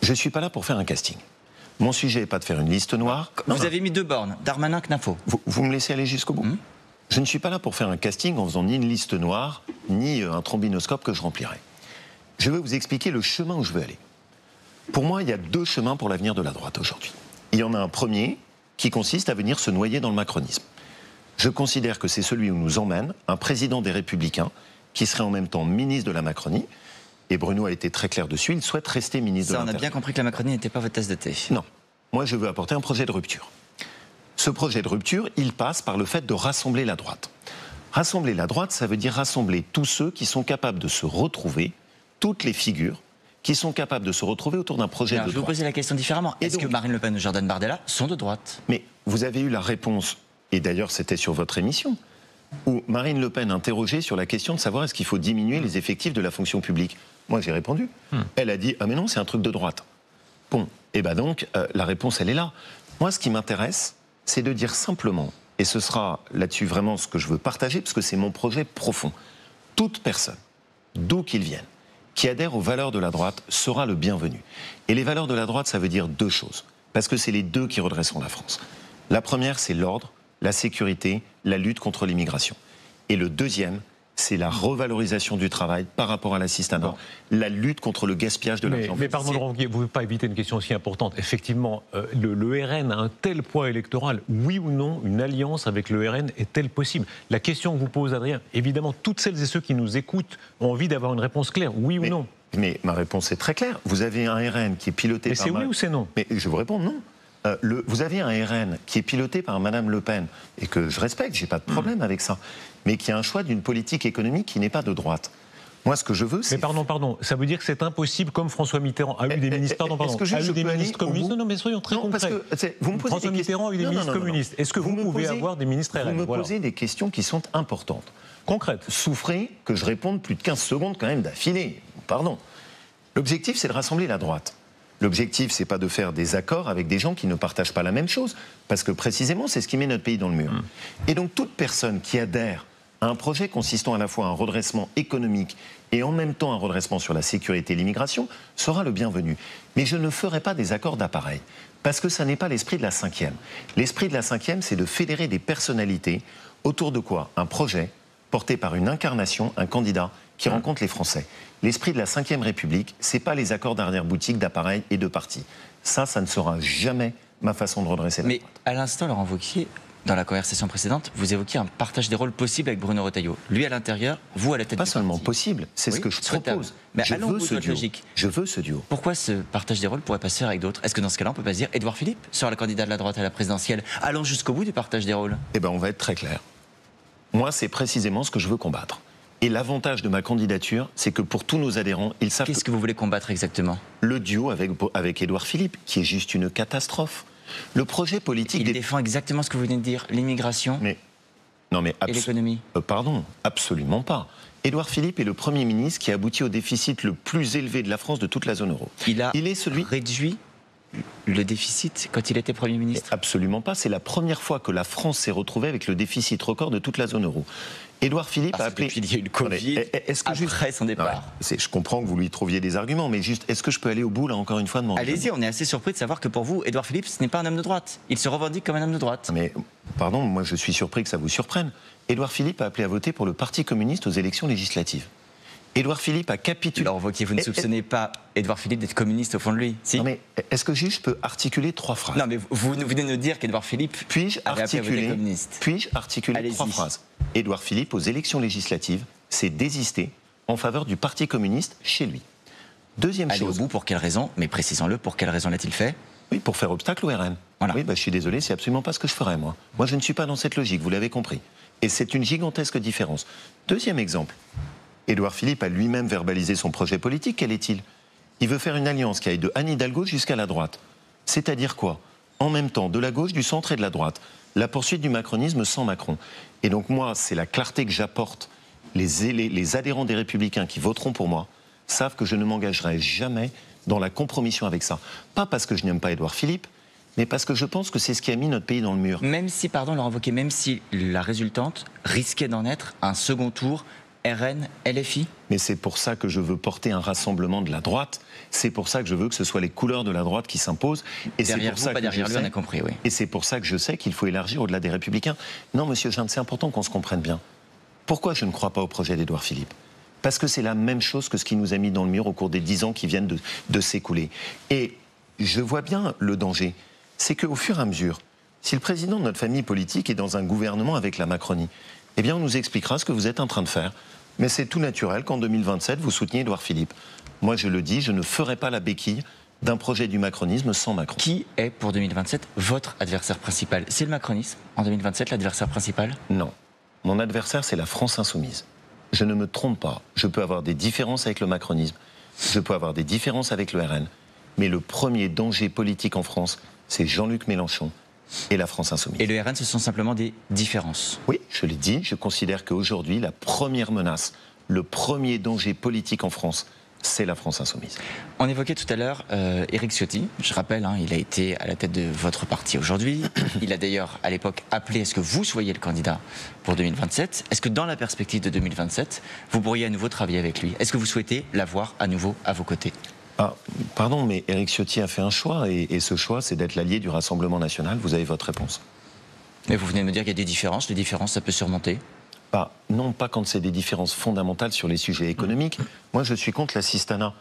Je ne suis pas là pour faire un casting. Mon sujet n'est pas de faire une liste noire. Vous avez mis 2 bornes, Darmanin, Knafo. Vous me laissez aller jusqu'au bout ? Je ne suis pas là pour faire un casting en faisant ni une liste noire, ni un trombinoscope que je remplirai. Je veux vous expliquer le chemin où je veux aller. Pour moi, il y a 2 chemins pour l'avenir de la droite aujourd'hui. Il y en a un premier, qui consiste à venir se noyer dans le macronisme. Je considère que c'est celui où nous emmène un président des Républicains qui serait en même temps ministre de la Macronie. Et Bruno a été très clair dessus, il souhaite rester ministre de l'Intérieur. On a bien compris que la Macronie n'était pas votre tasse de thé. Non. Moi, je veux apporter un projet de rupture. Ce projet de rupture, il passe par le fait de rassembler la droite. Rassembler la droite, ça veut dire rassembler tous ceux qui sont capables de se retrouver, toutes les figures qui sont capables de se retrouver autour d'un projet de droite. Je vais vous poser la question différemment. Est-ce que Marine Le Pen ou Jordan Bardella sont de droite? Mais vous avez eu la réponse, et d'ailleurs c'était sur votre émission, où Marine Le Pen interrogeait sur la question de savoir est-ce qu'il faut diminuer les effectifs de la fonction publique. Moi j'ai répondu. Elle a dit « Ah mais non, c'est un truc de droite ». Bon, et bien donc la réponse elle est là. Moi ce qui m'intéresse, c'est de dire simplement, et ce sera là-dessus vraiment ce que je veux partager, parce que c'est mon projet profond, toute personne, d'où qu'il vienne, qui adhère aux valeurs de la droite sera le bienvenu. Et les valeurs de la droite, ça veut dire deux choses, parce que c'est les deux qui redresseront la France. La première, c'est l'ordre, la sécurité, la lutte contre l'immigration. Et le deuxième, c'est la revalorisation du travail par rapport à l'assistanat, la lutte contre le gaspillage de l'argent. Mais pardon, Laurent Wauquiez, vous ne pouvez pas éviter une question aussi importante. Effectivement, le RN a un tel poids électoral. Oui ou non, une alliance avec le RN est-elle possible? La question que vous pose Adrien, évidemment, toutes celles et ceux qui nous écoutent ont envie d'avoir une réponse claire. Oui ou non? Mais ma réponse est très claire. Vous avez un RN qui est piloté par... Mais c'est oui ou c'est non? Mais je vous réponds non. Vous avez un RN qui est piloté par Madame Le Pen, et que je respecte, j'ai pas de problème avec ça, mais qui a un choix d'une politique économique qui n'est pas de droite. Moi, ce que je veux, c'est... Mais pardon, ça veut dire que c'est impossible, comme François Mitterrand a eu des ministres... ministres communistes. Non, mais soyons très concrets. François Mitterrand a eu des ministres communistes. Est-ce que vous pouvez avoir des ministres RN? Vous me posez des questions qui sont importantes. Concrètes. Souffrez que je réponde plus de 15 secondes quand même d'affilée. Pardon. L'objectif, c'est de rassembler la droite. L'objectif, c'est pas de faire des accords avec des gens qui ne partagent pas la même chose, parce que précisément, c'est ce qui met notre pays dans le mur. Et donc, toute personne qui adhère à un projet consistant à la fois à un redressement économique et en même temps un redressement sur la sécurité et l'immigration sera le bienvenu. Mais je ne ferai pas des accords d'appareil, parce que ça n'est pas l'esprit de la 5e. L'esprit de la 5e, c'est de fédérer des personnalités autour de quoi? Un projet porté par une incarnation, un candidat qui rencontre les Français. L'esprit de la 5e République, c'est pas les accords d'arrière-boutique, d'appareil et de parti. Ça ne sera jamais ma façon de redresser la droite. Mais à l'instant, Laurent Wauquiez, dans la conversation précédente, vous évoquiez un partage des rôles possible avec Bruno Retailleau. Lui à l'intérieur, vous à la tête du parti. Pas seulement possible, c'est ce que je propose. Mais allons au bout de votre logique. Je veux ce duo. Pourquoi ce partage des rôles pourrait pas se faire avec d'autres? Est-ce que dans ce cas-là, on peut pas se dire Édouard Philippe sera le candidat de la droite à la présidentielle? Allons jusqu'au bout du partage des rôles. Eh bien, on va être très clair. Moi, c'est précisément ce que je veux combattre. Et l'avantage de ma candidature, c'est que pour tous nos adhérents, ils savent... Qu'est-ce que vous voulez combattre exactement? Le duo avec Édouard Philippe, qui est juste une catastrophe. Le projet politique... Il défend exactement ce que vous venez de dire, l'immigration et l'économie. Pardon, absolument pas. Édouard Philippe est le Premier ministre qui a abouti au déficit le plus élevé de la France de toute la zone euro. Il est réduit le déficit quand il était Premier ministre? Absolument pas. C'est la première fois que la France s'est retrouvée avec le déficit record de toute la zone euro. Édouard Philippe a appelé... Il y a eu le Covid après son départ. Je comprends que vous lui trouviez des arguments, mais juste, est-ce que je peux aller au bout, là, encore une fois, de mon... Allez-y, on est assez surpris de savoir que pour vous, Édouard Philippe, ce n'est pas un homme de droite. Il se revendique comme un homme de droite. Mais, pardon, moi je suis surpris que ça vous surprenne. Édouard Philippe a appelé à voter pour le Parti communiste aux élections législatives. Édouard Philippe a capitulé... Alors, vous ne soupçonnez pas Édouard Philippe d'être communiste au fond de lui, si? Non, mais est-ce que je peux articuler 3 phrases? Non, mais vous venez de nous dire qu'Édouard Philippe avait appelé à voter communiste. Puis-je articuler 3 phrases? Édouard Philippe, aux élections législatives, s'est désisté en faveur du Parti communiste chez lui. Deuxième chose... Allez au bout, pour quelle raison? Mais précisons-le, pour quelle raison l'a-t-il fait? Oui, pour faire obstacle au RN. Voilà. Oui, je suis désolé, c'est absolument pas ce que je ferais, moi. Moi, je ne suis pas dans cette logique, vous l'avez compris. Et c'est une gigantesque différence. Deuxième exemple. Édouard Philippe a lui-même verbalisé son projet politique. Quel est-il? Il veut faire une alliance qui aille de Anne Hidalgo jusqu'à la droite. C'est-à-dire quoi? En même temps, de la gauche, du centre et de la droite. La poursuite du macronisme sans Macron. Et donc moi, c'est la clarté que j'apporte. Les adhérents des Républicains qui voteront pour moi savent que je ne m'engagerai jamais dans la compromission avec ça. Pas parce que je n'aime pas Édouard Philippe, mais parce que je pense que c'est ce qui a mis notre pays dans le mur. Même si, pardon, Laurent Wauquiez, même si la résultante risquait d'en être un second tour RN, LFI? Mais c'est pour ça que je veux porter un rassemblement de la droite. C'est pour ça que je veux que ce soit les couleurs de la droite qui s'imposent. Et derrière c'est pour ça pas que derrière lui, on a compris, oui. Et c'est pour ça que je sais qu'il faut élargir au-delà des Républicains. Non, monsieur Jeanne, c'est important qu'on se comprenne bien. Pourquoi je ne crois pas au projet d'Édouard Philippe? Parce que c'est la même chose que ce qui nous a mis dans le mur au cours des 10 ans qui viennent de s'écouler. Et je vois bien le danger. C'est qu'au fur et à mesure, Si le président de notre famille politique est dans un gouvernement avec la Macronie, eh bien on nous expliquera ce que vous êtes en train de faire. Mais c'est tout naturel qu'en 2027, vous souteniez Édouard Philippe. Moi, je le dis, je ne ferai pas la béquille d'un projet du macronisme sans Macron. Qui est pour 2027 votre adversaire principal? C'est le macronisme en 2027, l'adversaire principal? Non. Mon adversaire, c'est la France insoumise. Je ne me trompe pas. Je peux avoir des différences avec le macronisme. Je peux avoir des différences avec le RN. Mais le premier danger politique en France, c'est Jean-Luc Mélenchon et la France insoumise. Et le RN, ce sont simplement des différences? Oui, je l'ai dit. Je considère qu'aujourd'hui, la première menace, le premier danger politique en France, c'est la France insoumise. On évoquait tout à l'heure Éric Ciotti. Je rappelle, il a été à la tête de votre parti aujourd'hui. Il a d'ailleurs, à l'époque, appelé à ce que vous soyez le candidat pour 2027. Est-ce que dans la perspective de 2027, vous pourriez à nouveau travailler avec lui? Est-ce que vous souhaitez l'avoir à nouveau à vos côtés? Pardon, mais Éric Ciotti a fait un choix, et ce choix, c'est d'être l'allié du Rassemblement national. Vous avez votre réponse. Mais vous venez de me dire qu'il y a des différences. Les différences, ça peut surmonter? Non, pas quand c'est des différences fondamentales sur les sujets économiques. Moi, je suis contre l'assistanat.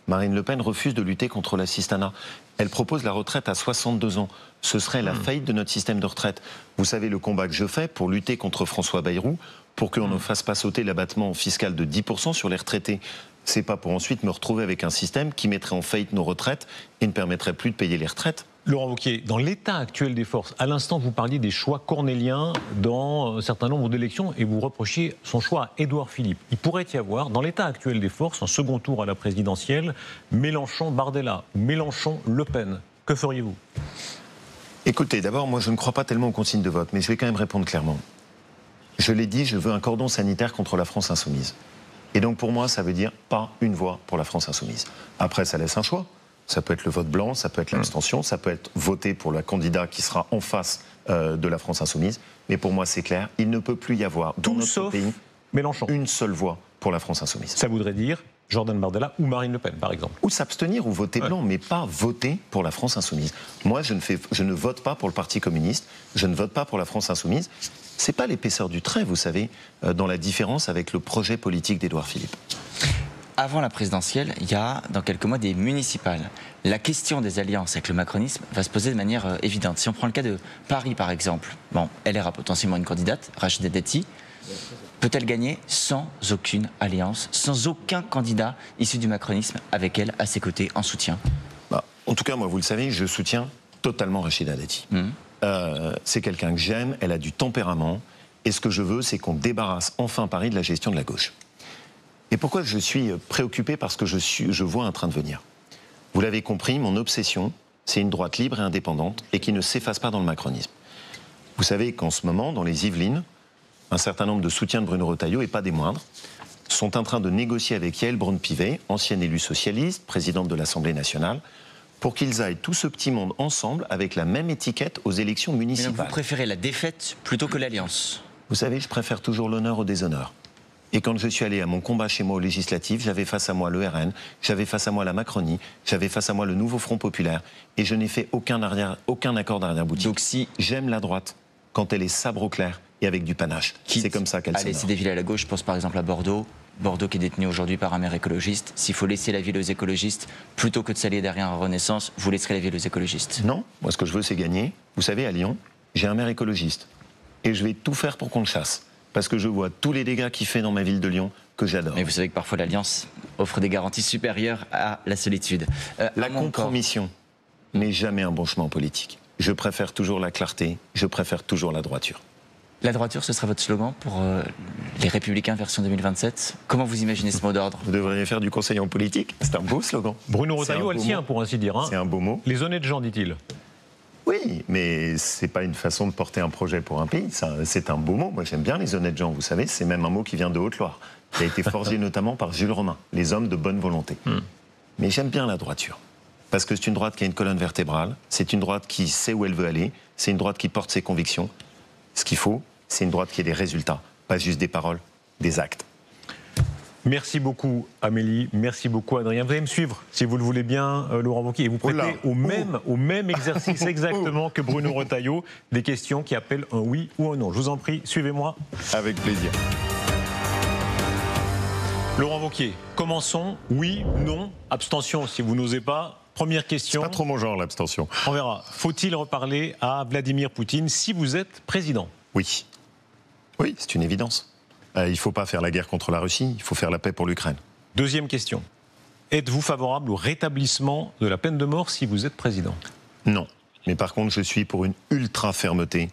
Marine Le Pen refuse de lutter contre l'assistanat. Elle propose la retraite à 62 ans. Ce serait la faillite de notre système de retraite. Vous savez le combat que je fais pour lutter contre François Bayrou, pour qu'on ne fasse pas sauter l'abattement fiscal de 10% sur les retraités. C'est pas pour ensuite me retrouver avec un système qui mettrait en faillite nos retraites et ne permettrait plus de payer les retraites. Laurent Wauquiez, dans l'état actuel des forces, à l'instant vous parliez des choix cornéliens dans un certain nombre d'élections et vous reprochiez son choix à Édouard Philippe. Il pourrait y avoir, dans l'état actuel des forces, un second tour à la présidentielle, Mélenchon-Bardella ou Mélenchon-Le Pen. Que feriez-vous? Écoutez, d'abord, moi je ne crois pas tellement aux consignes de vote, mais je vais quand même répondre clairement. Je l'ai dit, je veux un cordon sanitaire contre la France insoumise. Et donc pour moi, ça veut dire pas une voix pour la France insoumise. Après, ça laisse un choix. Ça peut être le vote blanc, ça peut être l'abstention, ça peut être voter pour le candidat qui sera en face de la France insoumise. Mais pour moi, c'est clair, il ne peut plus y avoir dans notre pays Mélenchon. Une seule voix pour la France insoumise. Ça voudrait dire Jordan Bardella ou Marine Le Pen, par exemple. Ou s'abstenir ou voter blanc, mais pas voter pour la France insoumise. Moi, je ne vote pas pour le Parti communiste, je ne vote pas pour la France insoumise. C'est pas l'épaisseur du trait, vous savez, dans la différence avec le projet politique d'Édouard Philippe. Avant la présidentielle, il y a dans quelques mois des municipales. La question des alliances avec le macronisme va se poser de manière évidente. Si on prend le cas de Paris, par exemple, LR a potentiellement une candidate, Rachida Dati. Peut-elle gagner sans aucune alliance, sans aucun candidat issu du macronisme avec elle à ses côtés en soutien? En tout cas, moi, vous le savez, je soutiens totalement Rachida Dati. C'est quelqu'un que j'aime, elle a du tempérament, et ce que je veux, c'est qu'on débarrasse enfin Paris de la gestion de la gauche. Et pourquoi je suis préoccupé? Parce que je vois un train de venir. Vous l'avez compris, mon obsession, c'est une droite libre et indépendante et qui ne s'efface pas dans le macronisme. Vous savez qu'en ce moment, dans les Yvelines, un certain nombre de soutiens de Bruno Retailleau, et pas des moindres, sont en train de négocier avec Yaël Braun-Pivet, ancienne élue socialiste, présidente de l'Assemblée nationale, pour qu'ils aillent tout ce petit monde ensemble avec la même étiquette aux élections municipales. Mais donc vous préférez la défaite plutôt que l'alliance? Vous savez, je préfère toujours l'honneur au déshonneur. Et quand je suis allé à mon combat chez moi aux législatives, j'avais face à moi le RN, j'avais face à moi la Macronie, j'avais face à moi le Nouveau Front Populaire, et je n'ai fait aucun accord d'arrière-boutique. Donc si j'aime la droite quand elle est sabre au clair et avec du panache, c'est comme ça qu'elle s'honore. Allez, c'est des villes à la gauche, je pense par exemple à Bordeaux. Bordeaux qui est détenu aujourd'hui par un maire écologiste. S'il faut laisser la ville aux écologistes, plutôt que de s'allier derrière un Renaissance, vous laisserez la ville aux écologistes? Non, moi ce que je veux c'est gagner. Vous savez, à Lyon, j'ai un maire écologiste. Et je vais tout faire pour qu'on le chasse. Parce que je vois tous les dégâts qu'il fait dans ma ville de Lyon, que j'adore. Mais vous savez que parfois l'Alliance offre des garanties supérieures à la solitude. La compromission n'est jamais un bon chemin politique. Je préfère toujours la clarté, je préfère toujours la droiture. La droiture, ce sera votre slogan pour les Républicains version 2027. Comment vous imaginez ce mot d'ordre? Vous devriez faire du conseil en politique. C'est un beau slogan. Bruno Retailleau a le sien, pour ainsi dire. C'est un beau mot. Les honnêtes gens, dit-il. Oui, mais c'est pas une façon de porter un projet pour un pays. C'est un beau mot. Moi, j'aime bien les honnêtes gens, vous savez. C'est même un mot qui vient de Haute-Loire, qui a été forgé notamment par Jules Romain, les hommes de bonne volonté. Mais j'aime bien la droiture. Parce que c'est une droite qui a une colonne vertébrale, c'est une droite qui sait où elle veut aller, c'est une droite qui porte ses convictions. Ce qu'il faut, c'est une droite qui ait des résultats, pas juste des paroles, des actes. Merci beaucoup Amélie, merci beaucoup Adrien. Vous allez me suivre, si vous le voulez bien, Laurent Wauquiez, et vous prêtez au même exercice exactement que Bruno Retailleau, des questions qui appellent un oui ou un non. Je vous en prie, suivez-moi. Avec plaisir. Laurent Wauquiez, commençons. Oui, non, abstention si vous n'osez pas. Première question. C'est pas trop mon genre, l'abstention. On verra. Faut-il reparler à Vladimir Poutine si vous êtes président? Oui. Oui, c'est une évidence. Il ne faut pas faire la guerre contre la Russie, il faut faire la paix pour l'Ukraine. Deuxième question. Êtes-vous favorable au rétablissement de la peine de mort si vous êtes président? Non. Mais par contre, je suis pour une ultra fermeté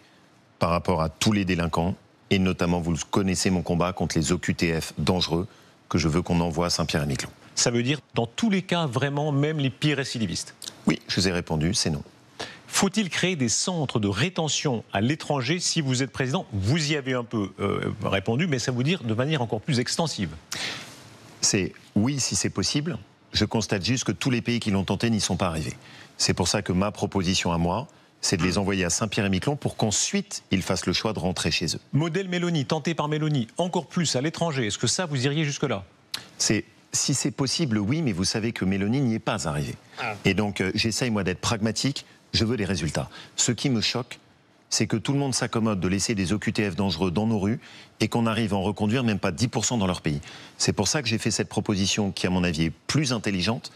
par rapport à tous les délinquants. Et notamment, vous connaissez mon combat contre les OQTF dangereux que je veux qu'on envoie à Saint-Pierre-et-Miquelon. Ça veut dire, dans tous les cas, vraiment, même les pires récidivistes? Oui, je vous ai répondu, c'est non. Faut-il créer des centres de rétention à l'étranger si vous êtes président? Vous y avez un peu répondu, mais ça veut dire de manière encore plus extensive. C'est oui, si c'est possible. Je constate juste que tous les pays qui l'ont tenté n'y sont pas arrivés. C'est pour ça que ma proposition à moi, c'est de les envoyer à Saint-Pierre-et-Miquelon pour qu'ensuite ils fassent le choix de rentrer chez eux. Modèle Mélanie, tenté par Mélanie, encore plus à l'étranger. Est-ce que ça, vous iriez jusque-là? Si c'est possible, oui, mais vous savez que Mélanie n'y est pas arrivée. Et donc, j'essaye, moi, d'être pragmatique. Je veux des résultats. Ce qui me choque, c'est que tout le monde s'accommode de laisser des OQTF dangereux dans nos rues et qu'on arrive à en reconduire même pas 10% dans leur pays. C'est pour ça que j'ai fait cette proposition qui, à mon avis, est plus intelligente,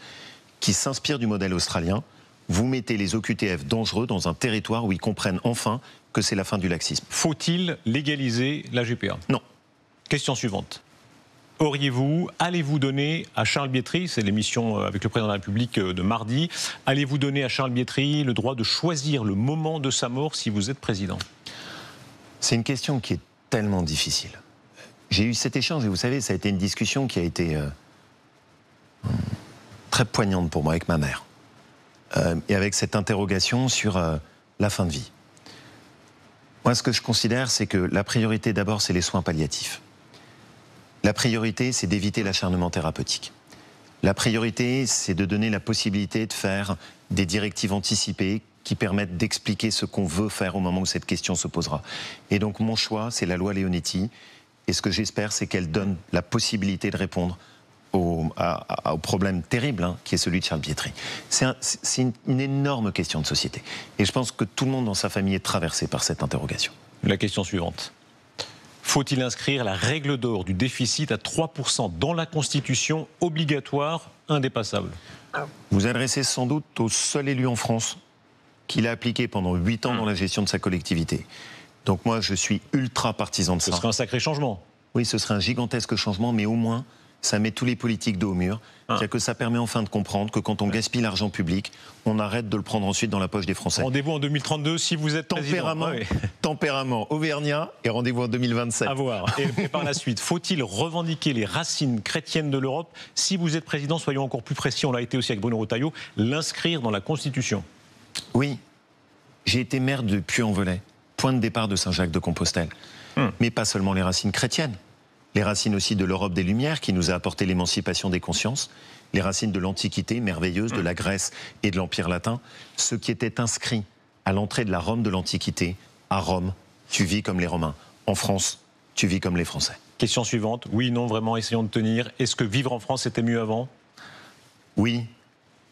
qui s'inspire du modèle australien. Vous mettez les OQTF dangereux dans un territoire où ils comprennent enfin que c'est la fin du laxisme. Faut-il légaliser la GPA? Non. Question suivante. Allez-vous donner à Charles Bietri, c'est l'émission avec le président de la République de mardi, allez-vous donner à Charles Bietri le droit de choisir le moment de sa mort si vous êtes président? C'est une question qui est tellement difficile. J'ai eu cet échange et vous savez, ça a été une discussion qui a été très poignante pour moi avec ma mère. Et avec cette interrogation sur la fin de vie. Moi, ce que je considère, c'est que la priorité d'abord, c'est les soins palliatifs. La priorité, c'est d'éviter l'acharnement thérapeutique. La priorité, c'est de donner la possibilité de faire des directives anticipées qui permettent d'expliquer ce qu'on veut faire au moment où cette question se posera. Et donc, mon choix, c'est la loi Leonetti. Et ce que j'espère, c'est qu'elle donne la possibilité de répondre au problème terrible qui est celui de Charles Bietri. C'est une énorme question de société. Et je pense que tout le monde dans sa famille est traversé par cette interrogation. La question suivante. Faut-il inscrire la règle d'or du déficit à 3% dans la Constitution, obligatoire, indépassable? Vous adressez sans doute au seul élu en France qui l'a appliqué pendant 8 ans dans la gestion de sa collectivité. Donc moi, je suis ultra partisan de ça. Ce serait un sacré changement. Oui, ce serait un gigantesque changement, mais au moins, ça met tous les politiques dos au mur. C'est-à-dire que ça permet enfin de comprendre que quand on gaspille l'argent public, on arrête de le prendre ensuite dans la poche des Français. Rendez-vous en 2032 si vous êtes tempérament auvergnat et rendez-vous en 2027. À voir. Et par la suite, faut-il revendiquer les racines chrétiennes de l'Europe? Si vous êtes président, soyons encore plus précis, on l'a été aussi avec Bruno Retailleau, l'inscrire dans la Constitution. Oui. J'ai été maire de Puy-en-Velay, point de départ de Saint-Jacques-de-Compostelle. Mais pas seulement les racines chrétiennes. Les racines aussi de l'Europe des Lumières qui nous a apporté l'émancipation des consciences, les racines de l'Antiquité merveilleuse, de la Grèce et de l'Empire latin, ce qui était inscrit à l'entrée de la Rome de l'Antiquité. À Rome, tu vis comme les Romains. En France, tu vis comme les Français. Question suivante. Oui, non, vraiment, essayons de tenir. Est-ce que vivre en France était mieux avant? Oui,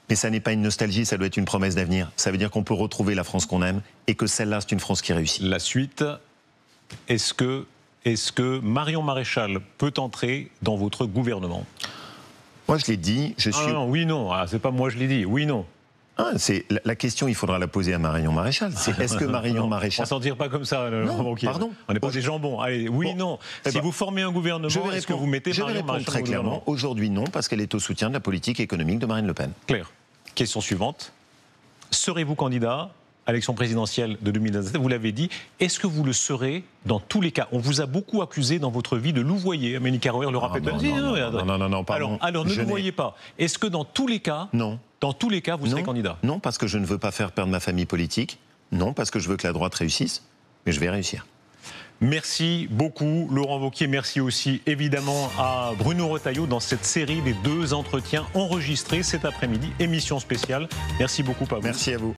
mais ça n'est pas une nostalgie, ça doit être une promesse d'avenir. Ça veut dire qu'on peut retrouver la France qu'on aime et que celle-là, c'est une France qui réussit. La suite, est-ce que Marion Maréchal peut entrer dans votre gouvernement? Moi, je l'ai dit, je suis... non, oui, non, c'est pas moi je l'ai dit, oui, non. La question, il faudra la poser à Marion Maréchal. C'est est-ce que Marion Maréchal... On ne s'en tire pas comme ça, non, pardon. On n'est pas des jambons. Allez, oui, non. Si vous formez un gouvernement, est-ce que vous mettez Marion Maréchal très clairement. Aujourd'hui, non, parce qu'elle est au soutien de la politique économique de Marine Le Pen. Claire. Question suivante. Serez-vous candidat à l'élection présidentielle de 2017, vous l'avez dit, est-ce que vous le serez dans tous les cas? On vous a beaucoup accusé dans votre vie de louvoyer. Amélie Carrère le rappelle. Non, pardon. Alors ne louvoyez pas. Est-ce que dans tous les cas, vous serez candidat? Non, parce que je ne veux pas faire perdre ma famille politique. Non, parce que je veux que la droite réussisse. Mais je vais réussir. Merci beaucoup Laurent Wauquiez, merci aussi évidemment à Bruno Retailleau dans cette série des 2 entretiens enregistrés cet après-midi, émission spéciale. Merci beaucoup Pablo. Merci à vous.